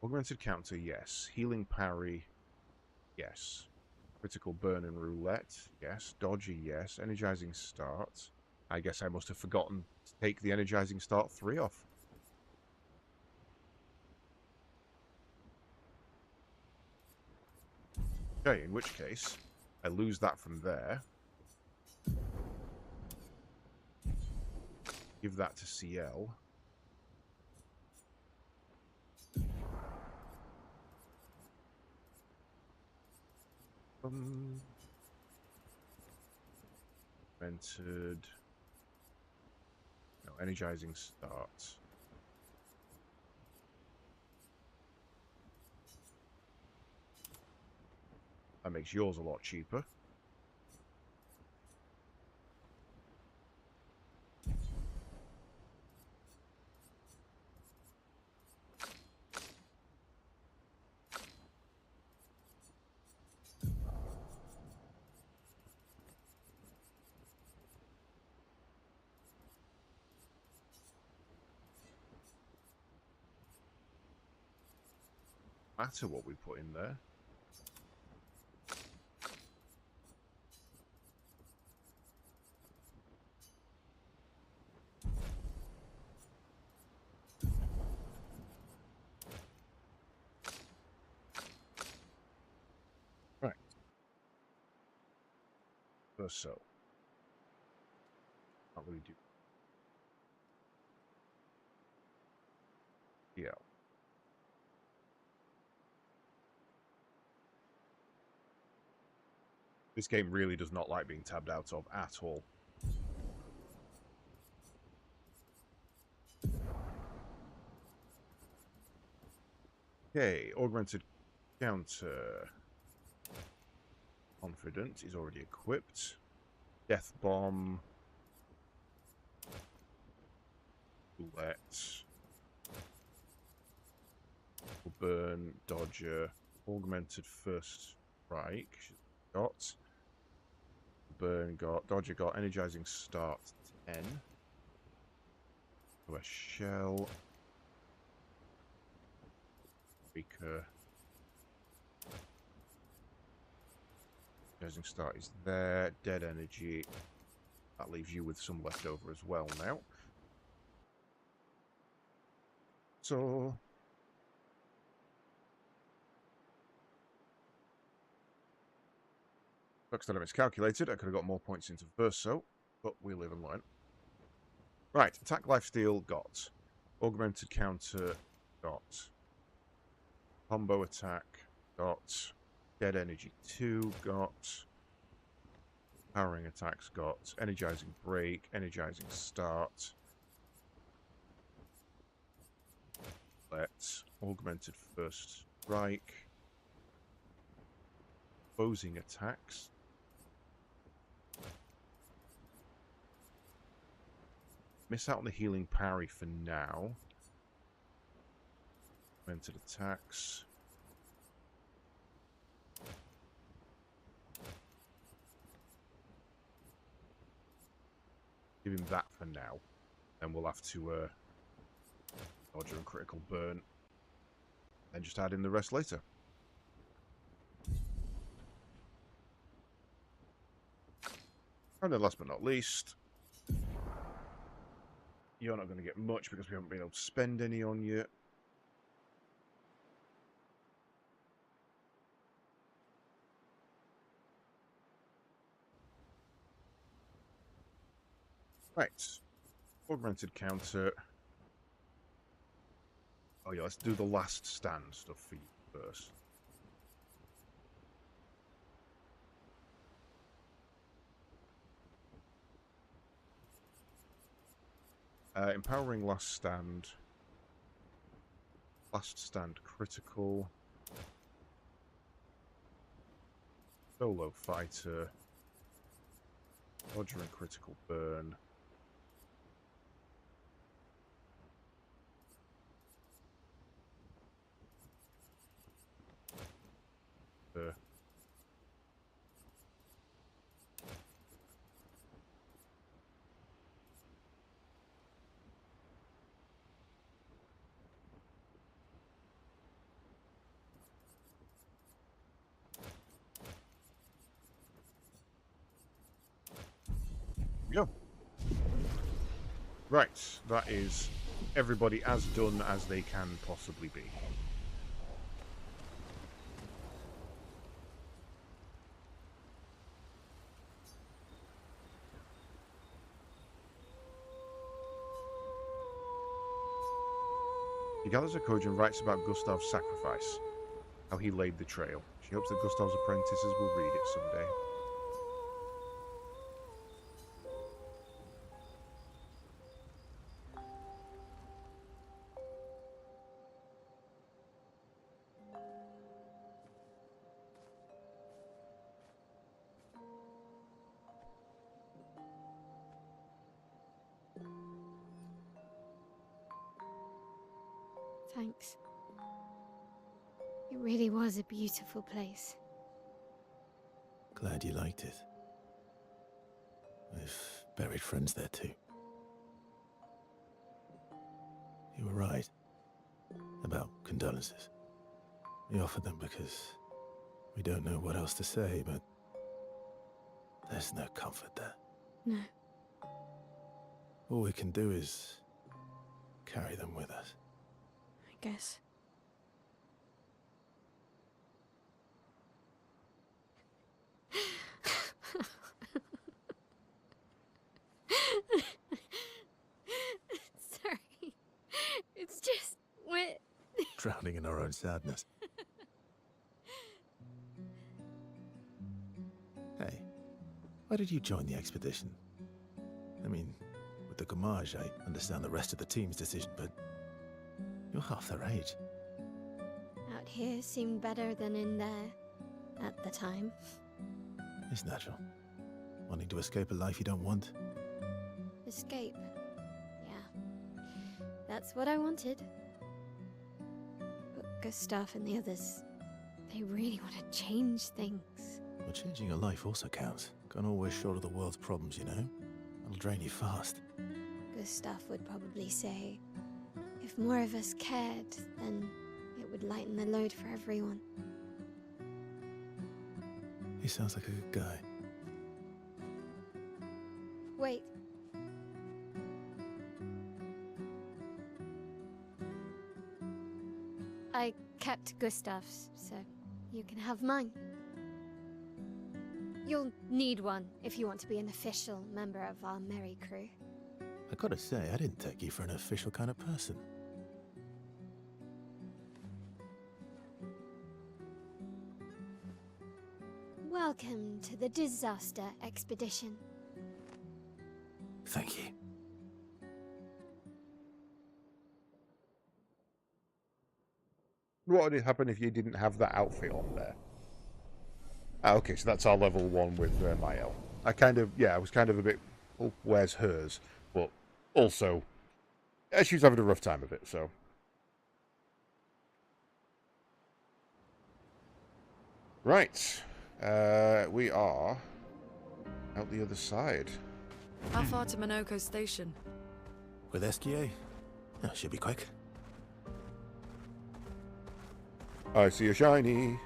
Augmented counter, yes. Healing parry, yes. Critical burn and roulette, yes. Dodgy, yes. Energizing start. I guess I must have forgotten to take the energizing start 3 off. Okay, in which case, I lose that from there. Give that to CL. Entered. No, energizing start. That makes yours a lot cheaper. Matter what we put in there. Right. So. Can't really do. Yeah. This game really does not like being tabbed out of at all. Okay, augmented counter. Confident is already equipped. Death bomb. Roulette. Burn, dodger, augmented first strike. Got. Burn got. Dodger got. Energizing start 10. So a shell. Breaker. Energizing start is there. Dead energy. That leaves you with some left over as well now. So. Looks that it's calculated. I could have got more points into Verso, but we live and learn. Right, attack lifesteal got. Augmented counter got. Combo attack got. Dead energy 2 got. Powering attacks got. Energizing break. Energizing start. Let's augmented first strike. Opposing attacks. Miss out on the healing parry for now. Augmented attacks. Give him that for now. Then we'll have to dodger and critical burn. And just add in the rest later. And then last but not least, you're not going to get much because we haven't been able to spend any on you. Right. Augmented counter. Oh yeah, let's do the last stand stuff for you first. Empowering last stand. Last stand critical. Solo fighter. Dodger and critical burn. Go. Right, that is everybody as done as they can possibly be. He gathers a courage and writes about Gustav's sacrifice, how he laid the trail. She hopes that Gustav's apprentices will read it someday. Thanks. It really was a beautiful place. Glad you liked it. We've buried friends there too. You were right about condolences. We offer them because we don't know what else to say, but there's no comfort there. No. All we can do is carry them with us. I guess. Sorry. It's just... we're... Drowning in our own sadness. Hey, why did you join the expedition? I mean, with the Gommage, I understand the rest of the team's decision, but you're half their age. here seemed better than in there at the time. It's natural. Wanting to escape a life you don't want. Escape. Yeah. That's what I wanted. But Gustav and the others, they really want to change things. Well, changing a life also counts. Can't always shoulder the world's problems, you know? That'll drain you fast. Gustav would probably say, if more of us cared, then it would lighten the load for everyone. He sounds like a good guy. Wait. I kept Gustav's, so you can have mine. You'll need one if you want to be an official member of our merry crew. I gotta say, I didn't take you for an official kind of person. Welcome to the disaster expedition. Thank you. What would happen if you didn't have that outfit on there? Ah, okay, so that's our level 1 with Mael. I was kind of a bit, oh, where's hers? But also, she was having a rough time of it, so. Right. We are out the other side. How far to Minoko Station? With SGA? Oh, should be quick. I see a shiny.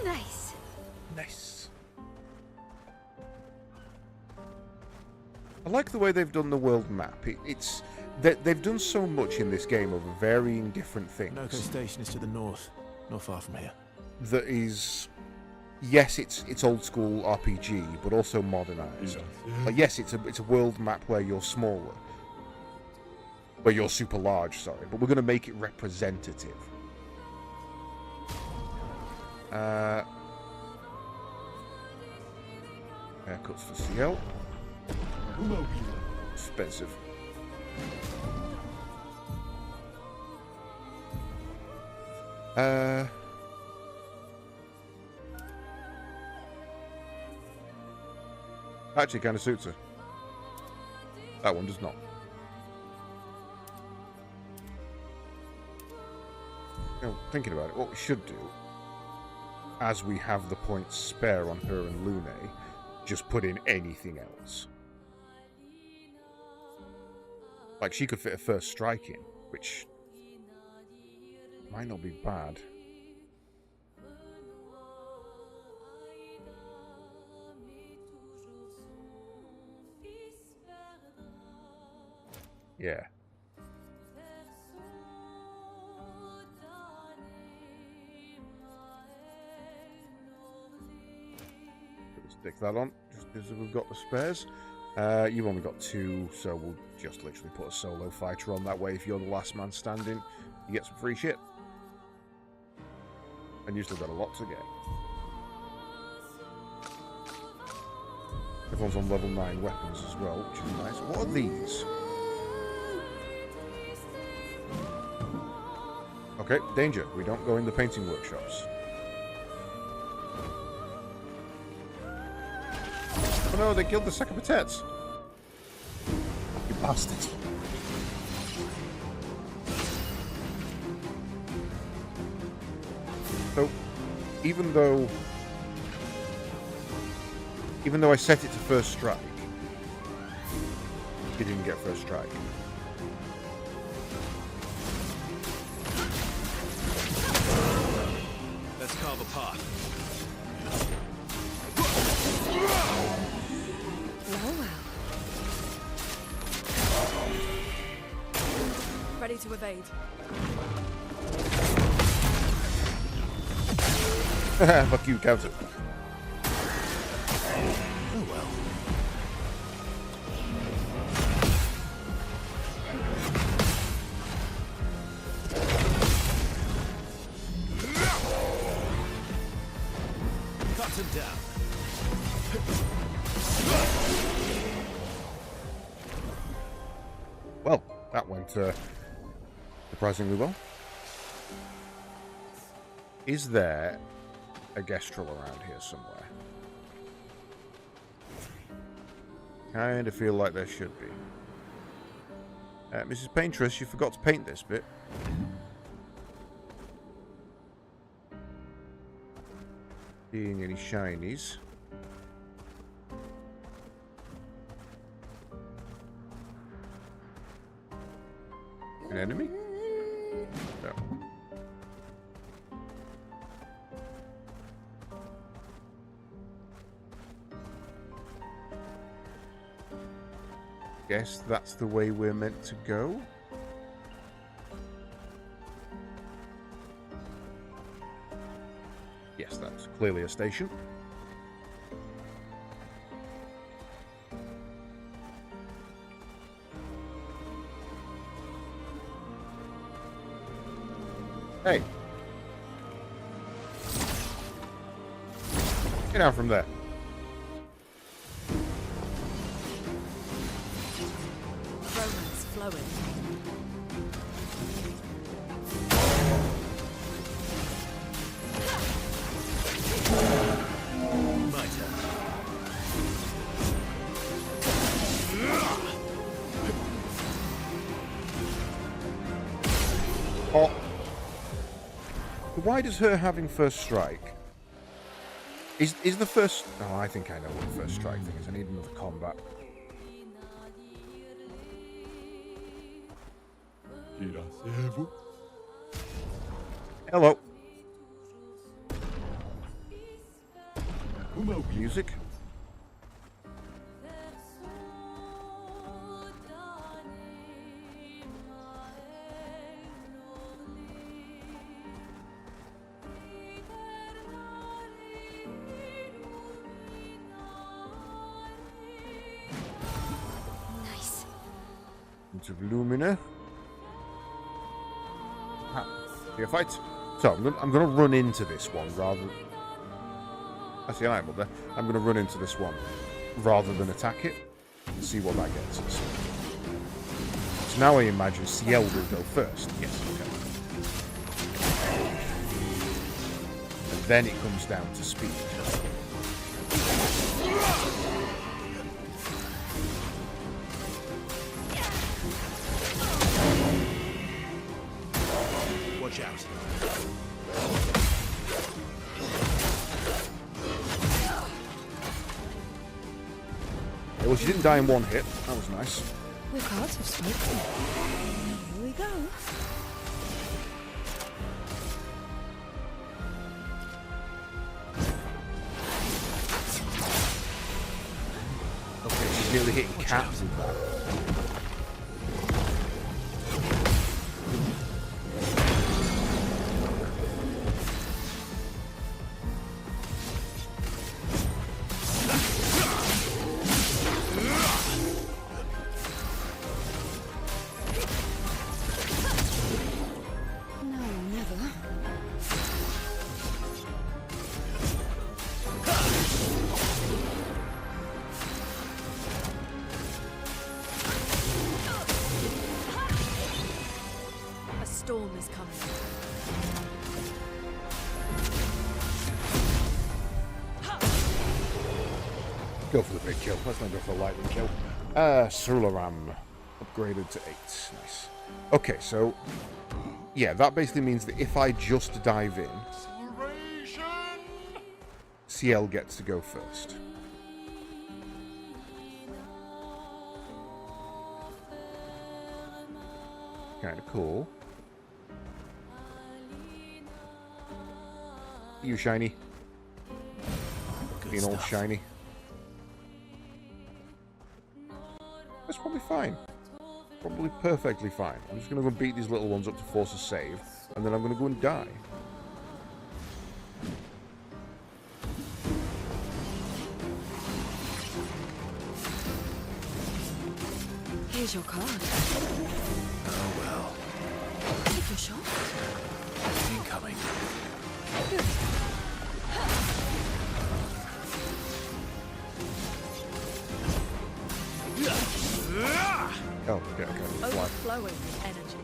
Nice. Nice. I like the way they've done the world map. They've done so much in this game of varying different things. Minoko Station is to the north, not far from here. That is, yes, it's old school RPG, but also modernized. Like, yes, it's a world map where you're smaller, where you're super large. Sorry, but we're going to make it representative. Haircuts for CL. Expensive. Actually, kind of suits her. That one does not. Now, thinking about it, what we should do, as we have the points spare on her and Lune, just put in anything else. Like, she could fit a first strike in, which might not be bad. Yeah. Stick that on, just because we've got the spares. You've only got 2, so we'll just literally put a solo fighter on. That way, if you're the last man standing, you get some free shit. And you still got a lot to get. Everyone's on level 9 weapons as well, which is nice. What are these? Okay, danger. We don't go in the painting workshops. Oh no, they killed the Sakapatets! You bastards. So, even though I set it to first strike, he didn't get first strike. Let's carve a path. Ready to evade. Fuck you, counter. Oh well. Cut him down. Well, that went surprisingly well. Is there a Gestrel around here somewhere? Kind of feel like there should be. Mrs. Paintress, you forgot to paint this bit. Seeing any shinies? An enemy? No. Guess that's the way we're meant to go. Yes, that's clearly a station. Hey. Get out from there. Romance flowing. My turn. Oh. Why does her having first strike? Is the first... Oh, I think I know what the first strike thing is. I need another combat. Hello. Music. Nice. Into Lumina. See a fight. So I'm gonna run into this one rather. I see an item up there. I'm gonna run into this one rather than attack it and see what that gets us. So now I imagine Ciel will go first. Yes, okay. And then it comes down to speed. Watch out. Yeah, well, she didn't die in one hit. That was nice. The cards have spoken. Here we go. Okay, she's nearly hitting caps with that. No, never. A storm is coming. Go for the big kill. Let's not go for the lightning kill. Sularam. Upgraded to 8. Nice. Okay, so... Yeah, that basically means that if I just dive in, Ciel gets to go first. Kind of cool. You shiny. Good Being all stuff. shiny. That's probably fine. Probably perfectly fine. I'm just going to go and beat these little ones up to force a save, and then I'm going to go and die. Here's your card. Oh well. Take your shot. Incoming. Oh, okay, okay. Fly. Overflowing with energy.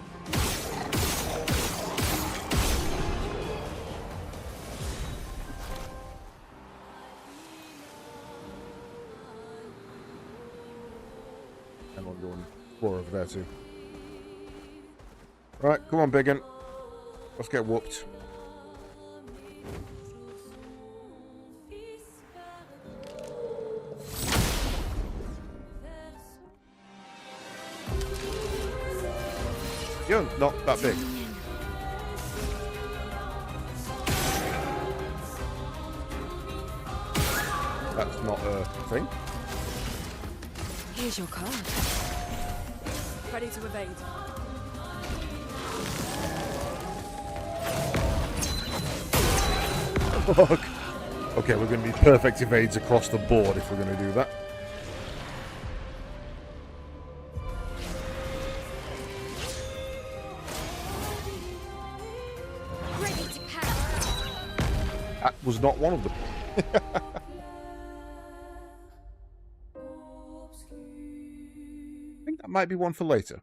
spore over there too. Right, come on, biggin. Let's get whooped. You're not that big. That's not a thing. Here's your card. Ready to evade. Fuck. Okay, we're going to need perfect evades across the board if we're going to do that. Ready to pounce. That was not one of them. I think that might be one for later.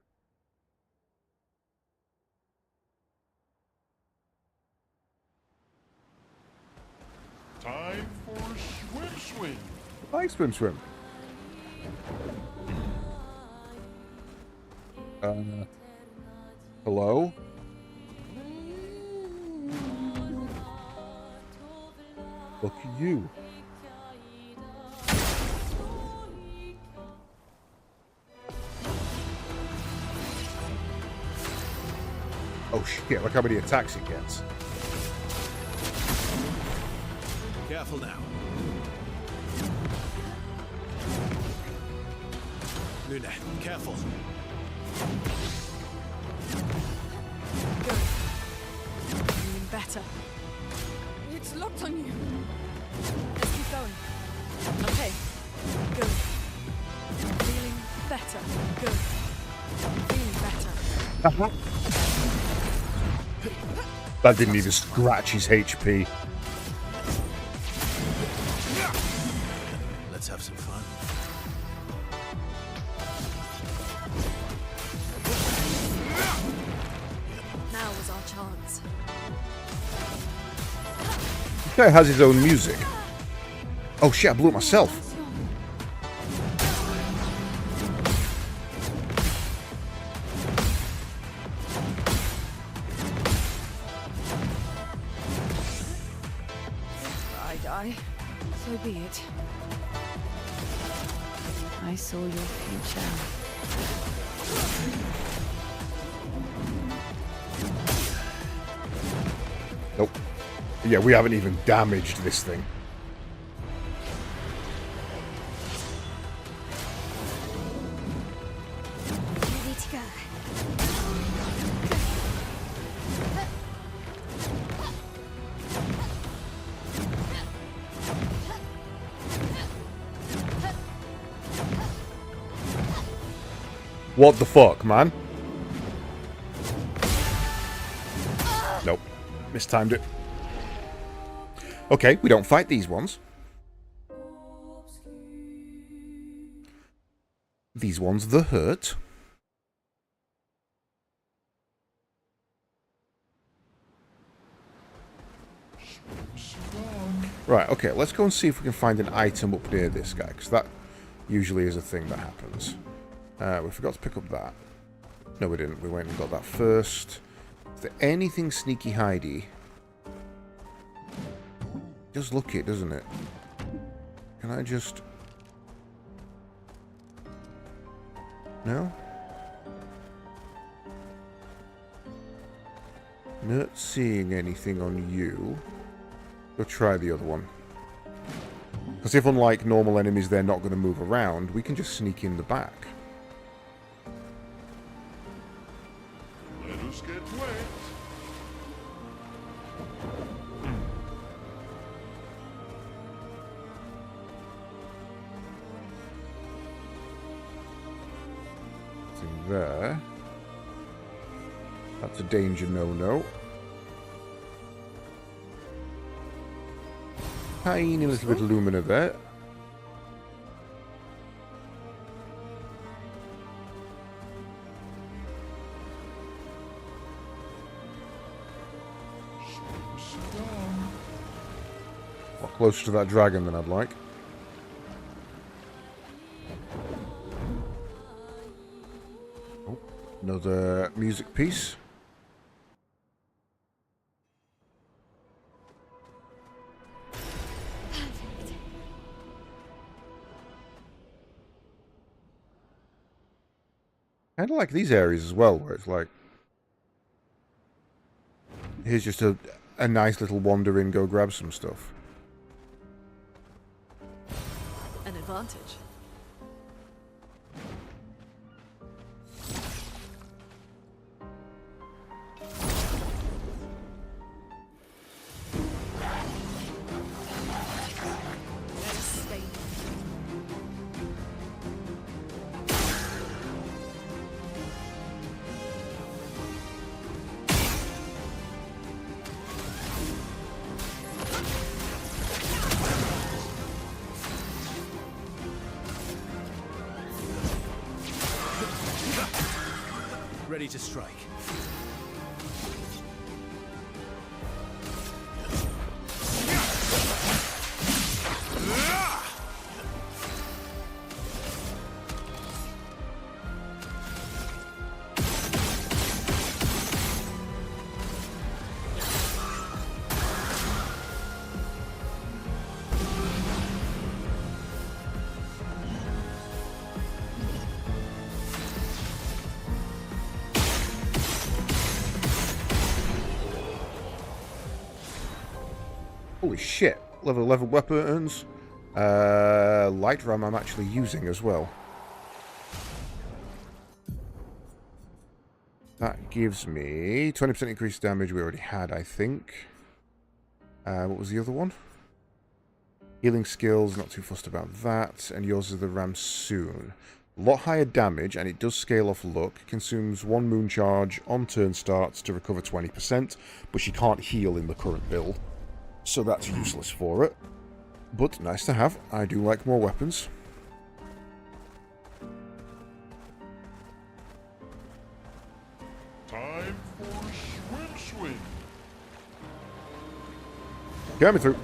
Time for swim. I swim. Hello? Look at you. Oh shit, look how many attacks it gets. Careful now. Luna, careful. Good. Feeling better. It's locked on you. Let's keep going. Okay. Good. Feeling better. Good. Feeling better. That didn't even scratch his HP. Let's have some fun. Now was our chance. This guy has his own music. Oh shit, I blew it myself. I die. So be it. I saw your future. Nope. Yeah, we haven't even damaged this thing. Ready to go. What the fuck, man? Nope. Mistimed it. Okay, we don't fight these ones. These ones the hurt. Right, okay, let's go and see if we can find an item up near this guy, because that usually is a thing that happens. We forgot to pick up that. No, we didn't. We went and got that first. Is there anything sneaky hidey? Does look it, doesn't it? Can I just... No? Not seeing anything on you. Go try the other one. Because if unlike normal enemies they're not going to move around, we can just sneak in the back. Let us get wet. Nothing there. That's a danger no-no. Tiny little bit of Lumina there. Well, closer to that dragon than I'd like. another music piece. Kind of like these areas as well, where it's like, here's just a nice little wander in, go grab some stuff. An advantage. Ready to strike. Holy shit. Level weapons. Light ram I'm actually using as well. That gives me 20% increased damage we already had, I think. What was the other one? Healing skills, not too fussed about that. And yours is the ram soon. A lot higher damage, and it does scale off luck. Consumes 1 moon charge on turn starts to recover 20%, but she can't heal in the current build. So that's useless for it. But nice to have. I do like more weapons. Time for swim. Get me through.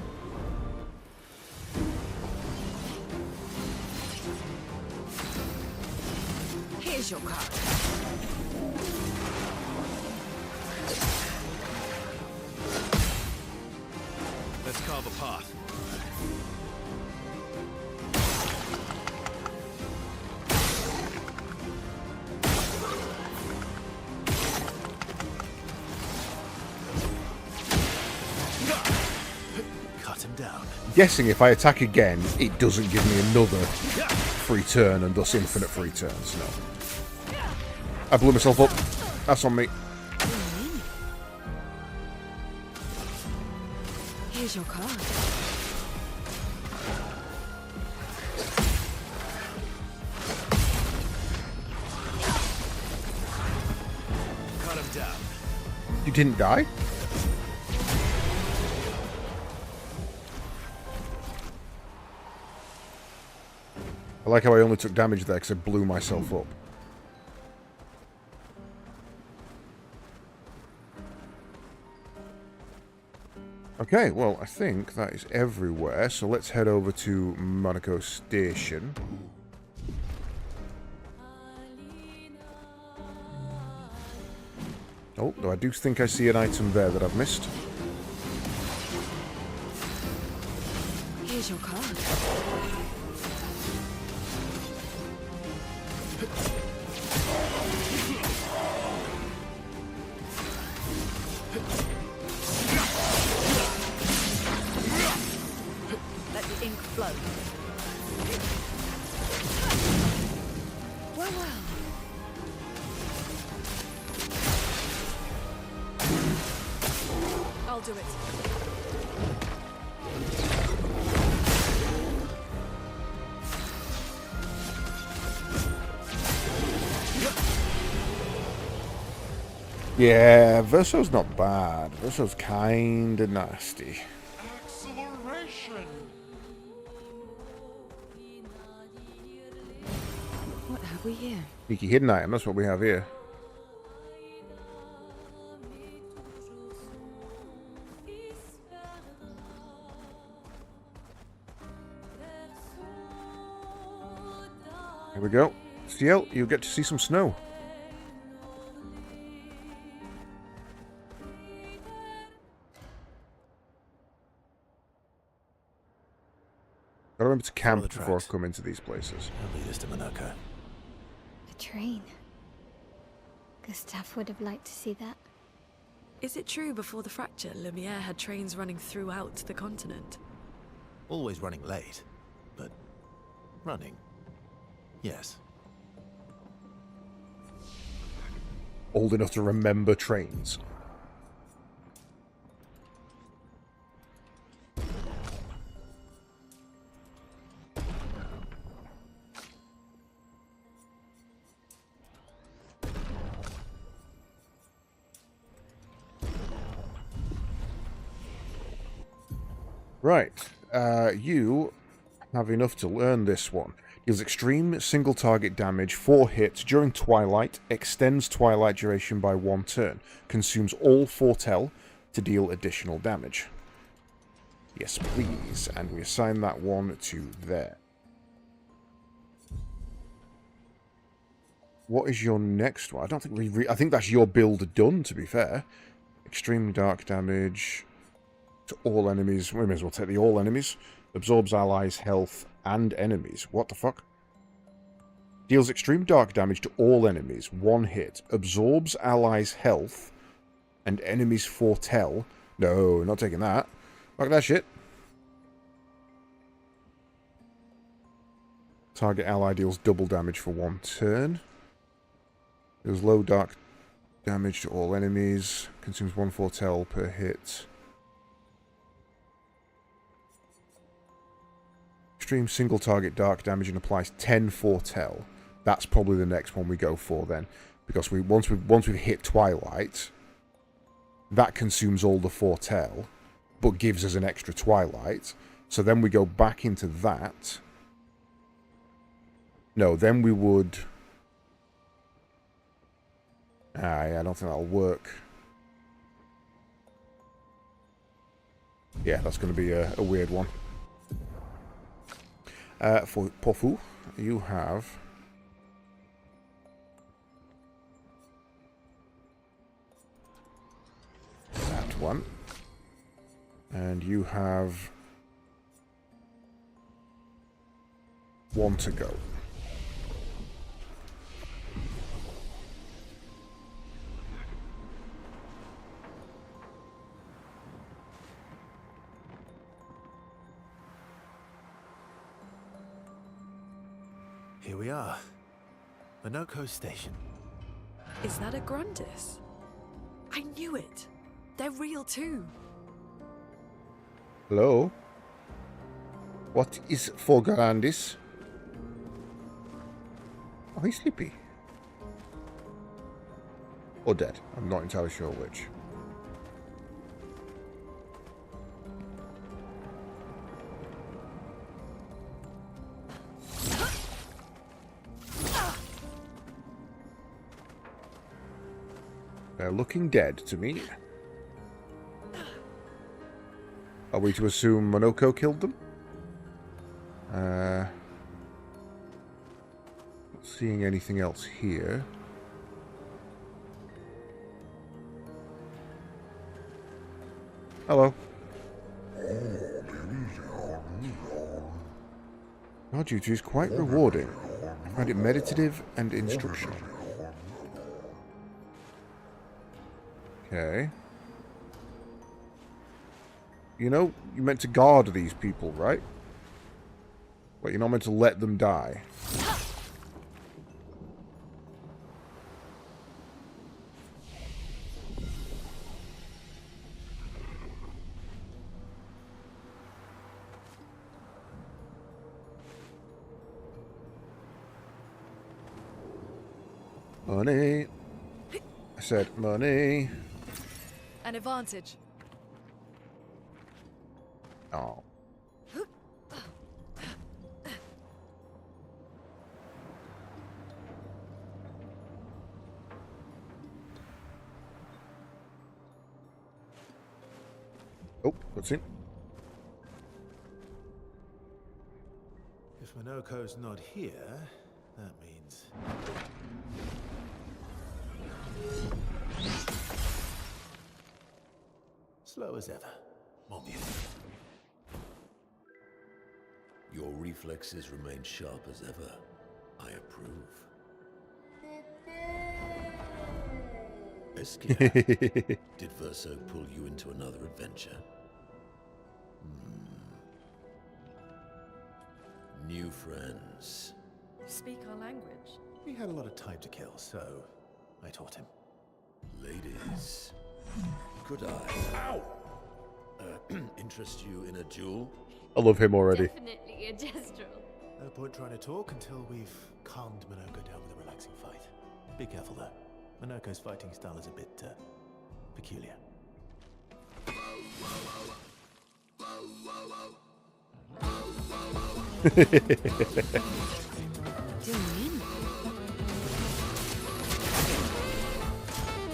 Here's your card. Let's carve a path. Cut him down. Guessing if I attack again, it doesn't give me another free turn and thus infinite free turns. No. I blew myself up. That's on me. Here's your card. Cut him down. You didn't die? I like how I only took damage there because I blew myself up. Okay, well, I think that is everywhere, so let's head over to Monaco Station. Oh, though I do think I see an item there that I've missed. Here's your card. Let the ink flow. Well, well. I'll do it. Yeah, Verso's not bad. Verso's kinda nasty. Acceleration. What have we here? Sneaky hidden item, that's what we have here. Here we go. Ciel, you get to see some snow. Gotta remember to camp the before I tracks. come into these places. That'll lead us to Monoko. A train. Gustav would have liked to see that. Is it true before the fracture, Lumiere had trains running throughout the continent? Always running late, but running. Yes. Old enough to remember trains. Right, you have enough to learn this one. Deals extreme single target damage, 4 hits during Twilight, extends Twilight duration by 1 turn, consumes all Foretell to deal additional damage. Yes, please, and we assign that one to there. What is your next one? I don't think I think that's your build done, to be fair. Extreme dark damage to all enemies. We may as well take the all enemies. Absorbs allies' health and enemies. What the fuck? Deals extreme dark damage to all enemies. 1 hit. Absorbs allies' health and enemies' foretell. No, not taking that. Fuck that shit. Target ally deals double damage for 1 turn. Deals low dark damage to all enemies. Consumes 1 foretell per hit. Extreme single target dark damage and applies 10 foretell. That's probably the next one we go for then, because once we've hit Twilight, that consumes all the foretell, but gives us an extra Twilight. So then we go back into that. No, then we would. Yeah, I don't think that'll work. Yeah, that's going to be a weird one. For Pofu, you have that one, and you have 1 to go. Here we are. Monoko Station. Is that a Grundis? I knew it! They're real too! Hello? What is for Grandis? Oh, he's sleepy. Or dead. I'm not entirely sure which. They're looking dead to me. Are we to assume Monoko killed them? Not seeing anything else here. Hello. Our duty is quite rewarding. I find it meditative and instructional. Okay. You know, you're meant to guard these people, right? But you're not meant to let them die. Money. I said money. An advantage. Oh. Oh, what's in? If Monoko's not here, that means... slow as ever. More music. Your reflexes remain sharp as ever. I approve. Eskia, did Verso pull you into another adventure? New friends. Speak our language. He had a lot of time to kill, so I taught him. Ladies, could I interest you in a duel? I love him already. Definitely a gestural. No point trying to talk until we've calmed Minoko down with a relaxing fight. Be careful though. Minoko's fighting style is a bit peculiar.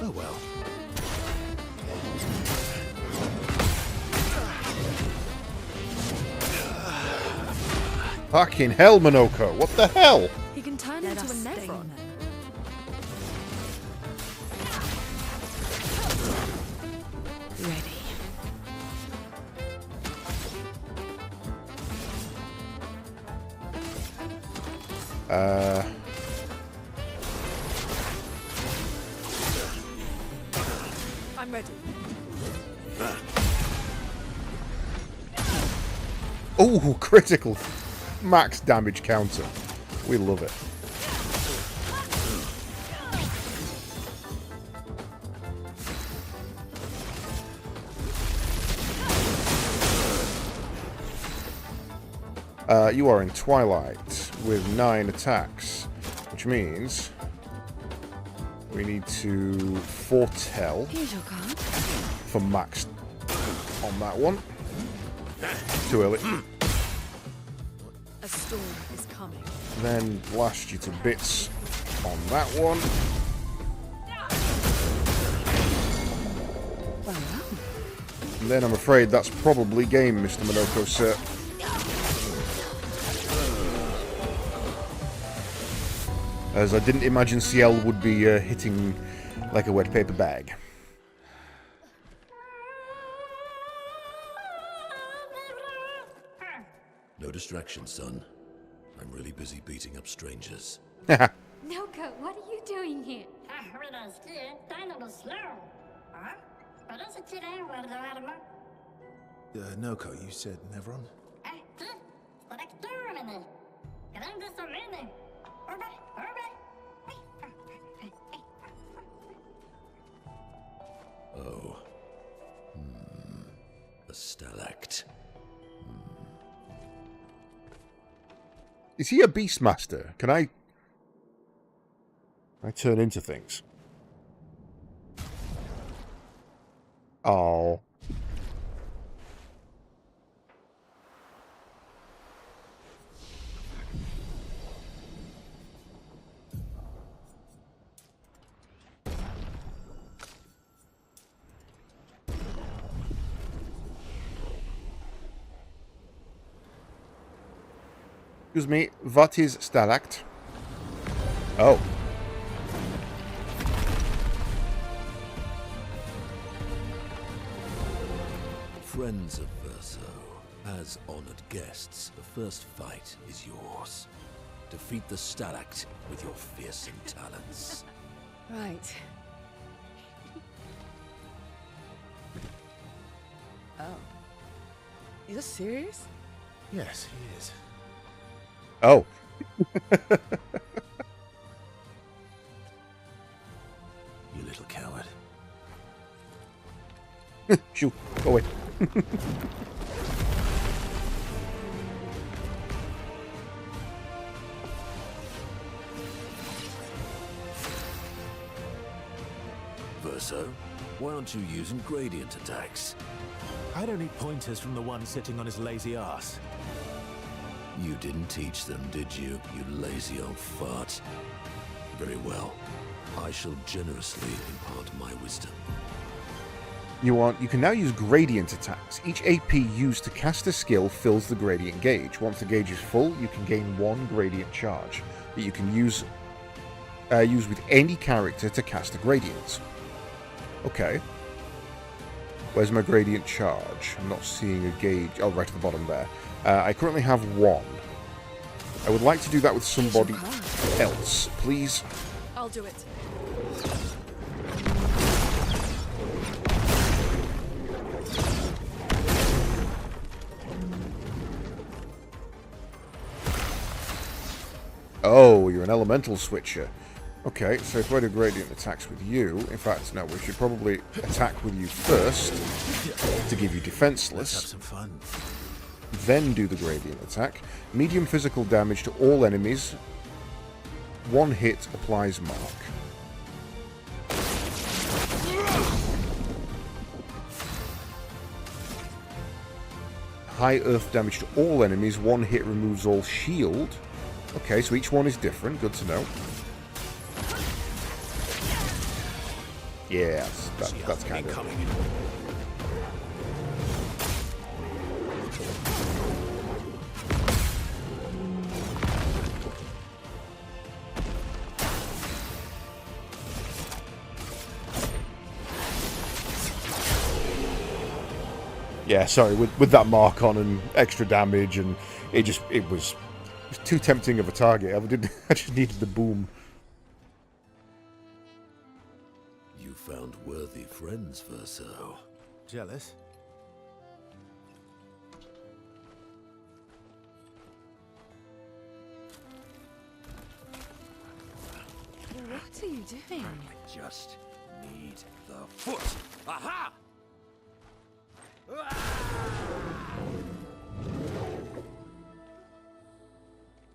Oh well. Fucking hell, Minoko! What the hell? He can turn Let into a us stay Nevron. Ready. I'm ready. Oh, critical max damage counter. We love it. You are in Twilight with 9 attacks, which means we need to foretell Here's your card. for max on that one. Too early. A storm is coming. Then blast you to bits on that one. Well done. And then I'm afraid that's probably game, Mr. Minoko, sir. As I didn't imagine CL would be hitting like a wet paper bag. No distraction, son. I'm really busy beating up strangers. Noko, what are you doing here? Noko, you said Nevron? Oh. A stalact. Is he a Beastmaster? Can I turn into things? Oh. Excuse me, what is stalact? Oh. Friends of Verso, as honored guests, the first fight is yours. Defeat the stalact with your fearsome talents. Right. Oh. You're serious? Yes, he is. Oh. You little coward. Shoo, go away. Verso, why aren't you using gradient attacks? I don't need pointers from the one sitting on his lazy ass. You didn't teach them, did you, you lazy old fart? Very well. I shall generously impart my wisdom. You can now use gradient attacks. Each AP used to cast a skill fills the gradient gauge. Once the gauge is full, you can gain 1 gradient charge that you can use with any character to cast a gradient. Okay. Where's my gradient charge? I'm not seeing a gauge. Oh, right at the bottom there. I currently have 1. I would like to do that with somebody else, please. I'll do it. Oh, you're an elemental switcher. Okay, so if I do gradient attacks with you, in fact, no, we should probably attack with you first to give you defenseless. Let's have some fun. Then do the gradient attack. Medium physical damage to all enemies. 1 hit applies mark. High earth damage to all enemies. 1 hit removes all shield. Okay, so each one is different. Good to know. Yeah, that's kind of... Yeah, sorry, with that mark on and extra damage, and it was too tempting of a target. I just needed the boom. You found worthy friends, Verso. Jealous? What are you doing? I just need the foot. Aha!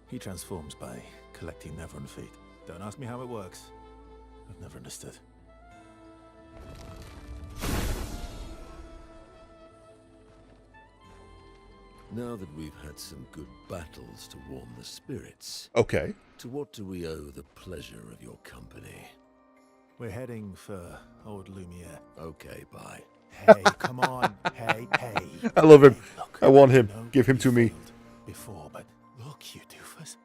He transforms by collecting Nevron feet. Don't ask me how it works. I've never understood. Now that we've had some good battles to warm the spirits, Okay. to what do we owe the pleasure of your company? We're heading for old Lumiere. Okay, bye. Hey, come on. Hey. I love him. Look, I want him. I know Give him to you me. failed before, but look, you doofus.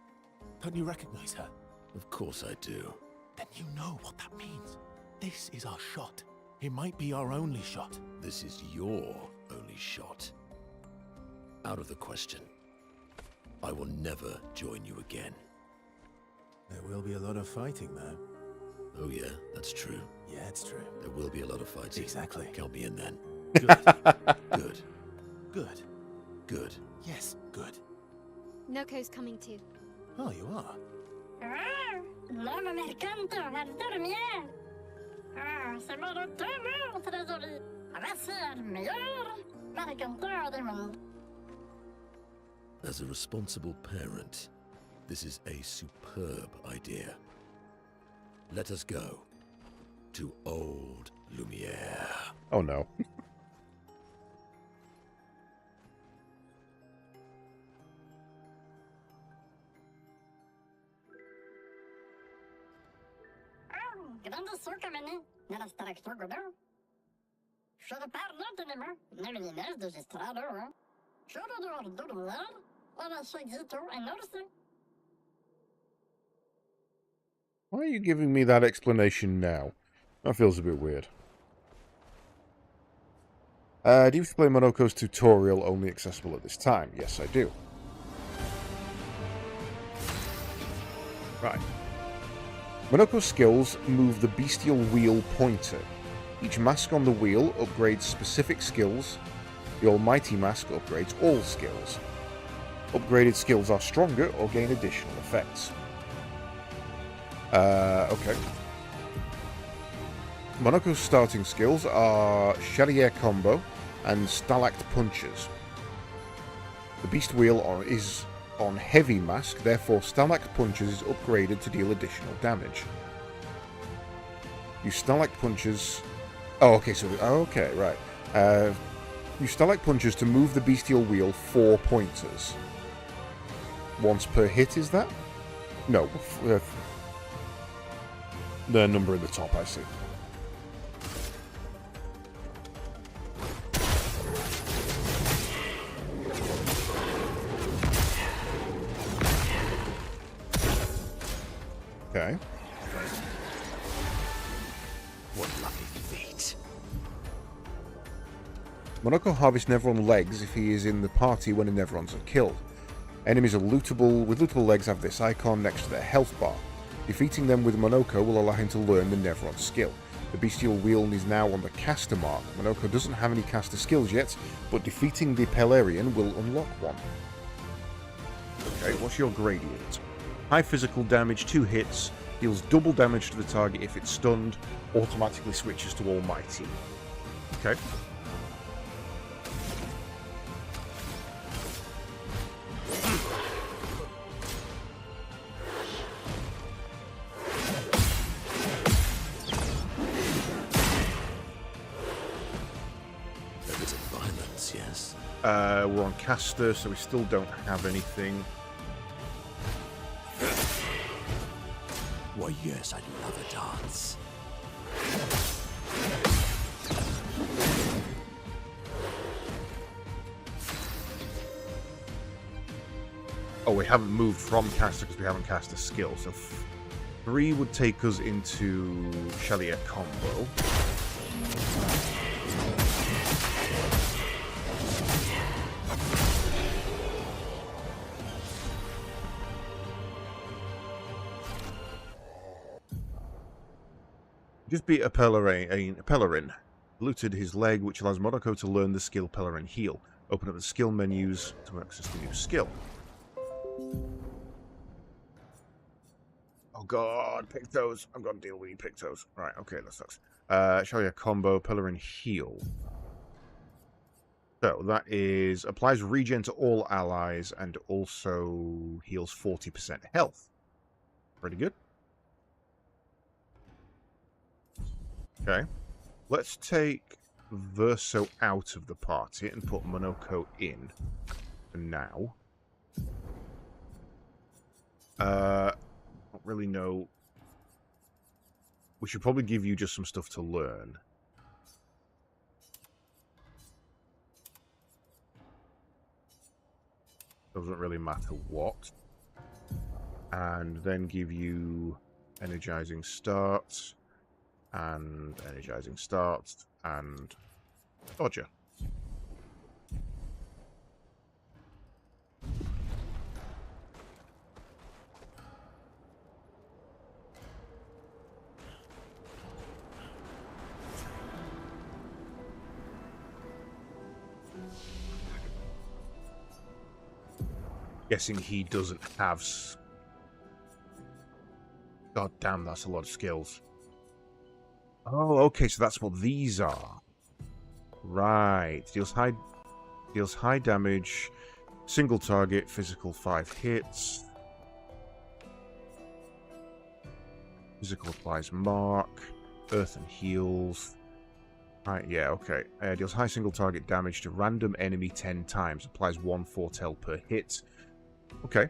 Don't you recognize her? Of course I do. Then you know what that means. This is our shot. It might be our only shot. This is your only shot. Out of the question. I will never join you again. There will be a lot of fighting, though. Oh yeah, that's true. Yeah, it's true. There will be a lot of fighting. Exactly. Count me in then. Good. Good. Good. Good. Yes, good. Noko's coming too. Oh, you are? L'homme mercante al dormir. C'est mon retour, trésorier. Voici le meilleur mercanteur du monde. As a responsible parent, this is a superb idea. Let us go to old Lumiere. Oh no. Grande suckamene, nella straktorgodo. Should parla tenema, nevelines de gestrado, should do dormir, ora seguito and notice. Why are you giving me that explanation now? That feels a bit weird. Do you play Monoko's tutorial only accessible at this time? Yes, I do. Right. Monoko's skills move the bestial wheel pointer. Each mask on the wheel upgrades specific skills. The Almighty Mask upgrades all skills. Upgraded skills are stronger or gain additional effects. Okay. Monoko's starting skills are Chalier Combo and Stalact Punches. The Beast Wheel is on Heavy Mask, therefore Stalact Punches is upgraded to deal additional damage. Use Stalact Punches... Oh, okay, so... Okay, right. Use Stalact Punches to move the Bestial Wheel 4 pointers. Once per hit, is that? No. The number in the top, I see. Okay. What lucky feet. Monoko harvests Nevron legs if he is in the party when the Nevrons are killed. Enemies are lootable, with lootable legs have this icon next to their health bar. Defeating them with Monoko will allow him to learn the Nevron skill. The bestial wheel is now on the caster mark. Monoko doesn't have any caster skills yet, but defeating the Pelarian will unlock one. Okay, what's your gradient? High physical damage, 2 hits, deals double damage to the target if it's stunned, automatically switches to Almighty. Okay. Yes. We're on caster, so we still don't have anything. Why, yes, I'd love a dance. Oh, we haven't moved from caster because we haven't cast a skill. So 3 would take us into Chalier combo. Just beat a Pellarin. Looted his leg, which allows Monoko to learn the skill Pellarin Heal. Open up the skill menus to access the new skill. Oh god, Pictos. I'm gonna deal with you, Pictos. Right, okay, that sucks. Chalier combo, Pellarin Heal. So that is applies regen to all allies and also heals 40% health. Pretty good. Okay, let's take Verso out of the party and put Monoko in for now. Don't really know. We should probably give you just some stuff to learn. Doesn't really matter what. And then give you energizing starts. And energizing starts, and Dodger. Guessing he doesn't have... God damn, that's a lot of skills. Oh, okay, so that's what these are. Right. Deals high damage, single target, physical 5 hits. Physical applies mark, earth and heals. Right, yeah, okay. Deals high single target damage to random enemy 10 times. Applies 1 foretell per hit. Okay.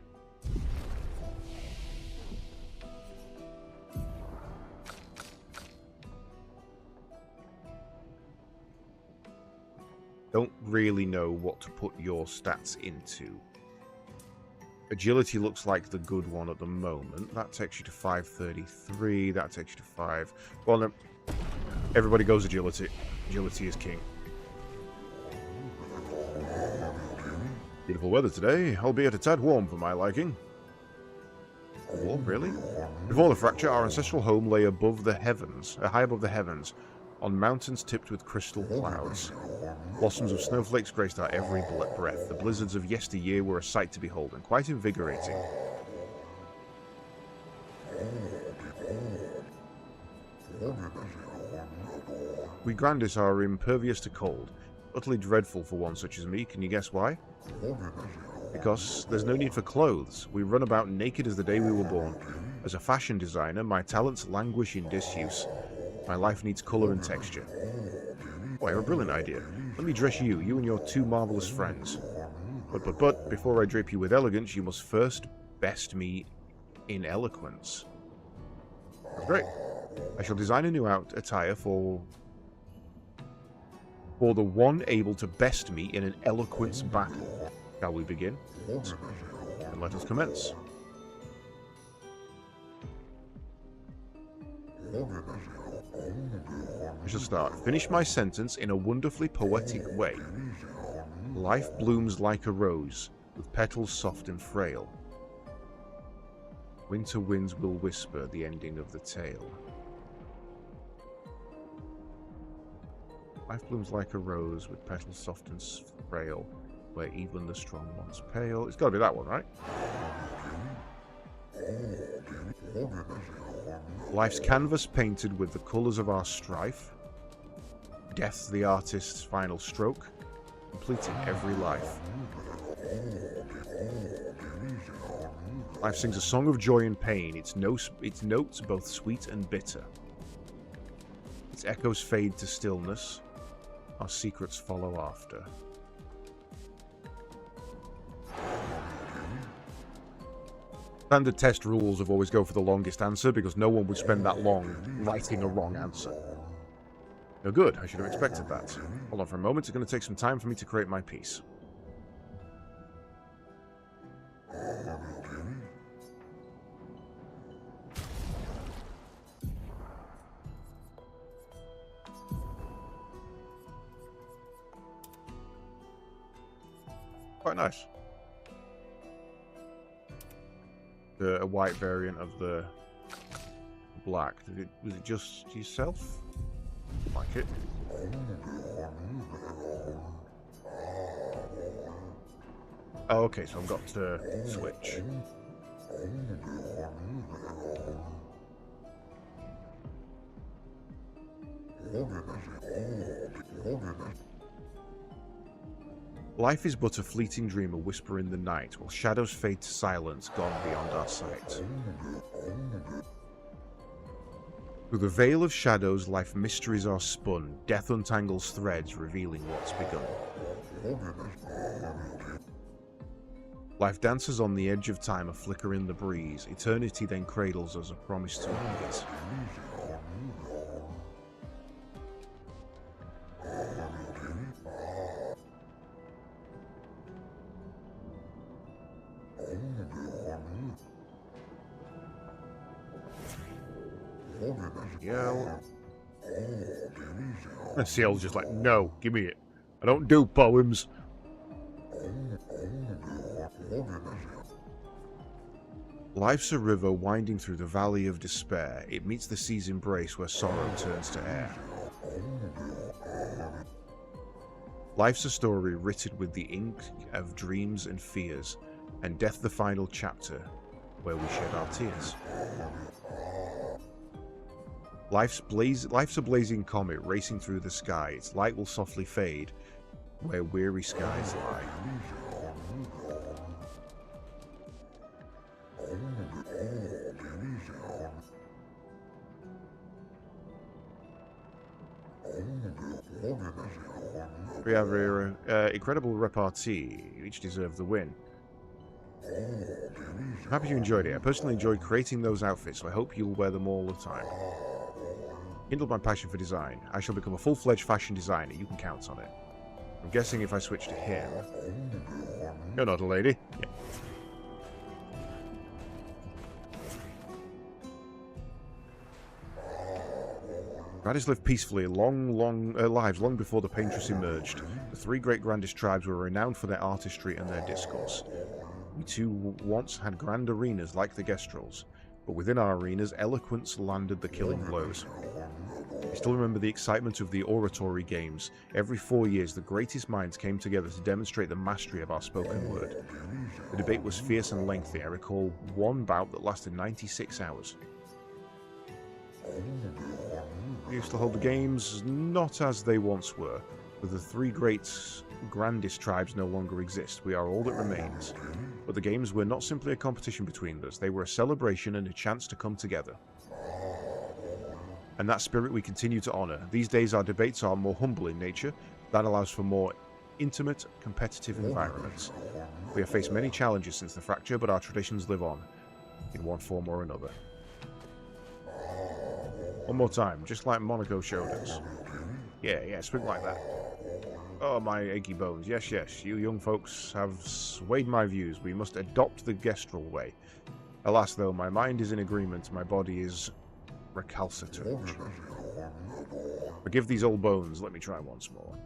Don't really know what to put your stats into. Agility looks like the good one at the moment. That takes you to 533. That takes you to 5. Well, no. Everybody goes agility. Agility is king. Beautiful weather today, albeit a tad warm for my liking. Warm, really? Before the fracture, our ancestral home lay above the heavens, high above the heavens, on mountains tipped with crystal clouds. Blossoms of snowflakes graced our every breath. The blizzards of yesteryear were a sight to behold, and quite invigorating. We Grandis are impervious to cold, utterly dreadful for one such as me. Can you guess why? Because there's no need for clothes. We run about naked as the day we were born. As a fashion designer, my talents languish in disuse. My life needs colour and texture. Oh, I have a brilliant idea. Let me dress you and your 2 marvellous friends. But, before I drape you with elegance, you must first best me in eloquence. That's great. I shall design a new attire for the one able to best me in an eloquence battle. Shall we begin? And let us commence. I shall start. Finish my sentence in a wonderfully poetic way. Life blooms like a rose, with petals soft and frail. Winter winds will whisper the ending of the tale. Life blooms like a rose, with petals soft and frail, where even the strong once pale. It's got to be that one, right? Life's canvas painted with the colours of our strife. Death's the artist's final stroke, completing every life. Life sings a song of joy and pain, its notes both sweet and bitter. Its echoes fade to stillness, our secrets follow after. Standard test rules of always go for the longest answer because no one would spend that long writing a wrong answer. No good, I should have expected that. Hold on for a moment, it's going to take some time for me to create my piece. Quite nice. A white variant of the black. Was it just yourself? Like it. Oh, okay, so I've got to switch. Life is but a fleeting dream, a whisper in the night, while shadows fade to silence, gone beyond our sight. Through the veil of shadows, life mysteries are spun, death untangles threads, revealing what's begun. Life dances on the edge of time, a flicker in the breeze, eternity then cradles us, a promise to ease. Yeah. Ciel's just like, no, give me it. I don't do poems. Life's a river winding through the valley of despair. It meets the sea's embrace where sorrow turns to air. Life's a story written with the ink of dreams and fears, and death the final chapter where we shed our tears. Life's a blazing comet racing through the sky. Its light will softly fade where weary skies lie. We have an incredible repartee. You each deserve the win. I'm happy you enjoyed it. I personally enjoyed creating those outfits, so I hope you'll wear them all the time. Kindled my passion for design. I shall become a full-fledged fashion designer. You can count on it. I'm guessing if I switch to him... You're not a lady. Yeah. Radis lived peacefully lives long before the Paintress emerged. The three great grandest tribes were renowned for their artistry and their discourse. We too once had grand arenas like the Gestrels, but within our arenas, eloquence landed the killing blows. I still remember the excitement of the oratory games. Every 4 years, the greatest minds came together to demonstrate the mastery of our spoken word. The debate was fierce and lengthy. I recall one bout that lasted 96 hours. We used to hold the games not as they once were, with the three grandest tribes no longer exist. We are all that remains. But the games were not simply a competition between us, they were a celebration and a chance to come together. And that spirit we continue to honour. These days our debates are more humble in nature. That allows for more intimate, competitive environments. We have faced many challenges since the fracture, but our traditions live on, in one form or another. One more time, just like Monaco showed us. Yeah, swing like that. Oh, my achy bones. Yes, you young folks have swayed my views. We must adopt the Gestrel way. Alas, though, my mind is in agreement, my body is recalcitrant. Forgive these old bones. Let me try once more.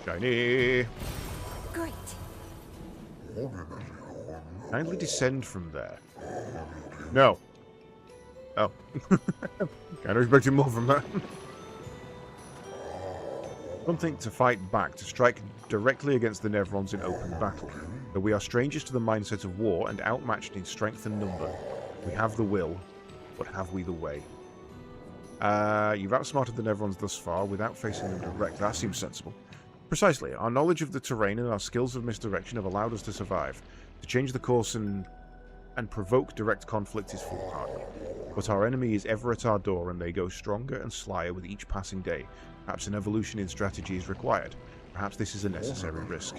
Shiny. Great. Kindly descend from there. No. Oh. Kind of expecting more from that. Something to fight back, to strike directly against the Nevrons in open battle. Though we are strangers to the mindset of war and outmatched in strength and number, we have the will, but have we the way? You've outsmarted the Nevrons thus far without facing them directly. That seems sensible. Precisely. Our knowledge of the terrain and our skills of misdirection have allowed us to survive. To change the course and provoke direct conflict is foolhardy. But our enemy is ever at our door, and they go stronger and slyer with each passing day. Perhaps an evolution in strategy is required. Perhaps this is a necessary risk.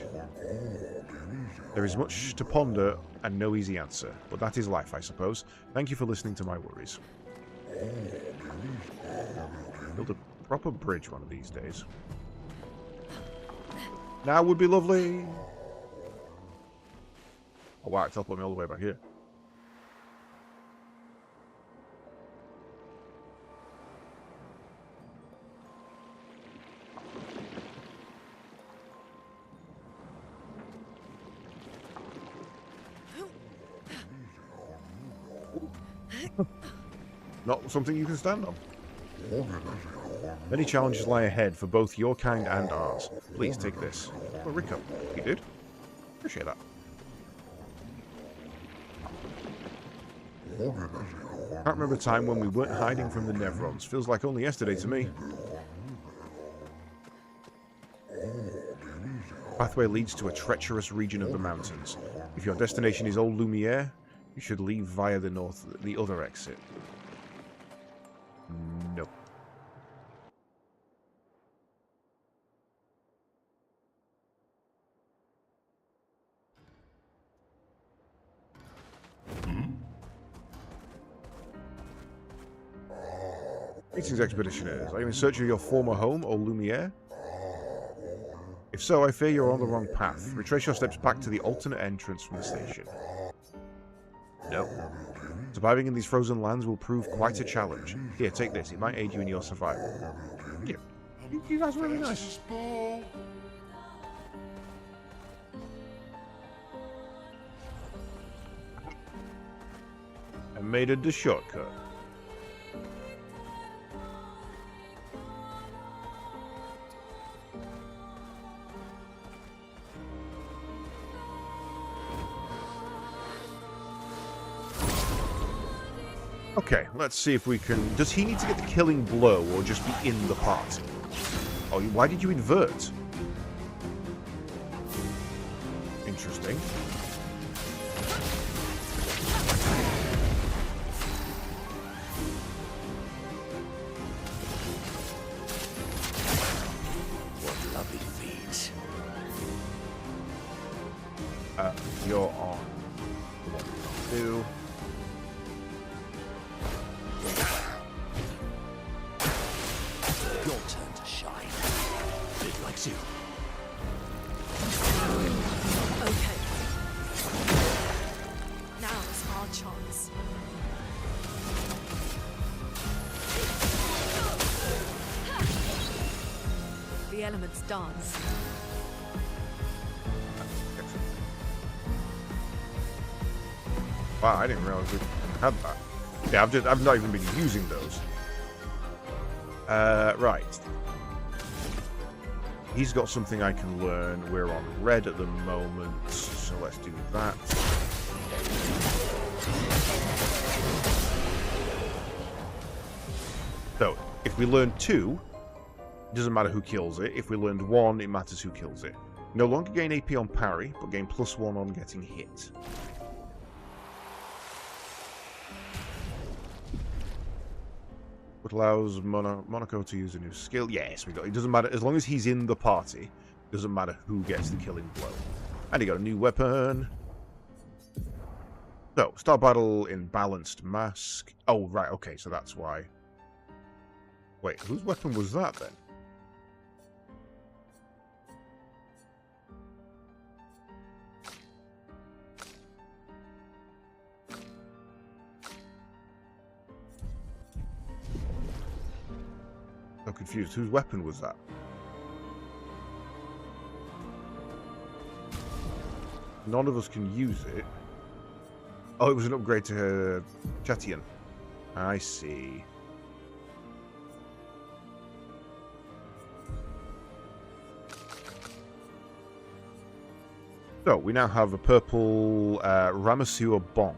There is much to ponder and no easy answer, but that is life, I suppose. Thank you for listening to my worries. Build a proper bridge one of these days. Now would be lovely. Oh wow, it teleported me all the way back here. Not something you can stand on. Many challenges lie ahead for both your kind and ours. Please take this. Oh, Rico. You did? Appreciate that. Can't remember a time when we weren't hiding from the Nevrons. Feels like only yesterday to me. Pathway leads to a treacherous region of the mountains. If your destination is Old Lumiere, you should leave via the other exit. Nope. Greetings, expeditioners. Are you in search of your former home, Old Lumiere? If so, I fear you're on the wrong path. Retrace your steps back to the alternate entrance from the station. No. Surviving in these frozen lands will prove quite a challenge. Here, take this. It might aid you in your survival. Yeah. You guys are really nice. I made it the shortcut. Okay, let's see if we can... Does he need to get the killing blow or just be in the party? Oh, why did you invert? Interesting. What lovely feet. You're on. What do you do? Your turn to shine. It likes you. Okay. Now's our chance. The elements dance. Wow, I didn't realize we had that. Yeah, I've not even been using those. Right. He's got something I can learn. We're on red at the moment, so let's do that. So, if we learn 2, it doesn't matter who kills it. If we learned 1, it matters who kills it. No longer gain AP on parry, but gain +1 on getting hit. What allows Monaco to use a new skill? Yes, we got. It doesn't matter as long as he's in the party. It doesn't matter who gets the killing blow. And he got a new weapon. So start battle in balanced mask. Oh right, okay, so that's why. Wait, whose weapon was that then? confused. Whose weapon was that? None of us can use it. Oh, it was an upgrade to her Chatian. I see. So, we now have a purple Ramasua Bonk.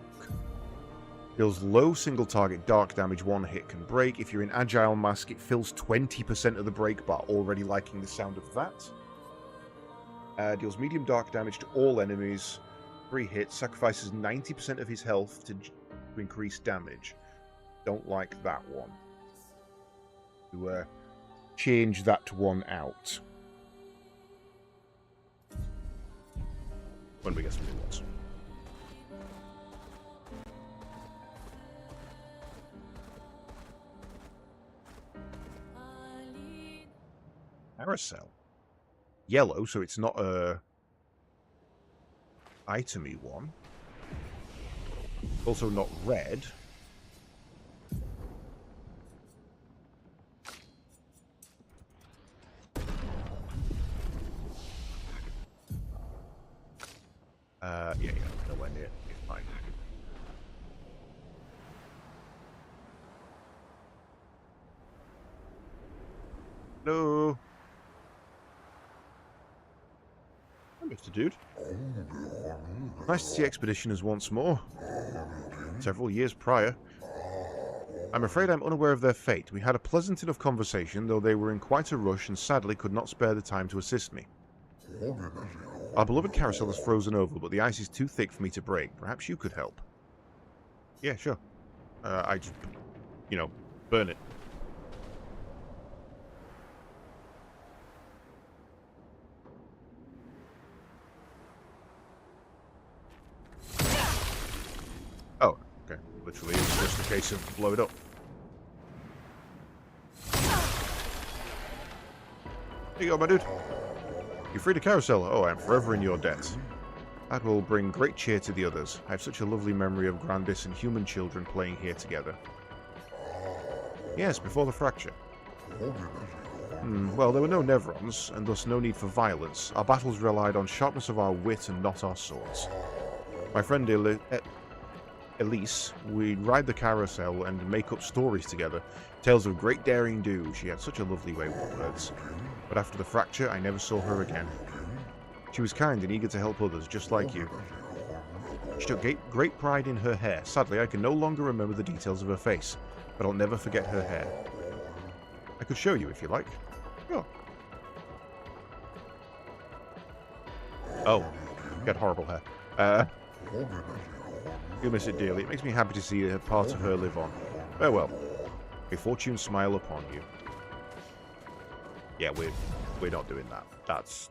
Deals low single target dark damage, one hit can break. If you're in Agile Mask, it fills 20% of the break bar. Already liking the sound of that. Deals medium dark damage to all enemies. 3 hits. Sacrifices 90% of his health to increase damage. Don't like that one. To change that one out. When we get some new ones. Carousel. Yellow, so it's not a itemy one. Also not red. Yeah, nowhere near. It's fine. Hello. Hi, Mr. Dude. Nice to see expeditioners once more. Several years prior. I'm afraid I'm unaware of their fate. We had a pleasant enough conversation, though they were in quite a rush and sadly could not spare the time to assist me. Our beloved carousel is frozen over, but the ice is too thick for me to break. Perhaps you could help. Yeah, sure. I just, burn it. Oh, okay. Literally, it's just a case of blow it up. There you go, my dude. You freed a carousel. Oh, I am forever in your debt. That will bring great cheer to the others. I have such a lovely memory of Grandis and human children playing here together. Yes, before the fracture. Well, there were no Nevrons, and thus no need for violence. Our battles relied on sharpness of our wit and not our swords. My friend Elise, we'd ride the carousel and make up stories together. Tales of great daring do. She had such a lovely way with words. But after the fracture, I never saw her again. She was kind and eager to help others, just like you. She took great pride in her hair. Sadly, I can no longer remember the details of her face, but I'll never forget her hair. I could show you if you like. Sure. Oh, you got horrible hair. You'll miss it dearly. It makes me happy to see a part of her live on. Farewell. May fortune smile upon you. Yeah, we're not doing that. That's...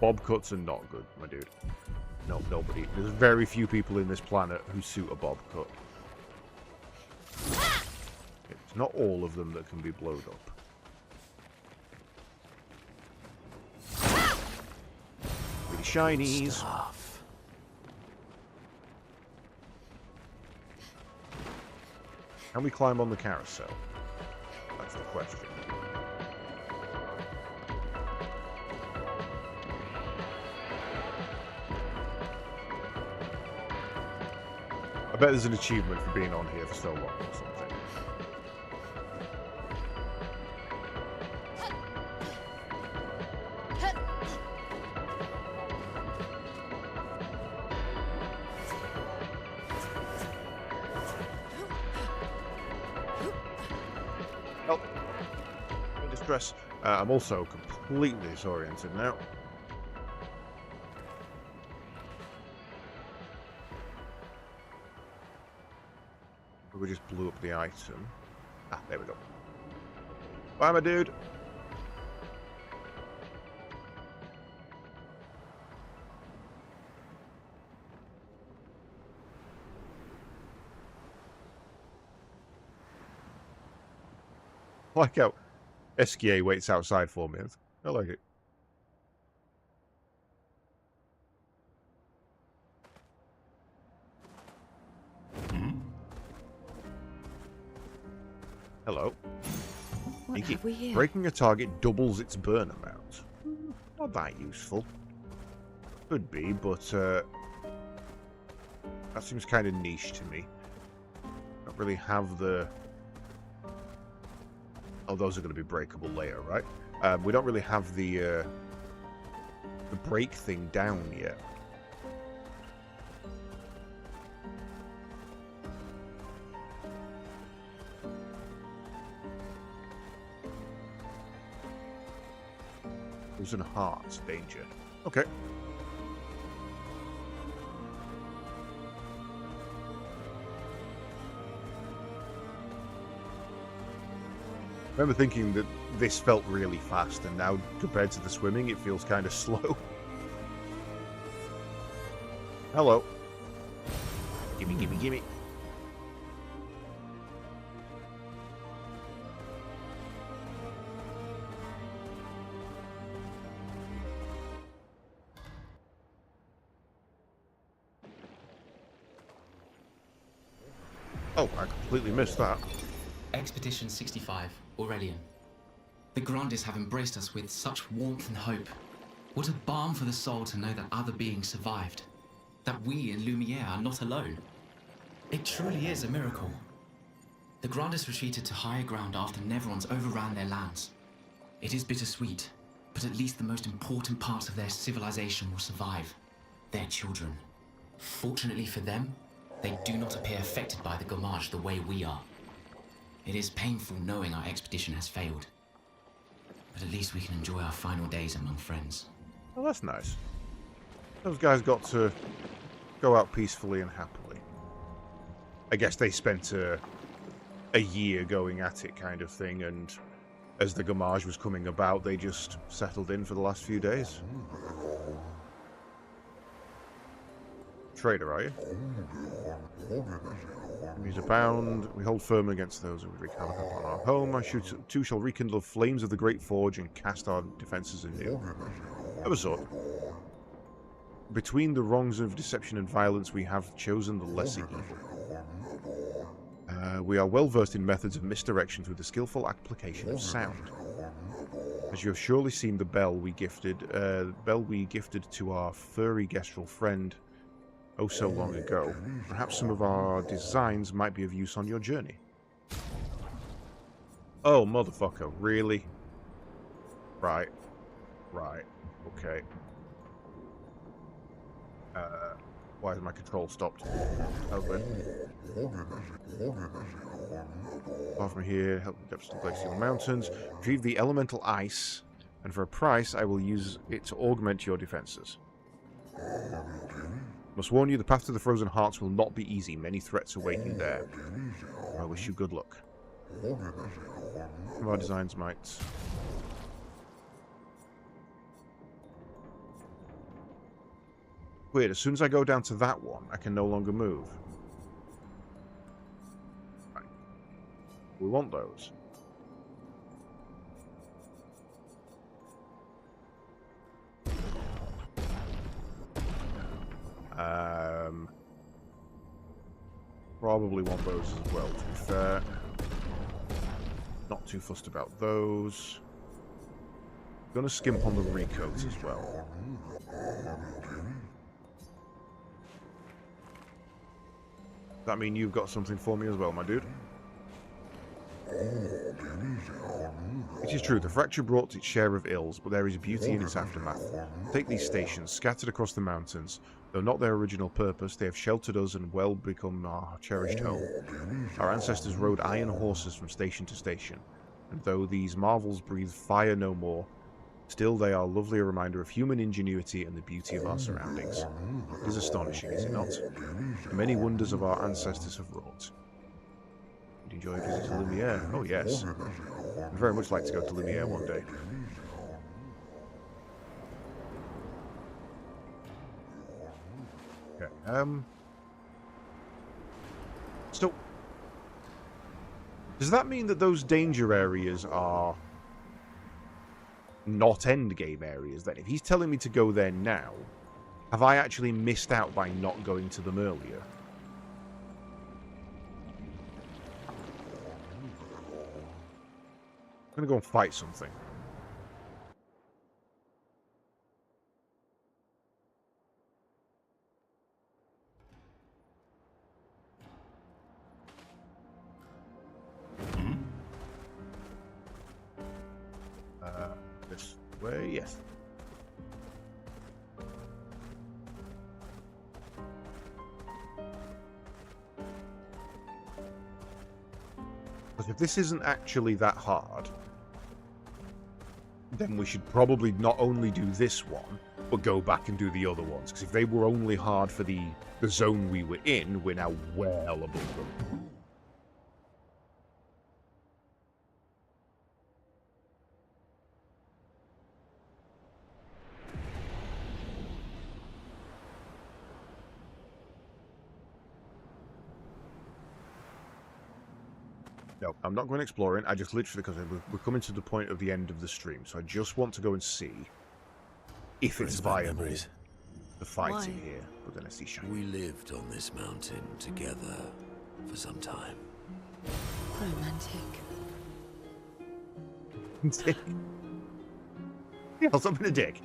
Bob cuts are not good, my dude. No, nobody. There's very few people in this planet who suit a bob cut. It's not all of them that can be blowed up. Really shinies. Stuff. Can we climb on the carousel? That's the question. I bet there's an achievement for being on here for so long or something. Help! I'm in distress. I'm also completely disoriented now. We just blew up the item. Ah, there we go. Bye, my dude. I like how SKA waits outside for me. I like it. Hello. What have we here? Breaking a target doubles its burn amount. Not that useful. Could be, but that seems kind of niche to me. Don't really have the... Oh, those are going to be breakable later, right? We don't really have the break thing down yet. Frozen Hearts, danger. Okay. I remember thinking that this felt really fast, and now compared to the swimming, it feels kind of slow. Hello. Gimme, gimme, gimme. Oh, I completely missed that. Expedition 65, Aurelian. The Grandes have embraced us with such warmth and hope. What a balm for the soul to know that other beings survived. That we in Lumiere are not alone. It truly is a miracle. The Grandes retreated to higher ground after Neverons overran their lands. It is bittersweet, but at least the most important parts of their civilization will survive. Their children. Fortunately for them, they do not appear affected by the Gommage the way we are. It is painful knowing our expedition has failed. But at least we can enjoy our final days among friends. Well, that's nice. Those guys got to go out peacefully and happily. I guess they spent a year going at it kind of thing, and as the Gommage was coming about, they just settled in for the last few days. Trader, are you? Enemies abound. We hold firm against those who would wreak havoc upon our home. Our two shall rekindle flames of the Great Forge and cast our defences anew. Of a sort. Between the wrongs of deception and violence, we have chosen the lesser evil. We are well versed in methods of misdirection through the skillful application of sound. As you have surely seen the bell we gifted to our furry gestural friend oh so long ago. Perhaps some of our designs might be of use on your journey. Oh, motherfucker, really? Right. Right. Okay. Why has my control stopped? Over. Far from here, help the depths of the glacial mountains. Retrieve the elemental ice, and for a price I will use it to augment your defenses. Must warn you, the path to the Frozen Hearts will not be easy. Many threats await you there. I wish you good luck. Some of our designs might... Weird, as soon as I go down to that one, I can no longer move. Right. We want those. Probably want those as well, to be fair. Not too fussed about those. Gonna skimp on the recoats as well. Does that mean you've got something for me as well, my dude? It is true, the fracture brought its share of ills, but there is beauty in its aftermath. Take these stations, scattered across the mountains. Though not their original purpose, they have sheltered us and well become our cherished home. Our ancestors rode iron horses from station to station, and though these marvels breathe fire no more, still they are a lovely reminder of human ingenuity and the beauty of our surroundings. It is astonishing, is it not? The many wonders of our ancestors have wrought. Would you enjoy a visit to Lumiere? Oh yes. I'd very much like to go to Lumiere one day. Okay, so, does that mean that those danger areas are not endgame areas then? If he's telling me to go there now, have I actually missed out by not going to them earlier? gonna go and fight something. This way, yes. Because if this isn't actually that hard, then we should probably not only do this one, but go back and do the other ones. Because if they were only hard for the zone we were in, we're now well above them. No, I'm not going exploring. I just literally, because we're coming to the point of the end of the stream, so I just want to go and see if it's viable, the fighting here. But then I see shiny. We lived on this mountain together for some time. Romantic. Dick. Yeah, I'll stop in a dick.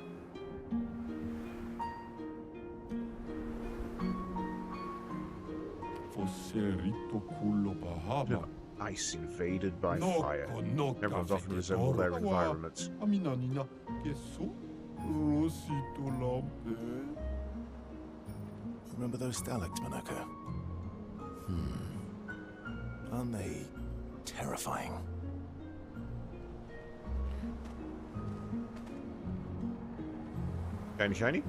No. Ice invaded by fire. Everyone's often resemble their environments. Remember those stalactites, Monaco? Aren't they terrifying? Shiny, shiny?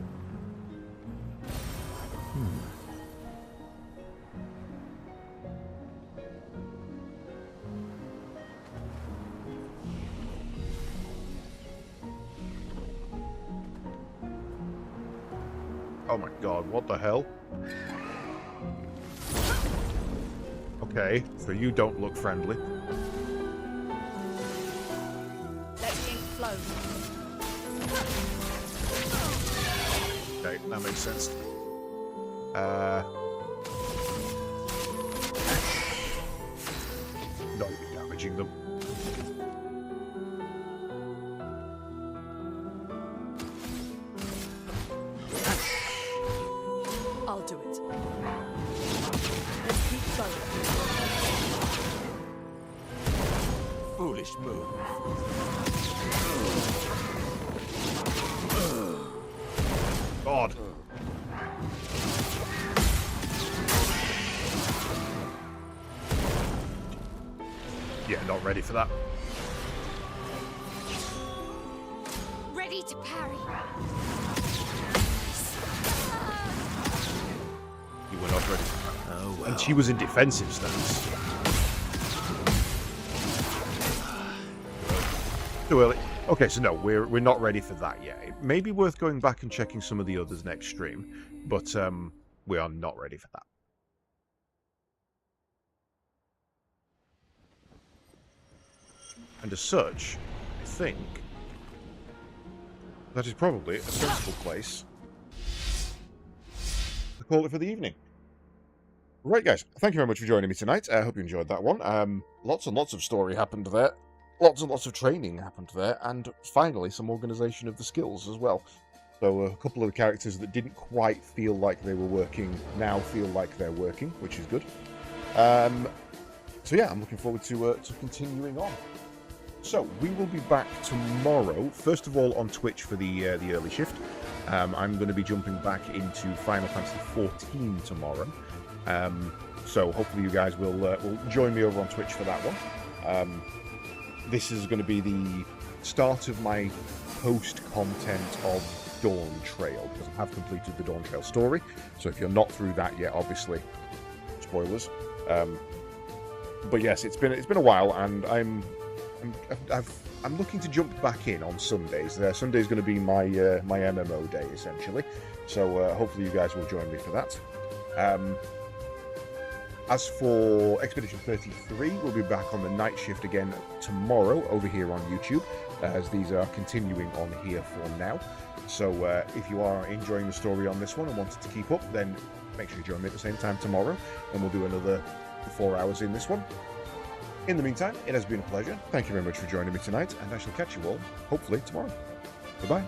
Oh my god, what the hell? Okay, so you don't look friendly. Let the ink flow. Okay, that makes sense. Not even damaging them. I'll do it. Let's keep going. Foolish move. God. Yeah, not ready for that. Ready to parry. You were not ready. Oh well. And she was in defensive stance. Too early. Okay, so no, we're not ready for that yet. It may be worth going back and checking some of the others next stream, but we are not ready for that. And as such, I think that is probably a sensible place to call it for the evening. Right, guys, thank you very much for joining me tonight. I hope you enjoyed that one. Lots and lots of story happened there. Lots and lots of training happened there. And finally, some organisation of the skills as well. So a couple of the characters that didn't quite feel like they were working now feel like they're working, which is good. So yeah, I'm looking forward to continuing on. So we will be back tomorrow. First of all, on Twitch for the early shift. I'm going to be jumping back into Final Fantasy XIV tomorrow. So hopefully you guys will join me over on Twitch for that one. This is going to be the start of my post-content of Dawn Trail, because I have completed the Dawn Trail story. So if you're not through that yet, obviously, spoilers. But yes, it's been a while, and I'm looking to jump back in on Sundays. Sunday's going to be my my MMO day essentially. So hopefully you guys will join me for that. As for Expedition 33, we'll be back on the night shift again tomorrow over here on YouTube, as these are continuing on here for now. So if you are enjoying the story on this one and wanted to keep up, then make sure you join me at the same time tomorrow, and we'll do another 4 hours in this one. In the meantime, it has been a pleasure. Thank you very much for joining me tonight, and I shall catch you all, hopefully, tomorrow. Goodbye.